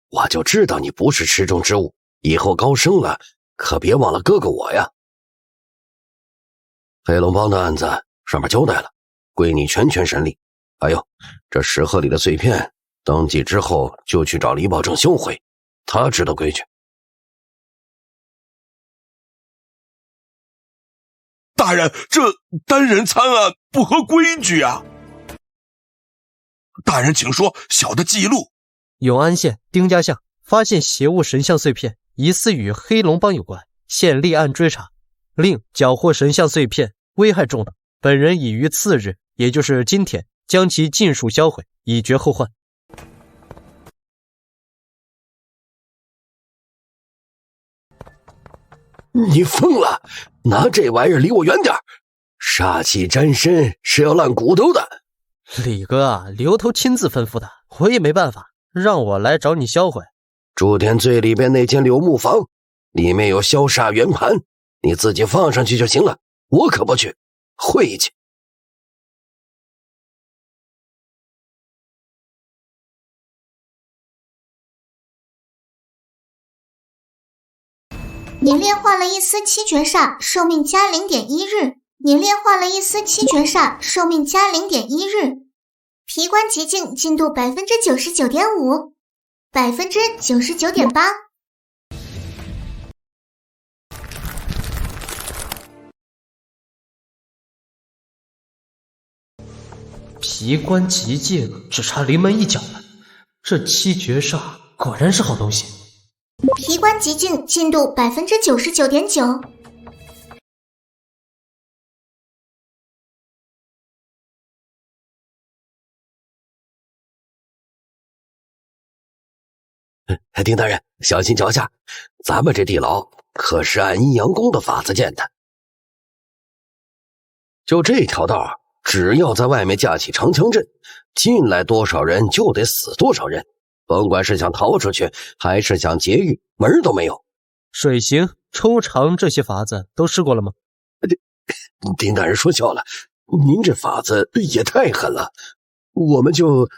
我就知道你不是池中之物，以后高升了可别忘了哥哥我呀。黑龙帮的案子上面交代了，归你全权审理。还有这石盒里的碎片，登记之后就去找李保正销毁，他知道规矩。大人，这单人参案不合规矩啊！大人请说，小的记录。永安县丁家巷发现邪物神像碎片，疑似与黑龙帮有关，现立案追查，令缴获神像碎片危害重大，本人已于次日，也就是今天，将其尽数销毁，以绝后患。你疯了！拿这玩意儿离我远点，煞气沾身是要烂骨头的。李哥啊，刘头亲自吩咐的，我也没办法，让我来找你销毁。住店最里边那间柳木房，里面有消煞圆盘，你自己放上去就行了，我可不去，晦气。年炼化了一丝七绝煞，寿命加 0.1 日。年炼化了一丝七绝煞，寿命加 0.1 日。皮官极境进度 99.5%， 99.8%。皮官极境只差临门一脚了，这七绝煞果然是好东西。皮官极境进度 99.9%。丁大人，小心脚下，咱们这地牢可是按阴阳宫的法子建的。就这条道，只要在外面架起长枪阵，进来多少人就得死多少人，甭管是想逃出去还是想劫狱，门都没有。水刑、抽肠这些法子都试过了吗？丁大人说笑了，您这法子也太狠了，我们就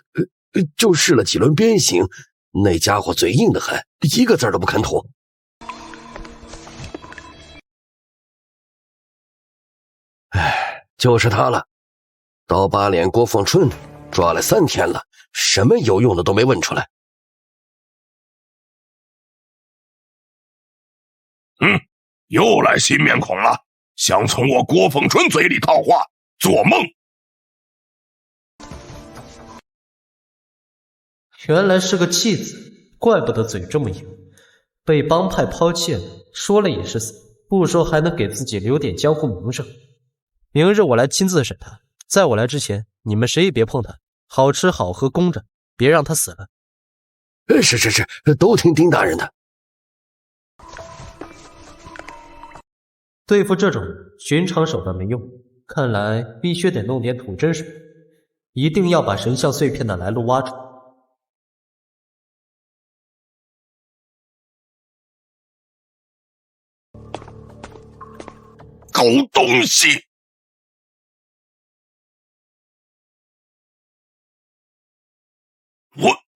试了几轮鞭刑，那家伙嘴硬得很，一个字都不肯吐。哎，就是他了，刀疤脸郭凤春抓了3天了，什么有用的都没问出来。又来新面孔了，想从我郭凤春嘴里套话，做梦！原来是个弃子，怪不得嘴这么硬，被帮派抛弃了，说了也是死，不说还能给自己留点江湖名声。明日我来亲自审他，在我来之前，你们谁也别碰他，好吃好喝供着，别让他死了。是，都听丁大人的。对付这种人，寻常手段没用，看来必须得弄点吐真水，一定要把神像碎片的来路挖出来。狗东西！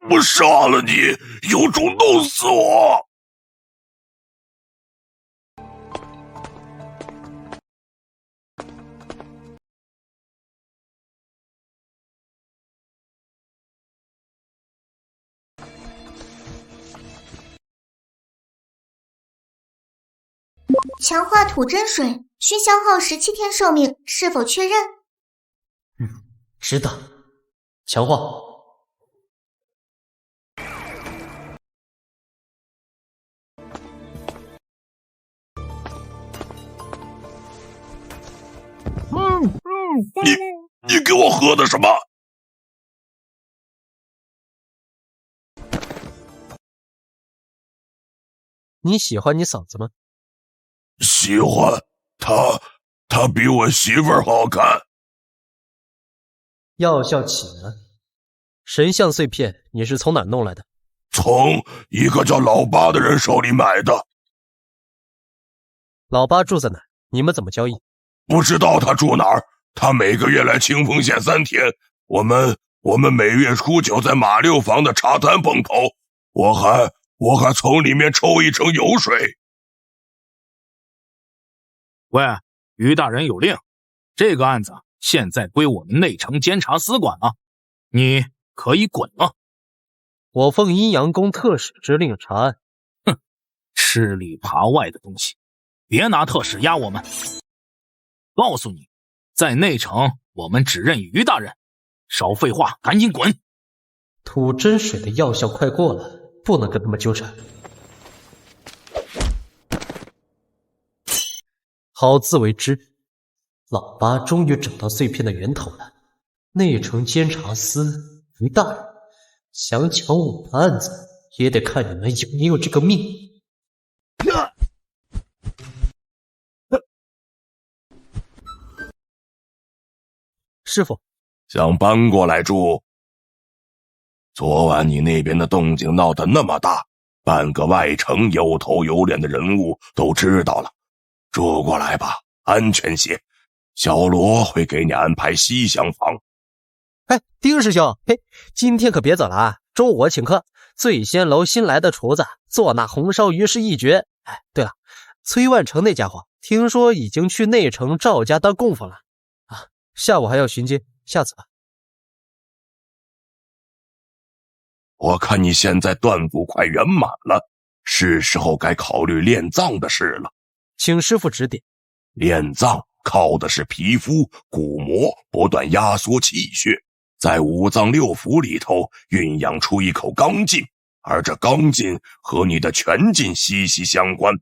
我杀了你，有种弄死我！强化吐真水需消耗17天寿命，是否确认？知道。强化。你给我喝的什么？你喜欢你嫂子吗？喜欢，她比我媳妇儿好看。药效起了。神像碎片你是从哪弄来的？从一个叫老八的人手里买的。老八住在哪？你们怎么交易？不知道他住哪儿，他每个月来清风县3天，我们每月初9在马六房的茶摊蹦头，我还从里面抽一成油水。喂，于大人有令，这个案子现在归我们内城监察司管了，你可以滚了。我奉阴阳宫特使之令查案，吃里扒外的东西，别拿特使压我们。告诉你，在内城我们只认于大人。少废话，赶紧滚！吐真水的药效快过了，不能跟他们纠缠。好自为之。老八终于找到碎片的源头了。内城监察司于大人，想抢我的案子，也得看你们有没有这个命。师傅，想搬过来住？昨晚你那边的动静闹得那么大，半个外城有头有脸的人物都知道了。住过来吧，安全些。小罗会给你安排西厢房。哎，丁师兄，嘿，今天可别走了啊！中午我请客，醉仙楼新来的厨子做那红烧鱼是一绝。哎，对了，崔万成那家伙，听说已经去内城赵家当供奉了啊！下午还要巡街，下次吧。我看你现在断骨快圆满了，是时候该考虑炼葬的事了。请师傅指点。炼葬靠的是皮肤、骨膜不断压缩气血，在五脏六腑里头酝养出一口刚劲，而这刚劲和你的拳劲息息相关。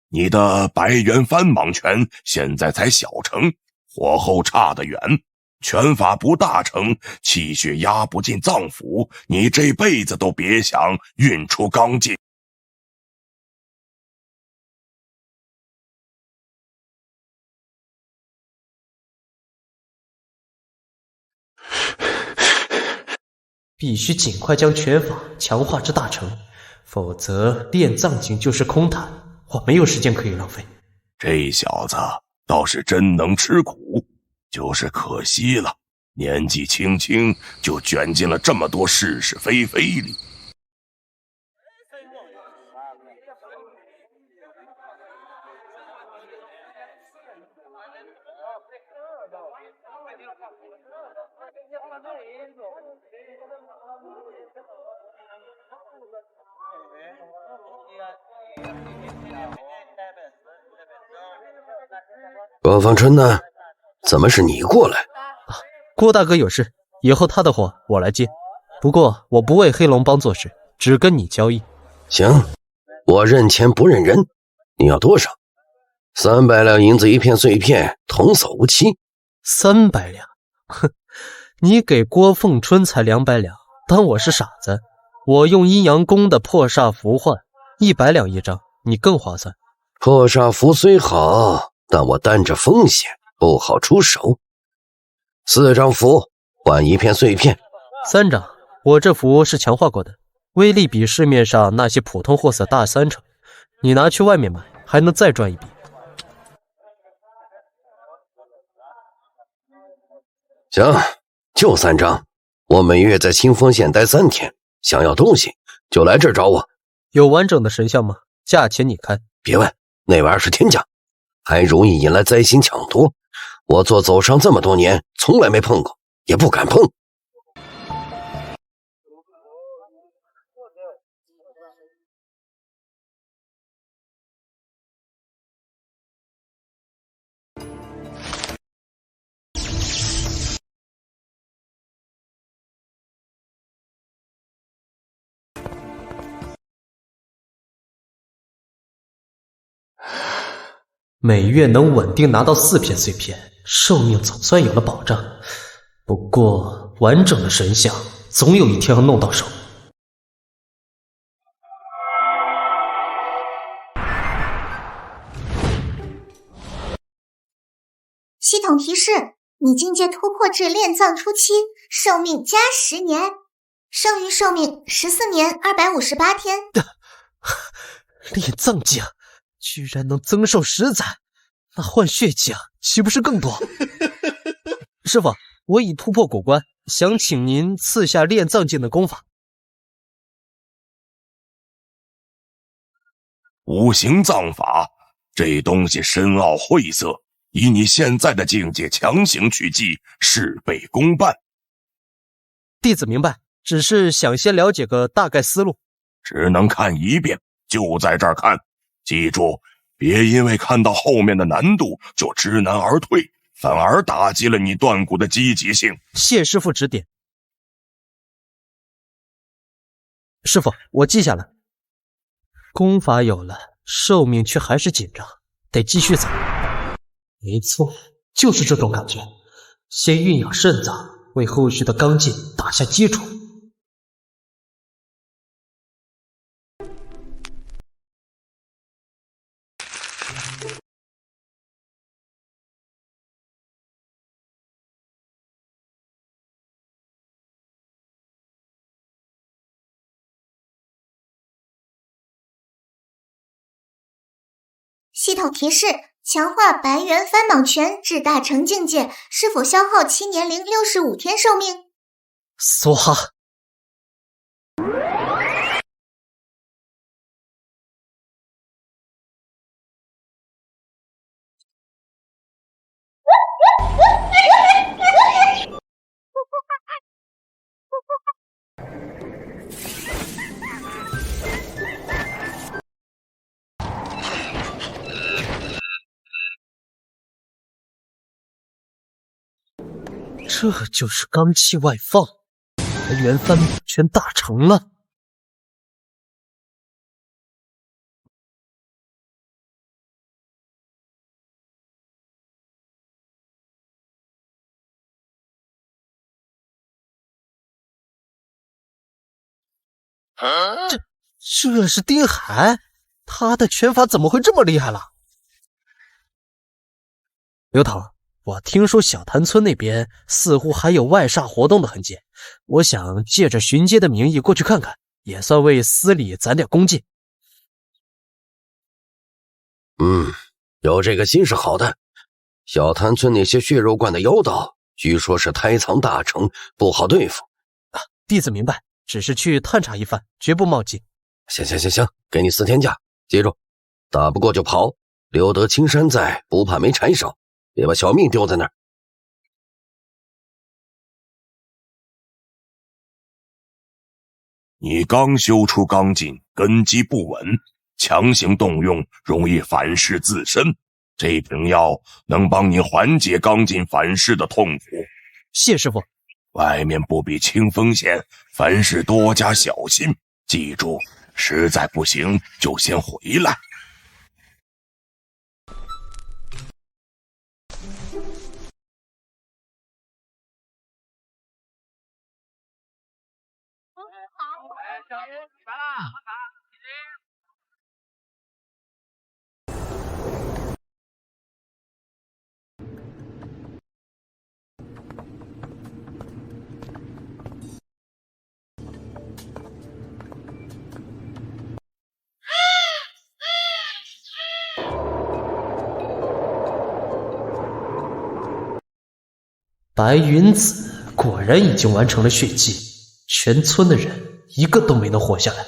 你的白猿翻蟒拳现在才小成，火候差得远，拳法不大成，气血压不进脏腑，你这辈子都别想运出刚劲。必须尽快将拳法强化至大成，否则炼藏境就是空谈，我没有时间可以浪费。这小子倒是真能吃苦，就是可惜了，年纪轻轻就卷进了这么多是是非非里。郭凤春呢？怎么是你过来？郭大哥有事，以后他的活我来接。不过我不为黑龙帮做事，只跟你交易。行，我认钱不认人。你要多少？300两银子一片碎片，童叟无欺。300两？哼，你给郭凤春才200两，当我是傻子？我用阴阳宫的破煞符换，100两一张，你更划算。破煞符虽好，但我担着风险，不好出手。4张符换一片碎片。3张，我这符是强化过的，威力比市面上那些普通货色大3成。你拿去外面买，还能再赚一笔。行，就3张。我每月在清风县待3天，想要东西就来这儿找我。有完整的神像吗？价钱你开。别问，那玩意儿是天价，还容易引来灾星抢夺。我做走商这么多年，从来没碰过，也不敢碰。每月能稳定拿到4片碎片，寿命总算有了保障。不过完整的神像总有一天要弄到手。系统提示：你境界突破至炼藏初期，寿命加10年，剩余寿命14年258天。炼藏境居然能增寿10载，那换血境岂不是更多？师傅，我已突破古关，想请您赐下炼藏境的功法。无形藏法，这东西深奥晦涩，以你现在的境界强行去记，事倍功半。弟子明白，只是想先了解个大概思路。只能看一遍，就在这儿看。记住，别因为看到后面的难度就知难而退，反而打击了你断骨的积极性。谢师傅指点。师傅，我记下了。功法有了，寿命却还是紧张，得继续走。没错，就是这种感觉。先运养肾脏，为后续的刚劲打下基础。系统提示：强化白猿翻蟒拳至大成境界，是否消耗7年龄65天寿命？梭哈！这就是罡气外放，白猿翻蟒拳大成了。这是丁海，他的拳法怎么会这么厉害了？刘头，我听说小潭村那边似乎还有外煞活动的痕迹，我想借着巡街的名义过去看看，也算为司里攒点功绩。有这个心是好的。小潭村那些血肉观的妖道，据说是胎藏大成，不好对付。弟子明白，只是去探查一番，绝不冒进。行，给你4天假，记住，打不过就跑，留得青山在，不怕没柴烧，别把小命丢在那儿。你刚修出罡劲，根基不稳，强行动用容易反噬自身，这瓶药能帮你缓解罡劲反噬的痛苦。谢师傅。外面不比清风县，凡事多加小心，记住，实在不行就先回来。白云子果然已经完成了血祭，全村的人一个都没能活下来。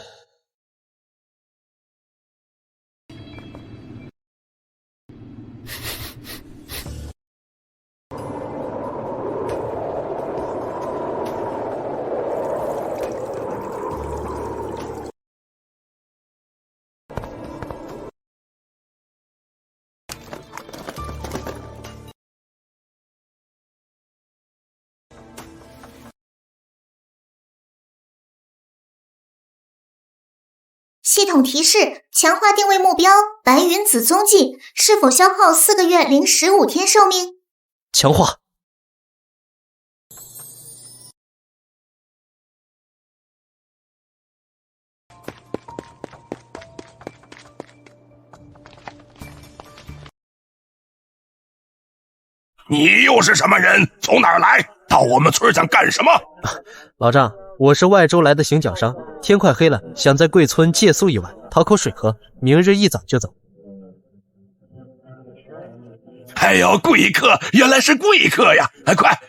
系统提示：强化定位目标白云子踪迹，是否消耗4个月零15天寿命？强化。你又是什么人？从哪儿来？到我们村想干什么？老丈，我是外州来的行脚商，天快黑了，想在贵村借宿一晚，讨口水喝，明日一早就走。哎呦，贵客，原来是贵客呀！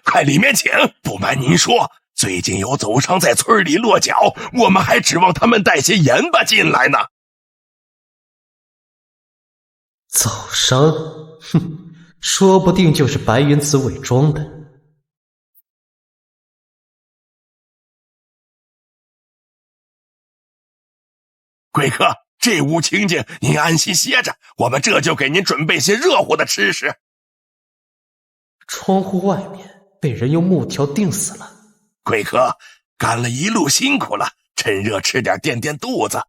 快里面请。不瞒您说，最近有走商在村里落脚，我们还指望他们带些盐巴进来呢。走商？哼，说不定就是白云子伪装的。贵客，这屋清静，您安心歇着，我们这就给您准备些热乎的吃食。窗户外面被人用木条钉死了。贵客，赶了一路辛苦了，趁热吃点垫垫肚子。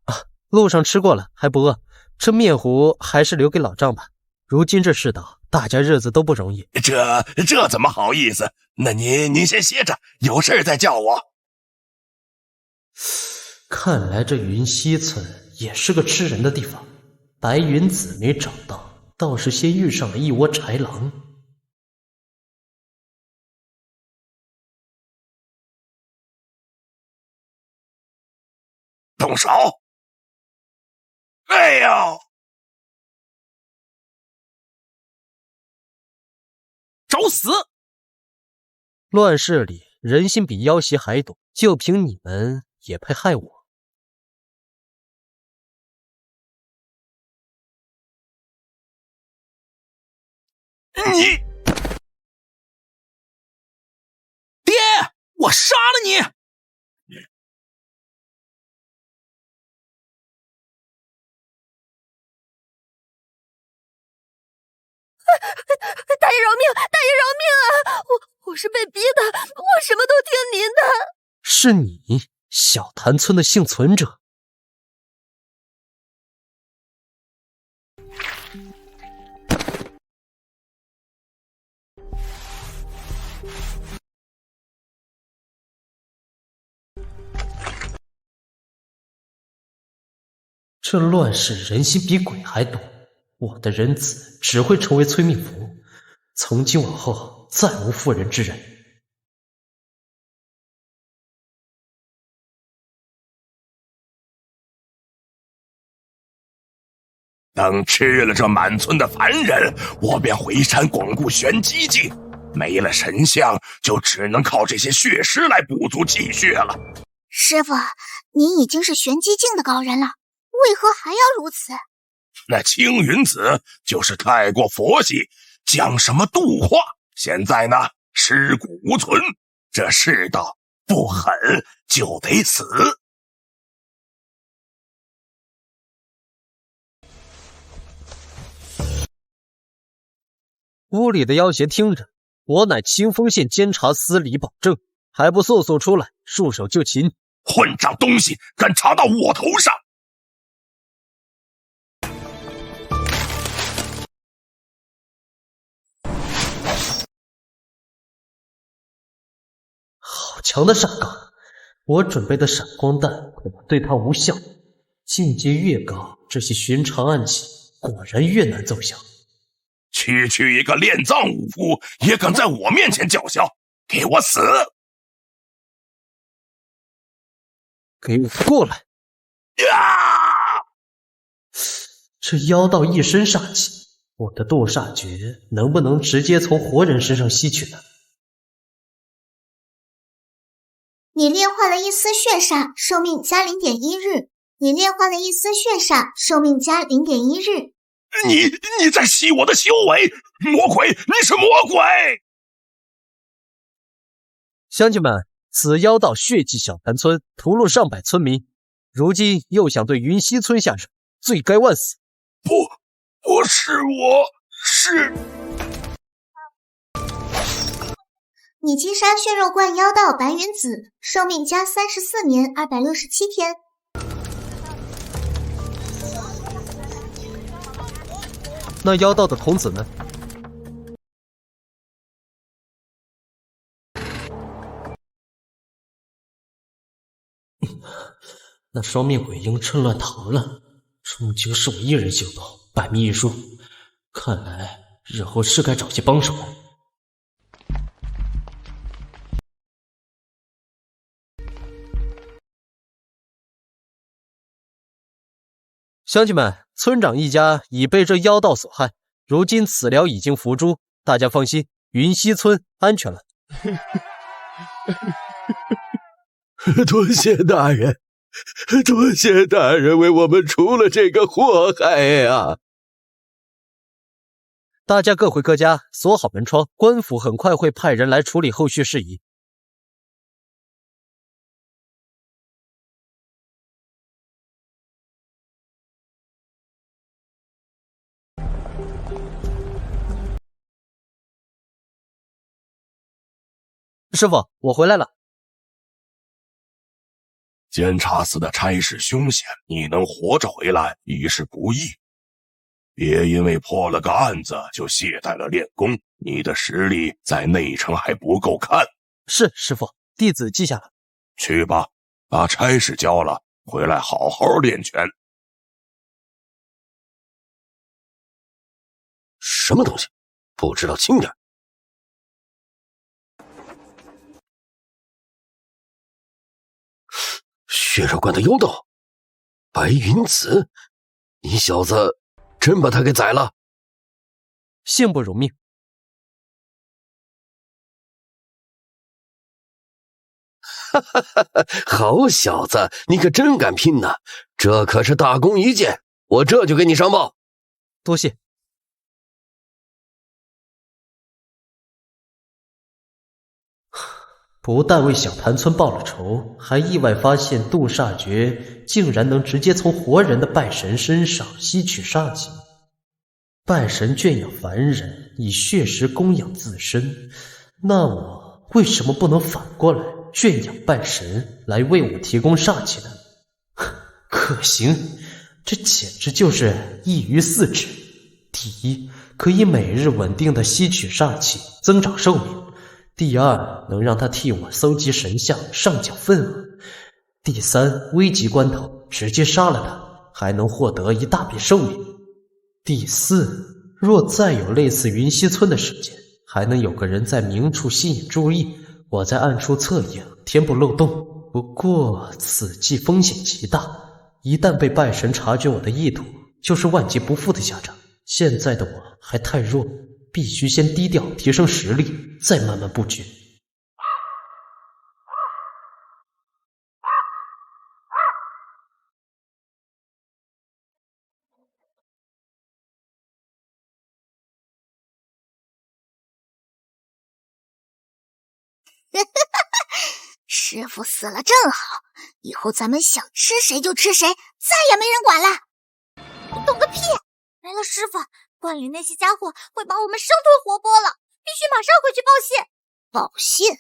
路上吃过了，还不饿。这面糊还是留给老丈吧。如今这世道，大家日子都不容易。这怎么好意思？那您先歇着，有事再叫我。看来这云溪村也是个吃人的地方。白云子没找到，倒是先遇上了一窝豺狼。动手！哎呦！找死！乱世里人心比妖邪还多，就凭你们也配害我？你爹，我杀了你！大爷饶命！大爷饶命啊！我是被逼的，我什么都听您的。是你，小潭村的幸存者。这乱世人心比鬼还多，我的人子只会成为催命符，从今往后再无妇人之仁。等吃了这满村的凡人，我便回山巩固玄机境。没了神像，就只能靠这些血尸来补足气血了。师傅，您已经是玄机境的高人了，为何还要如此？那青云子就是太过佛系，讲什么度化。现在呢，尸骨无存，这世道不狠就得死。屋里的妖邪听着，我乃清风县监察司李保正，还不速速出来束手就擒！混账东西，敢插到我头上！好强的闪杠！我准备的闪光弹可能对他无效。境界越高，这些寻常暗器果然越难奏效。区一个炼藏武夫也敢在我面前叫嚣，给我死！给我过来！这妖道一身煞气，我的堕煞诀能不能直接从活人身上吸取呢？你炼化了一丝血煞，寿命加 0.1 日。你炼化了一丝血煞，寿命加 0.1 日。你在吸我的修为！魔鬼，你是魔鬼！乡亲们，此妖道血祭小潭村，屠戮上百村民，如今又想对云溪村下手，罪该万死！不是我，是……你击杀血肉冠妖道白云子，寿命加34年267天。那妖道的童子呢？那双面鬼婴趁乱逃了，终究是我一人行动，百密一疏。看来日后是该找些帮手了。乡亲们，村长一家已被这妖道所害，如今此寮已经伏诛，大家放心，云溪村安全了。多谢大人，多谢大人为我们除了这个祸害呀！大家各回各家，锁好门窗，官府很快会派人来处理后续事宜。师傅，我回来了。监察司的差事凶险，你能活着回来已是不易。别因为破了个案子就懈怠了练功，你的实力在内城还不够看。是，师傅，弟子记下了。去吧，把差事交了，回来好好练拳。什么东西？不知道轻点。血肉关的妖道，白云子，你小子真把他给宰了？幸不辱命。哈哈哈哈！好小子，你可真敢拼呐！这可是大功一件，我这就给你上报。多谢。不但为小潭村报了仇，还意外发现杜煞诀竟然能直接从活人的拜神身上吸取煞气。拜神圈养凡人，以血石供养自身，那我为什么不能反过来圈养拜神来为我提供煞气呢？可行，这简直就是一鱼四吃。第一，可以每日稳定的吸取煞气，增长寿命。第二，能让他替我搜集神像，上缴份额。第三，危急关头直接杀了他，还能获得一大笔寿命。第四，若再有类似云溪村的事件，还能有个人在明处吸引注意，我在暗处策应，填补漏洞。不过此计风险极大，一旦被拜神察觉我的意图，就是万劫不复的下场。现在的我还太弱，必须先低调提升实力，再慢慢布局。师傅死了正好，以后咱们想吃谁就吃谁，再也没人管了。懂个屁！没了师傅，观里那些家伙会把我们生吞活剥了，必须马上回去报信。报信？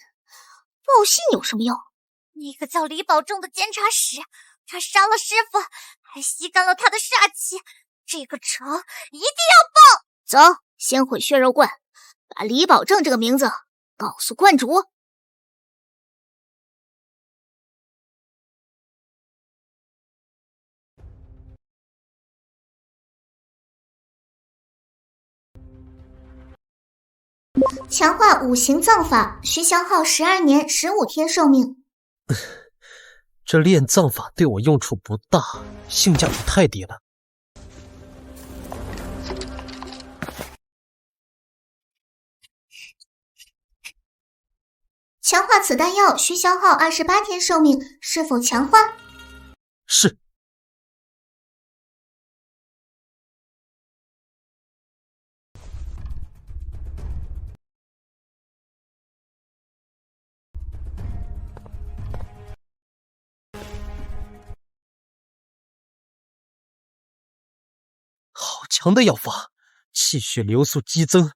报信有什么用？那个叫李保正的监察使，他杀了师傅，还吸干了他的煞气，这个仇一定要报！走，先回血肉观，把李保正这个名字告诉观主。强化五行藏法，需消耗12年15天寿命。这炼藏法对我用处不大，性价比太低了。强化此丹药需消耗28天寿命，是否强化？是。好强的药法，气血流速激增，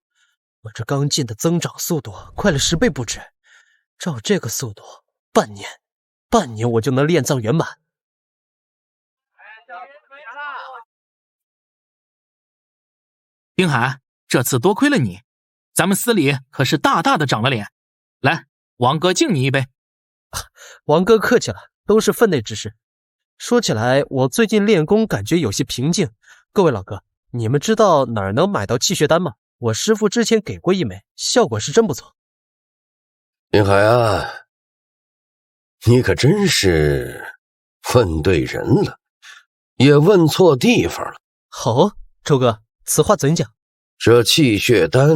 我这刚劲的增长速度快了10倍不止。照这个速度，半年我就能炼藏圆满。丁海，这次多亏了你，咱们司里可是大大的长了脸。来，王哥敬你一杯。王哥客气了，都是分内之事。说起来，我最近练功感觉有些瓶颈。各位老哥，你们知道哪儿能买到气血丹吗？我师父之前给过一枚，效果是真不错。林海啊，你可真是问对人了，也问错地方了。好，周哥，此话怎讲？这气血丹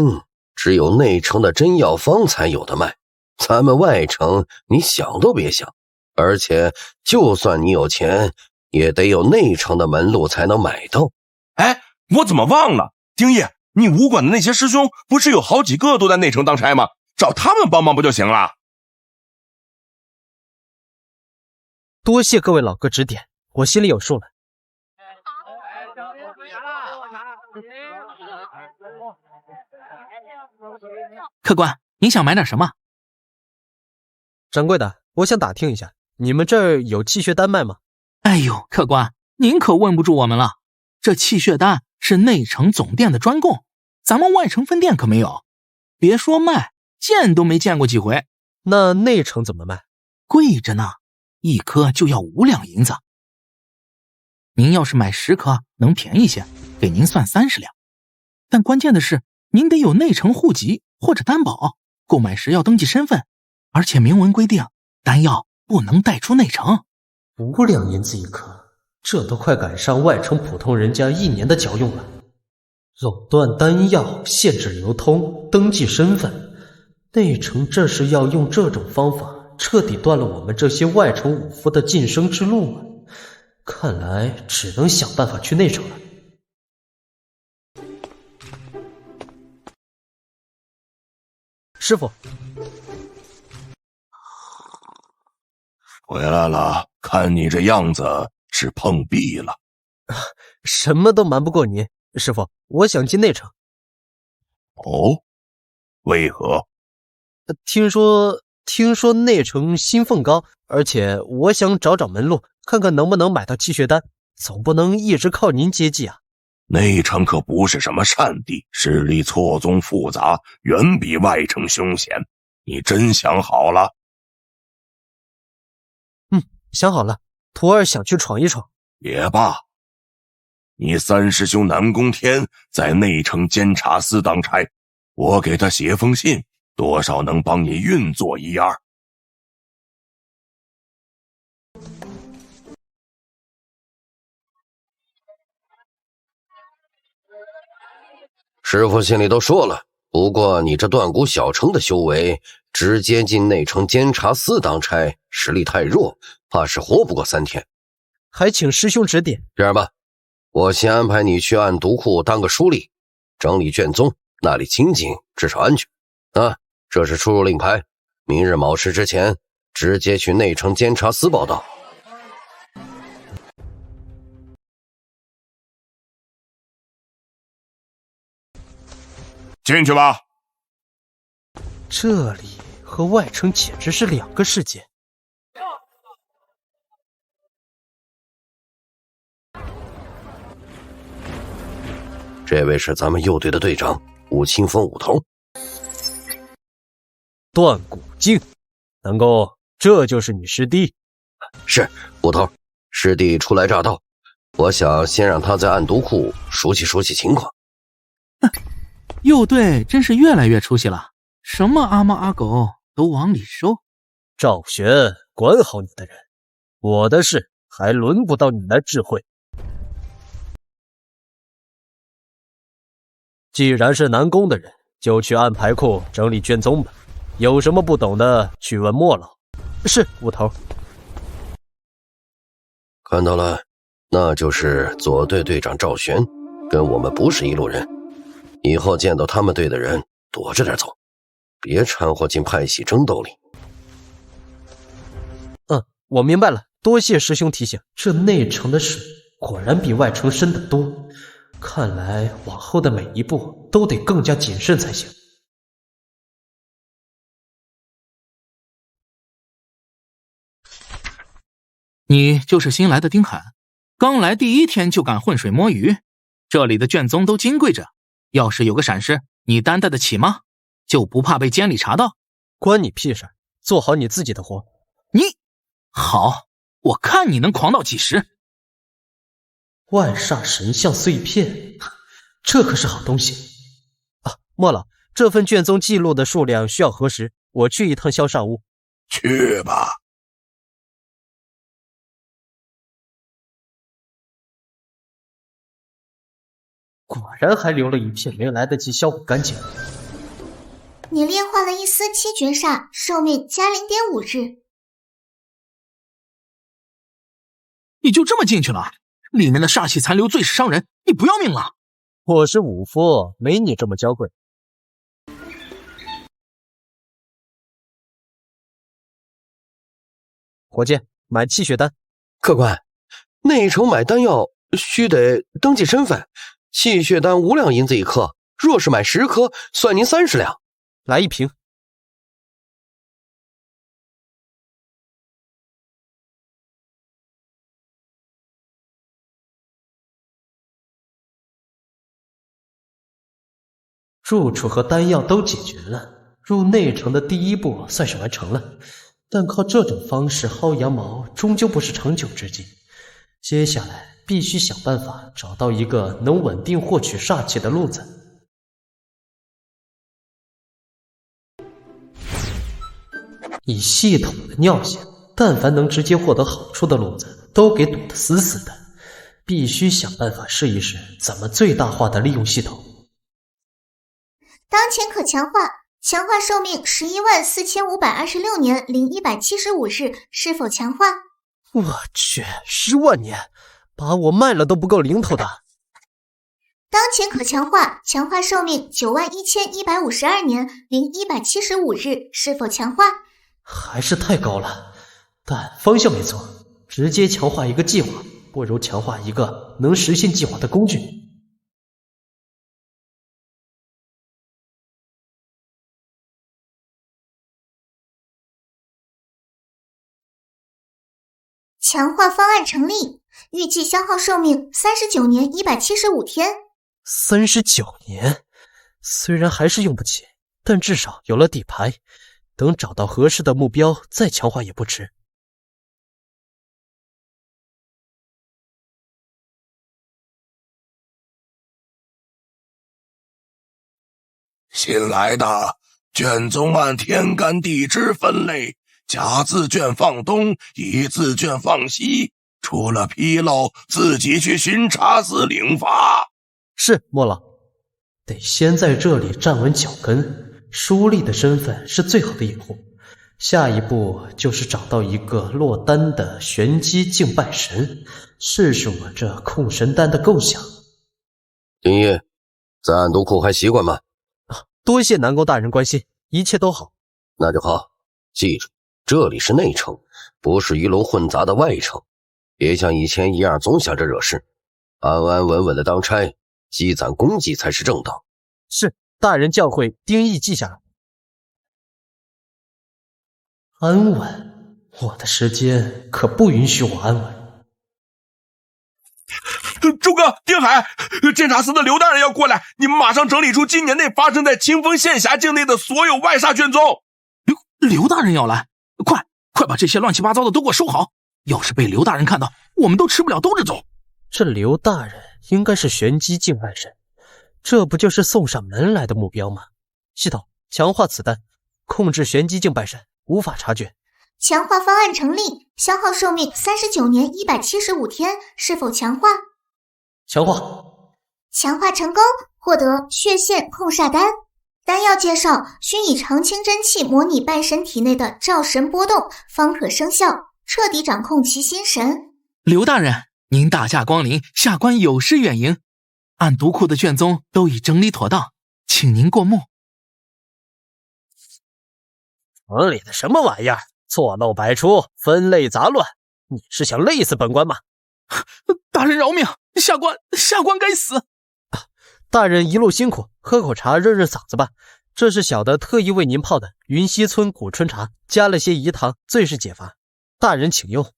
只有内城的真药坊才有的卖，咱们外城你想都别想。而且就算你有钱，也得有内城的门路才能买到。哎，我怎么忘了？丁爷，你武馆的那些师兄不是有好几个都在内城当差吗？找他们帮忙不就行了？多谢各位老哥指点，我心里有数了。客官，您想买点什么？掌柜的，我想打听一下，你们这儿有气血丹卖吗？哎呦，客官，您可问不住我们了。这气血丹是内城总店的专供，咱们外城分店可没有。别说卖，见都没见过几回。那内城怎么卖？贵着呢，一颗就要5两银子。您要是买10颗，能便宜些，给您算30两。但关键的是，您得有内城户籍或者担保，购买时要登记身份，而且明文规定，丹药不能带出内城。5两银子一颗，这都快赶上外城普通人家1年的嚼用了。垄断丹药，限制流通，登记身份，内城这是要用这种方法彻底断了我们这些外城武夫的晋升之路啊！看来只能想办法去内城了。师傅，回来了，看你这样子是碰壁了。什么都瞒不过您，师傅，我想进内城。哦，为何？听说内城薪俸高，而且我想找找门路，看看能不能买到气血丹，总不能一直靠您接济啊。内城可不是什么善地，势力错综复杂，远比外城凶险。你真想好了？想好了，徒儿想去闯一闯。也罢，你三师兄南宫天在内城监察司当差，我给他写封信，多少能帮你运作一二。师傅心里都说了，不过你这断骨小城的修为，直接进内城监察司当差，实力太弱，怕是活不过3天。还请师兄指点。这样吧，我先安排你去暗毒库当个书吏，整理卷宗，那里清静，至少安全。这是出入令牌，明日卯时之前，直接去内城监察司报道。进去吧。这里和外城简直是2个世界。这位是咱们右队的队长武清风武头。断骨镜，南宫，这就是你师弟？是，武头，师弟初来乍到，我想先让他在暗毒库熟悉熟悉情况。右队真是越来越出息了，什么阿猫阿狗都往里收。赵玄，管好你的人，我的事还轮不到你来智慧。既然是南宫的人，就去暗牌库整理卷宗吧，有什么不懂的去问莫老。是，武头。看到了，那就是左队队长赵玄，跟我们不是一路人。以后见到他们队的人，躲着点走，别掺和进派系争斗里。我明白了，多谢师兄提醒。这内城的水果然比外城深得多，看来往后的每一步都得更加谨慎才行。你就是新来的丁罕，刚来第1天就敢浑水摸鱼，这里的卷宗都金贵着，要是有个闪失，你担待得起吗？就不怕被监里查到？关你屁事，做好你自己的活。你好，我看你能狂到几时。万煞神像碎片，这可是好东西莫老，这份卷宗记录的数量需要核实，我去一趟萧煞屋。去吧。果然还留了一片没来得及销毁干净。你炼化了一丝七绝煞，寿命加0.5日。你就这么进去了？里面的煞气残留最是伤人，你不要命了？我是武夫，没你这么娇贵。伙计，买气血丹。客官，内城买丹药须得登记身份，气血丹5两银子一颗，若是买10颗，算您30两。来1瓶。住处和丹药都解决了，入内城的第一步算是完成了。但靠这种方式薅羊毛，终究不是长久之计。接下来必须想办法找到一个能稳定获取煞气的路子。以系统的尿性，但凡能直接获得好处的路子，都给堵得死死的。必须想办法试一试，怎么最大化的利用系统。当前可强化寿命114526年0175日，是否强化？我去，10万年，把我卖了都不够零头的。当前可强化寿命91152年0175日，是否强化？还是太高了，但方向没错，直接强化一个计划，不如强化一个能实现计划的工具。强化方案成立，预计消耗寿命39年175天。39年，虽然还是用不起，但至少有了底牌，等找到合适的目标再强化也不迟。新来的卷宗按天干地支分类，甲字卷放东，乙字卷放西，出了纰漏自己去巡查司领罚。是，莫老，得先在这里站稳脚跟，书吏的身份是最好的掩护。下一步就是找到一个落单的玄机敬拜神，试试我这控神丹的构想。丁毅，在暗毒库还习惯吗？多谢南宫大人关心，一切都好。那就好，记住，这里是内城，不是鱼龙混杂的外城，别像以前一样总想着惹事，安安稳稳的当差，积攒功绩才是正道。是，大人教诲，丁毅记下了。安稳？我的时间可不允许我安稳。周哥，丁海，监察司的刘大人要过来，你们马上整理出今年内发生在清风县辖境内的所有外煞卷宗。刘大人要来，快把这些乱七八糟的都给我收好，要是被刘大人看到，我们都吃不了兜着走。这刘大人应该是玄机境外神，这不就是送上门来的目标吗？系统强化此丹，控制玄机境拜神，无法察觉。强化方案成立，消耗寿命39年175天，是否强化？强化。强化成功，获得血线控煞丹。丹药介绍：需以长青真气模拟拜神体内的照神波动，方可生效，彻底掌控其心神。刘大人，您大驾光临，下官有失远迎。暗毒库的卷宗都已整理妥当，请您过目。城里的什么玩意儿？错漏百出，分类杂乱，你是想累死本官吗？大人饶命，下官该死。大人一路辛苦，喝口茶润润嗓子吧。这是小的特意为您泡的云溪村古春茶，加了些饴糖，最是解乏。大人请用。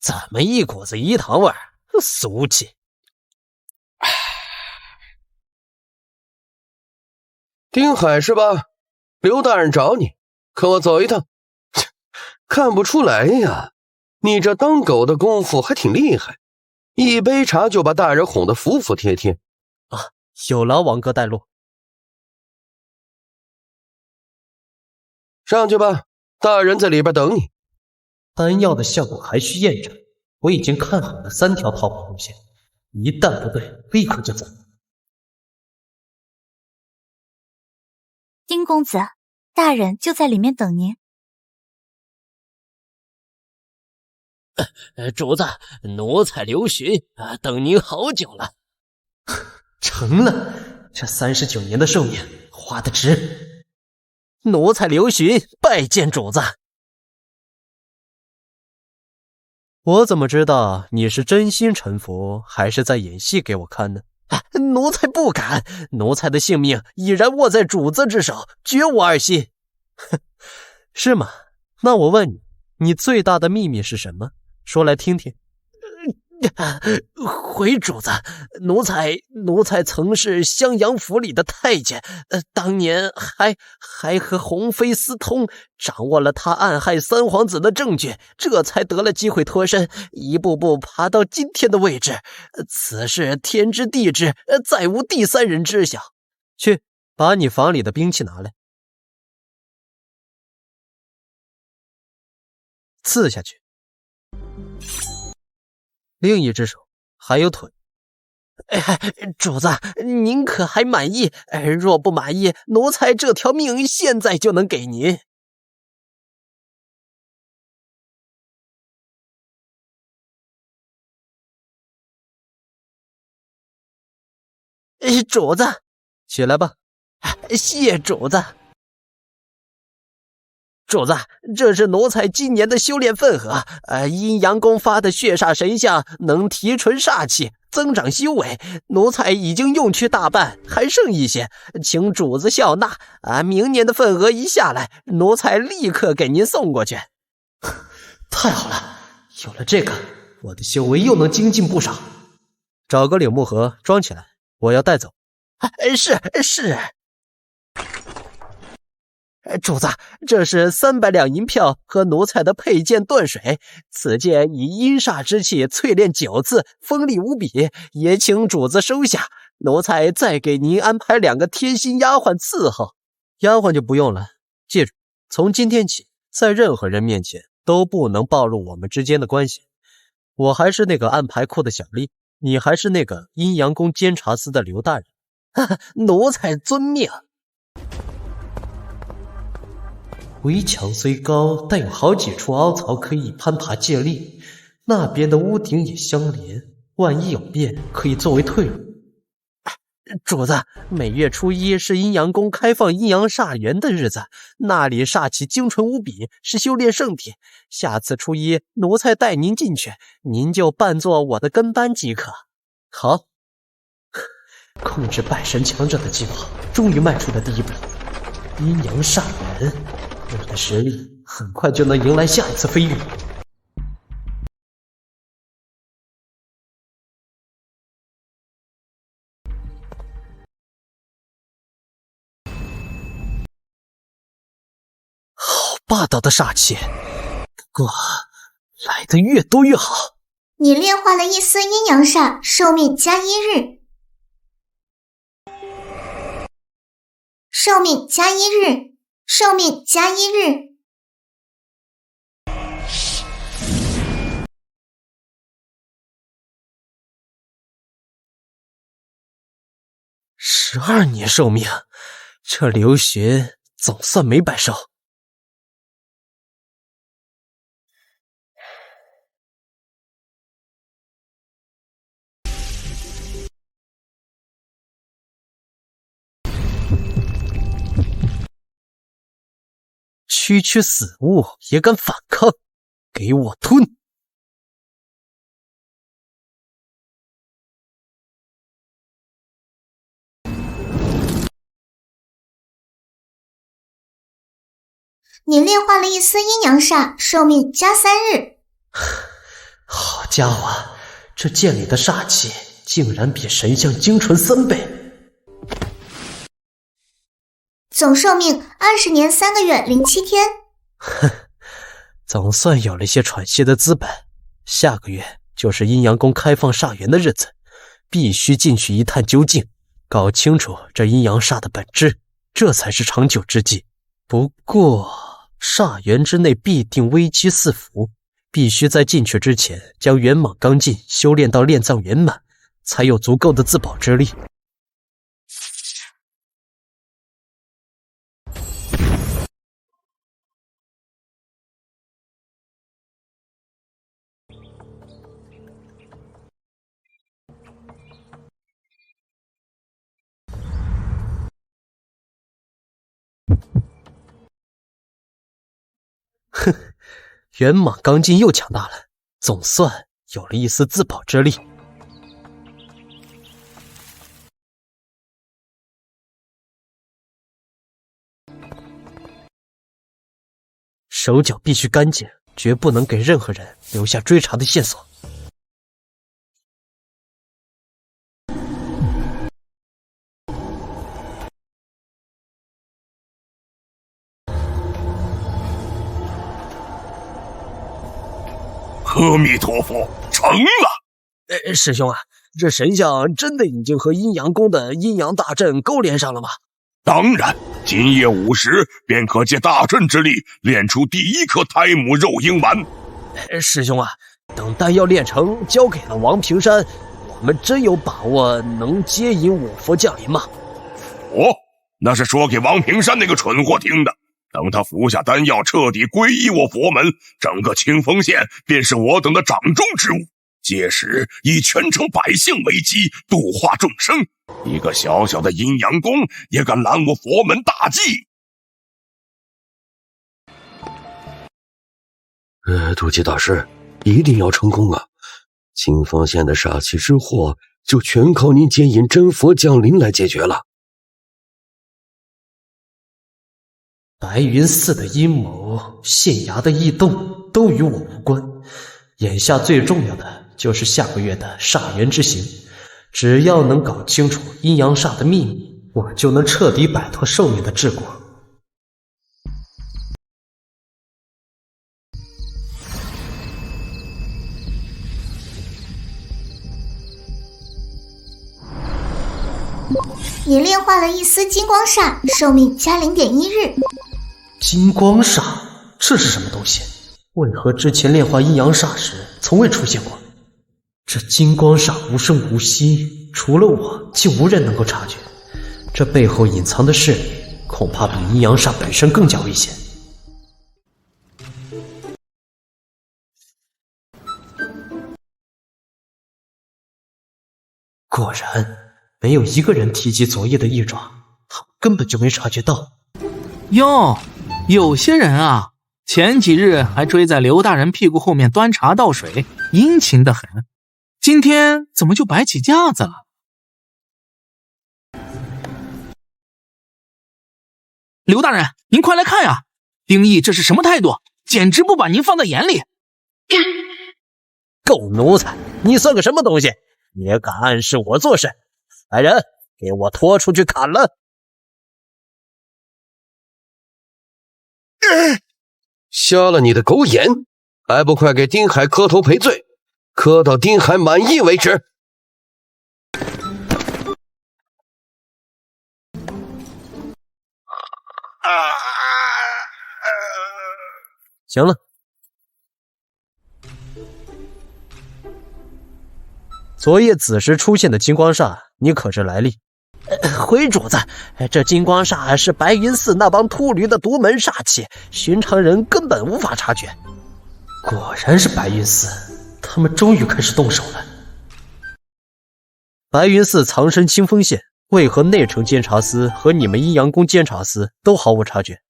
怎么一股子饴糖味儿？俗气！丁海是吧？刘大人找你，可我走一趟。看不出来呀，你这当狗的功夫还挺厉害，一杯茶就把大人哄得服服帖帖。啊，有劳王哥带路。上去吧，大人在里边等你。丹药的效果还需验证，我已经看好了3条逃跑路线，一旦不对，立刻就走。丁公子，大人就在里面等您。主子，奴才刘询等您好久了。成了，这39年的寿命花得值。奴才刘询拜见主子。我怎么知道你是真心臣服，还是在演戏给我看呢？奴才不敢，奴才的性命已然握在主子之手，绝无二心。是吗？那我问你，你最大的秘密是什么？说来听听。回主子，奴才曾是襄阳府里的太监，当年还和鸿妃私通，掌握了他暗害三皇子的证据，这才得了机会脱身，一步步爬到今天的位置。此事天知地知，再无第三人知晓。去，把你房里的兵器拿来。刺下去。另一只手还有腿。主子，您可还满意？若不满意，奴才这条命现在就能给您。主子，起来吧。谢主子。主子，这是奴才今年的修炼份额。阴阳宫发的血煞神像能提纯煞气，增长修为，奴才已经用去大半，还剩一些，请主子笑纳。明年的份额一下来，奴才立刻给您送过去。太好了，有了这个，我的修为又能精进不少。找个柳木盒装起来，我要带走。是。主子，这是300两银票和奴才的佩剑断水，此剑以阴煞之气淬炼9次，锋利无比，也请主子收下。奴才再给您安排2个贴心丫鬟伺候。丫鬟就不用了，记住，从今天起，在任何人面前都不能暴露我们之间的关系。我还是那个暗牌库的小丽，你还是那个阴阳宫监察司的刘大人。奴才遵命。围墙虽高，但有好几处凹槽可以攀爬借力，那边的屋顶也相连，万一有变，可以作为退路。主子，每月初1是阴阳宫开放阴阳煞园的日子，那里煞气精纯无比，是修炼圣地。下次初1，奴才带您进去，您就扮作我的跟班即可。好，控制拜神强者的计划终于迈出了第一步。阴阳煞园，我的实力很快就能迎来下一次飞跃。好霸道的煞气，不过来得越多越好。你炼化了一丝阴阳煞，寿命加1日。寿命加1日，寿命加1日。12年寿命，这刘询总算没白受。区区死物也敢反抗，给我吞！你炼化了一丝阴阳煞，寿命加3日。好家伙，这剑里的煞气竟然比神像精纯3倍。总寿命20年3个月07天。哼，总算有了些喘息的资本。下个月就是阴阳宫开放煞园的日子，必须进去一探究竟，搞清楚这阴阳煞的本质，这才是长久之计。不过煞园之内必定危机四伏，必须在进去之前将元莽刚劲修炼到炼藏圆满，才有足够的自保之力。哼，元莽钢筋又强大了，总算有了一丝自保之力。手脚必须干净，绝不能给任何人留下追查的线索。阿弥陀佛，成了！师兄啊，这神像真的已经和阴阳宫的阴阳大阵勾连上了吗？当然，今夜午时便可借大阵之力炼出第一颗胎母肉婴丸。师兄啊，等丹药炼成交给了王平山，我们真有把握能接引五佛降临吗？哦，那是说给王平山那个蠢货听的。等他服下丹药，彻底皈依我佛门，整个清风县便是我等的掌中之物。届时以全城百姓为基，度化众生。一个小小的阴阳宫也敢拦我佛门大计？毒气大师，一定要成功啊！清风县的煞气之祸，就全靠您接引真佛降临来解决了。白云寺的阴谋，县衙的异动，都与我无关。眼下最重要的就是下个月的煞元之行，只要能搞清楚阴阳煞的秘密，我就能彻底摆脱寿命的桎梏。也炼化了一丝金光煞，寿命加0.1日。金光煞，这是什么东西？为何之前炼化阴阳煞时从未出现过？这金光煞无声无息，除了我就无人能够察觉。这背后隐藏的势力，恐怕比阴阳煞本身更加危险。果然，没有一个人提及昨夜的异状，根本就没察觉到。哟，有些人啊，前几日还追在刘大人屁股后面端茶倒水，殷勤得很，今天怎么就摆起架子了？刘大人，您快来看呀！丁义这是什么态度？简直不把您放在眼里！狗奴才，你算个什么东西？也敢暗示我做事？来人，给我拖出去砍了！瞎了你的狗眼，还不快给丁海磕头赔罪，磕到丁海满意为止。行了，昨夜子时出现的金光煞，你可知来历？回主子，这金光煞是白云寺那帮秃驴的独门煞气，寻常人根本无法察觉。果然是白云寺，他们终于开始动手了。白云寺藏身清风县，为何内城监察司和你们阴阳宫监察司都毫无察觉？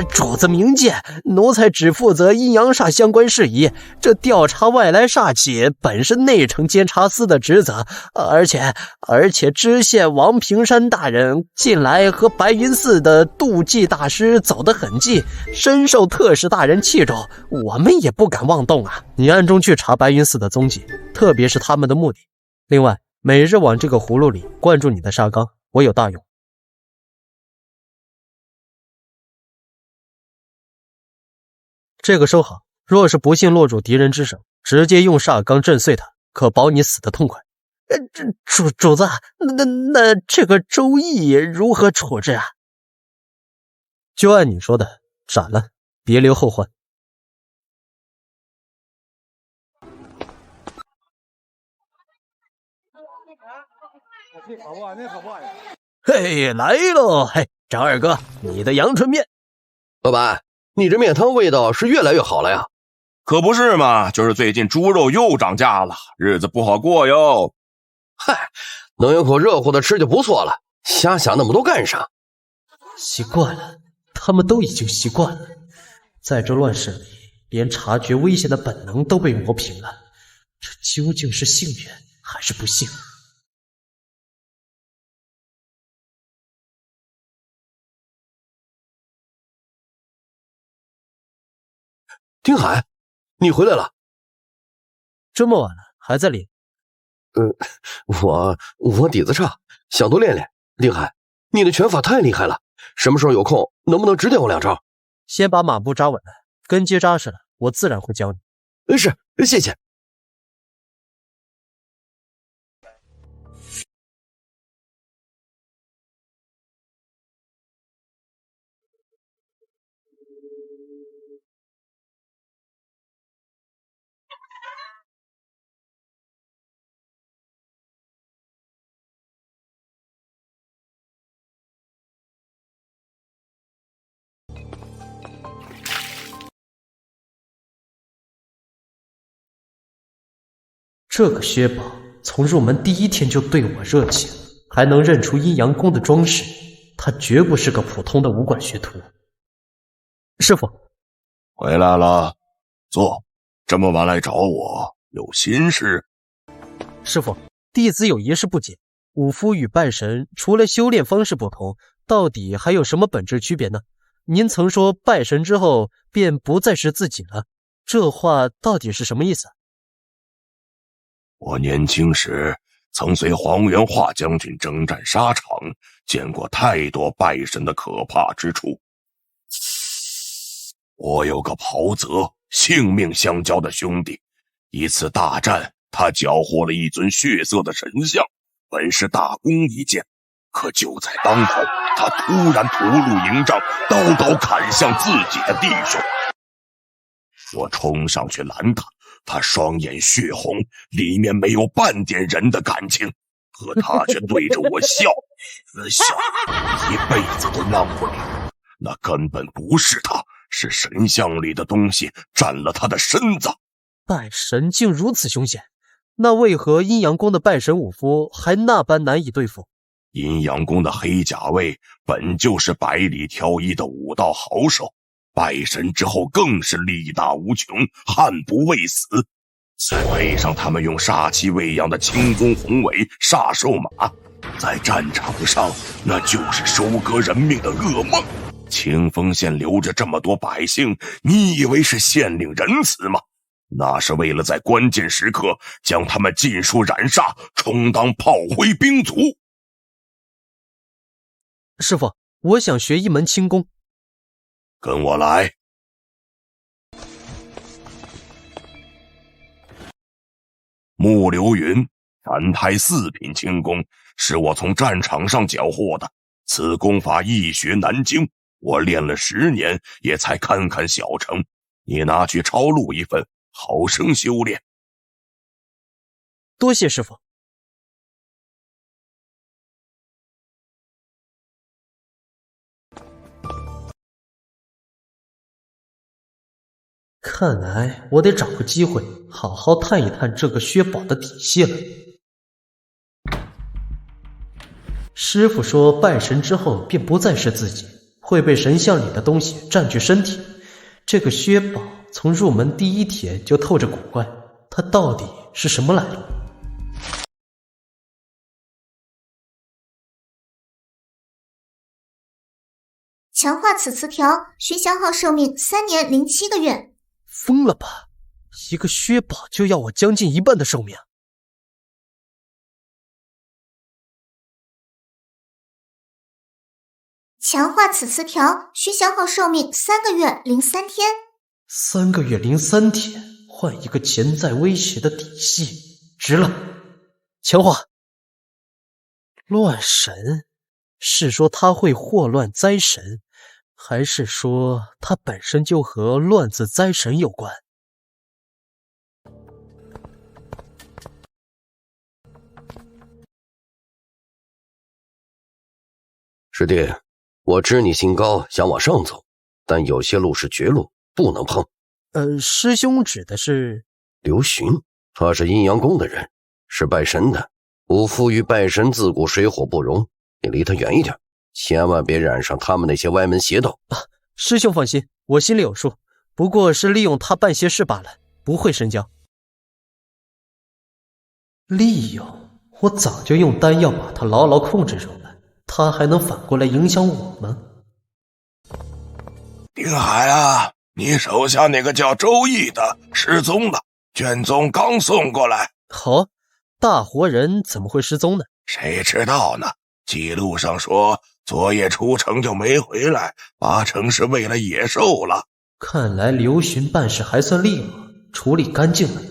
主子明鉴，奴才只负责阴阳煞相关事宜，这调查外来煞气本是内城监察司的职责，而且知县王平山大人近来和白云寺的妒忌大师走得很近，深受特使大人器重，我们也不敢妄动啊！你暗中去查白云寺的踪迹，特别是他们的目的。另外，每日往这个葫芦里灌注你的煞罡，我有大用。这个收好，若是不幸落入敌人之手，直接用煞罡震碎它，可保你死得痛快。主子，那这个周易如何处置啊？就按你说的，斩了，别留后患。嘿，来喽！嘿，张二哥，你的阳春面。老板，你这面汤味道是越来越好了呀。可不是嘛，就是最近猪肉又涨价了，日子不好过哟。嗨，能有口热乎的吃就不错了，瞎想那么多干啥？习惯了，他们都已经习惯了。在这乱世里，连察觉危险的本能都被磨平了，这究竟是幸运还是不幸？丁海，你回来了？这么晚了还在练？我底子差，想多练练。丁海，你的拳法太厉害了，什么时候有空能不能指点我2招？先把马步扎稳了，根基扎实了，我自然会教你。是，谢谢。这个薛宝从入门第一天就对我热情，还能认出阴阳宫的装饰，他绝不是个普通的武馆学徒。师傅，回来了，坐。这么晚来找我，有心事？师傅，弟子有一事不解，武夫与拜神除了修炼方式不同，到底还有什么本质区别呢？您曾说拜神之后便不再是自己了，这话到底是什么意思？我年轻时曾随黄元化将军征战沙场，见过太多拜神的可怕之处。我有个袍泽，性命相交的兄弟，一次大战，他缴获了一尊血色的神像，本是大功一件。可就在当头，他突然屠戮营帐，刀刀砍向自己的弟兄。我冲上去拦他，他双眼血红，里面没有半点人的感情，可他却对着我笑，笑，一辈子都忘不了。那根本不是他，是神像里的东西占了他的身子。拜神竟如此凶险，那为何阴阳宫的拜神武夫还那般难以对付？阴阳宫的黑甲卫本就是百里挑一的武道好手，拜神之后更是力大无穷，悍不畏死。再配上他们用杀气喂养的青鬃宏伟杀兽马，在战场上那就是收割人命的噩梦。清风县留着这么多百姓，你以为是县令仁慈吗？那是为了在关键时刻将他们尽数斩杀，充当炮灰兵卒。师傅，我想学一门轻功。跟我来。木流云斩胎4品轻功，是我从战场上缴获的。此功法易学难精，我练了10年，也才堪堪小成。你拿去抄录一份，好生修炼。多谢师傅。看来我得找个机会好好探一探这个薛宝的底细了。师傅说拜神之后便不再是自己，会被神像里的东西占据身体。这个薛宝从入门第一天就透着古怪，他到底是什么来路？强化此词条，需消耗寿命3年07个月。疯了吧！一个薛宝就要我将近1半的寿命。强化此词条，需消耗寿命3个月03天。3个月03天，换一个潜在威胁的底细，值了。强化。乱神，是说他会祸乱灾神，还是说他本身就和乱子灾神有关？师弟，我知你心高，想往上走，但有些路是绝路，不能碰。师兄指的是刘询，他是阴阳宫的人，是拜神的。武夫与拜神自古水火不容，你离他远一点，千万别染上他们那些歪门邪道。师兄放心，我心里有数，不过是利用他办些事罢了，不会深交。利用？我早就用丹药把他牢牢控制住了，他还能反过来影响我吗？丁海啊，你手下那个叫周易的失踪了，卷宗刚送过来。好，大活人怎么会失踪呢？谁知道呢？记录上说昨夜出城就没回来，八成是为了野兽了。看来刘询办事还算利落，处理干净了。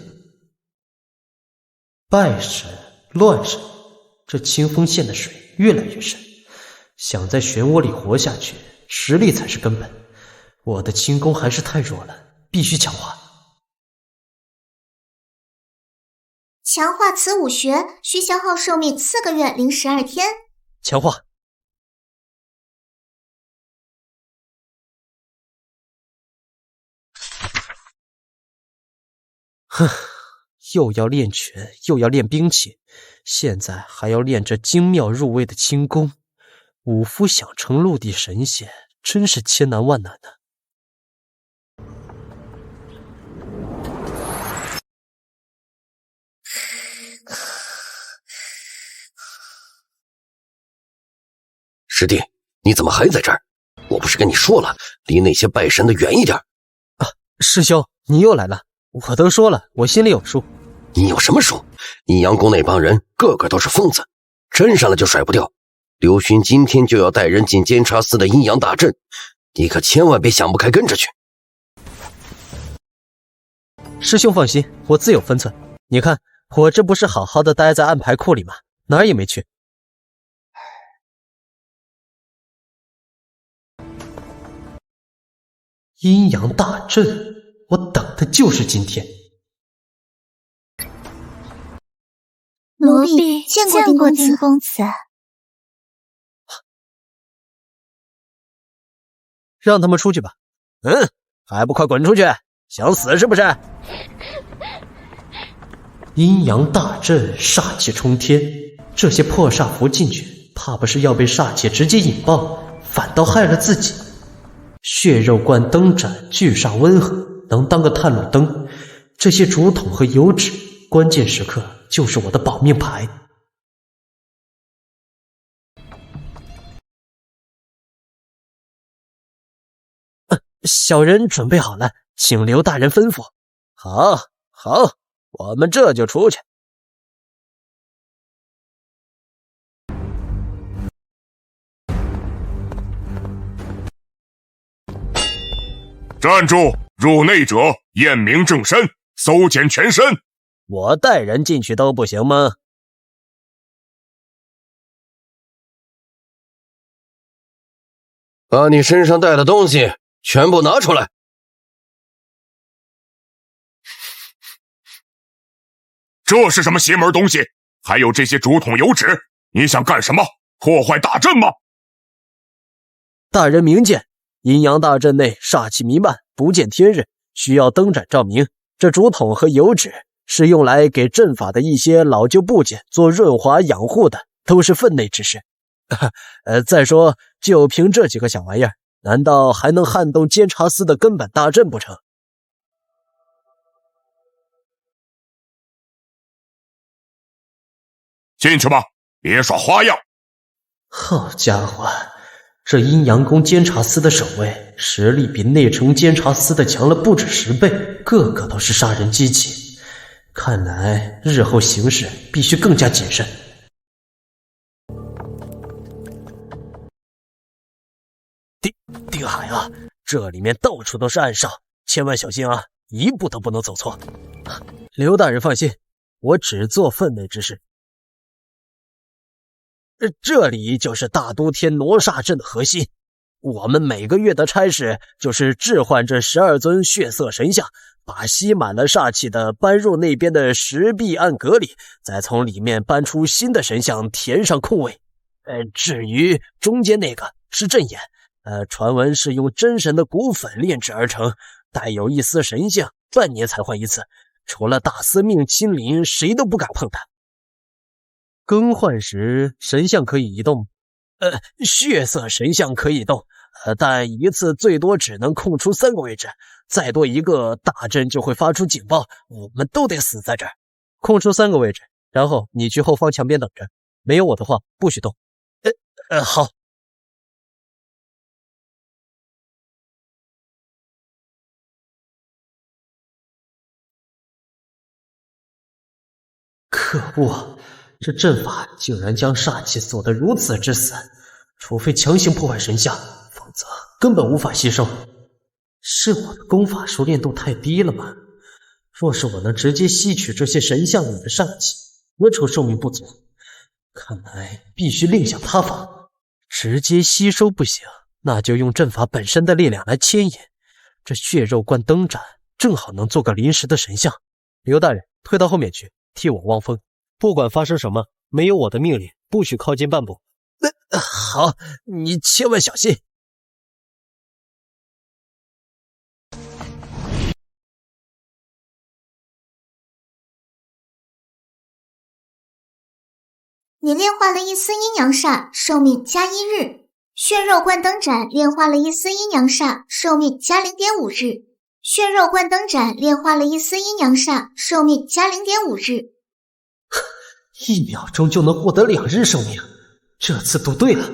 败神乱神，这清风县的水越来越深，想在漩涡里活下去，实力才是根本。我的轻功还是太弱了，必须强化。强化此武学需消耗寿命4个月零12天。强化。哼，又要练拳，又要练兵器，现在还要练这精妙入微的轻功。武夫想成陆地神仙，真是千难万难的。师弟，你怎么还在这儿？我不是跟你说了，离那些拜神的远一点。师兄，你又来了。我都说了，我心里有数。你有什么数？阴阳宫那帮人个个都是疯子，真上了就甩不掉。刘勋今天就要带人进监察司的阴阳大阵，你可千万别想不开跟着去。师兄放心，我自有分寸。你看，我这不是好好的待在暗牌库里吗？哪儿也没去。阴阳大阵，我等的就是今天。奴婢见过丁公子。让他们出去吧。还不快滚出去！想死是不是？阴阳大阵，煞气冲天，这些破煞符进去，怕不是要被煞气直接引爆，反倒害了自己。血肉贯灯盏，聚煞温和，能当个探路灯。这些竹筒和油纸，关键时刻就是我的保命牌。小人准备好了，请刘大人吩咐。好，我们这就出去。站住！入内者验明正身，搜检全身。我带人进去都不行吗？把你身上带的东西全部拿出来。这是什么邪门东西？还有这些竹筒油纸，你想干什么？破坏大阵吗？大人明鉴，阴阳大阵内煞气弥漫，不见天日，需要灯盏照明。这竹筒和油纸是用来给阵法的一些老旧部件做润滑养护的，都是分内之事。再说，就凭这几个小玩意儿，难道还能撼动监察司的根本大阵不成？进去吧，别耍花样。好家伙，这阴阳宫监察司的守卫实力比内城监察司的强了不止10倍，个个都是杀人机器。看来日后行事必须更加谨慎。丁海啊，这里面到处都是暗哨，千万小心啊，一步都不能走错。刘大人放心，我只做分内之事。这里就是大都天挪煞阵的核心，我们每个月的差事就是置换这12尊血色神像，把吸满了煞气的搬入那边的石壁暗格里，再从里面搬出新的神像填上空位。至于中间那个是阵眼，传闻是用真神的骨粉炼制而成，带有一丝神像，半年才换一次，除了大司命亲临，谁都不敢碰它。更换时神像可以移动，血色神像可以动，但一次最多只能空出3个位置，再多一个大阵就会发出警报，我们都得死在这儿。空出3个位置，然后你去后方墙边等着，没有我的话不许动。好。可恶，这阵法竟然将煞气锁得如此之死，除非强行破坏神像，否则根本无法吸收。是我的功法熟练度太低了吗？若是我能直接吸取这些神像里的煞气，何愁寿命不足？看来必须另想他法。直接吸收不行，那就用阵法本身的力量来牵引。这血肉贯灯斩正好能做个临时的神像。刘大人，退到后面去，替我望风。不管发生什么，没有我的命令，不许靠近半步。好，你千万小心。你炼化了一丝阴阳煞，寿命加1日。血肉贯灯斩炼化了一丝阴阳煞，寿命加0.5日。血肉贯灯斩炼化了一丝阴阳煞，寿命加0.5日。1秒钟就能获得2日寿命，这次赌对了。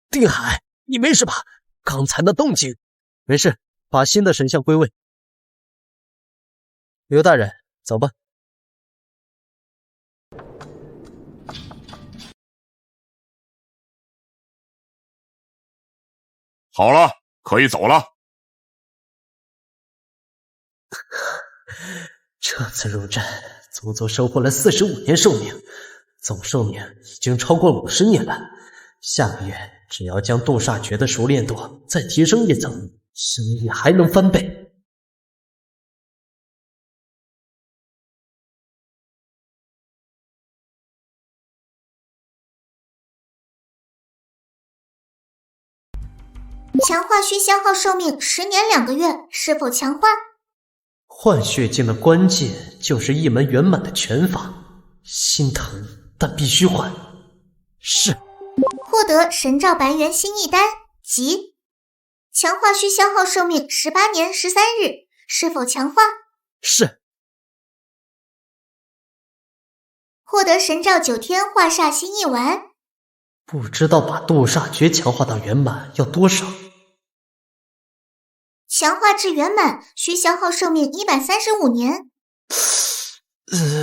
定海，你没事吧？刚才那动静……没事，把新的神像归位。刘大人，走吧。好了，可以走了。这次入阵，足足收获了45年寿命，总寿命已经超过50年了。下个月只要将斗煞诀的熟练度再提升1层，生意还能翻倍。强化需消耗寿命10年2个月，是否强化？换血境的关键就是一门圆满的拳法，心疼但必须换。是。获得神兆白猿心意丹，即强化需消耗寿命18年13日，是否强化？是。获得神兆9天化煞心意丸，不知道把斗煞诀强化到圆满要多少？强化至圆满需消耗寿命135年。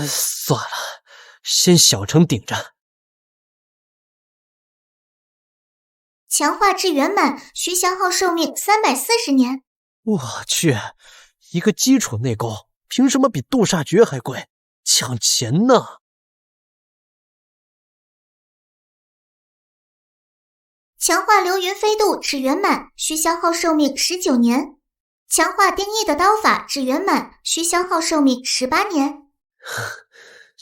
算了，先小城顶着。强化至圆满需消耗寿命340年。我去，一个基础内功，凭什么比斗煞诀还贵？抢钱呢！强化流云飞渡至圆满需消耗寿命19年。强化定义的刀法至圆满需消耗寿命18年。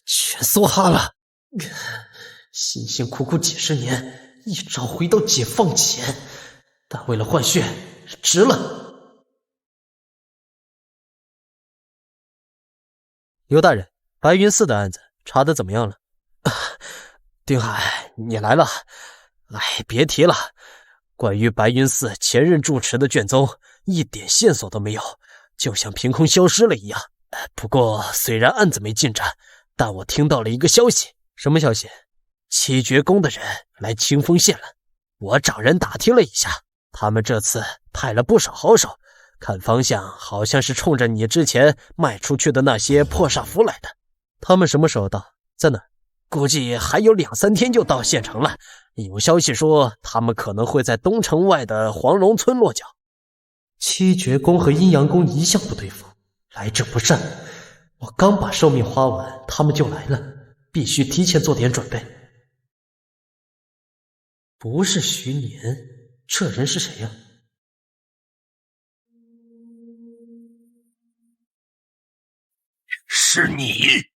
全梭哈了，辛辛苦苦几十年，一朝回到解放前，但为了换血，值了。刘大人，白云寺的案子查得怎么样了？丁海，你来了。别提了，关于白云寺前任住持的卷宗，一点线索都没有，就像凭空消失了一样。不过虽然案子没进展，但我听到了一个消息。什么消息？七绝宫的人来清风县了。我找人打听了一下，他们这次派了不少好手，看方向好像是冲着你之前卖出去的那些破煞符来的。他们什么时候到？在哪？估计还有2、3天就到县城了。有消息说他们可能会在东城外的黄龙村落脚。七绝宫和阴阳宫一向不对付，来者不善。我刚把寿命花完，他们就来了，必须提前做点准备。不是徐年，这人是谁呀？是你！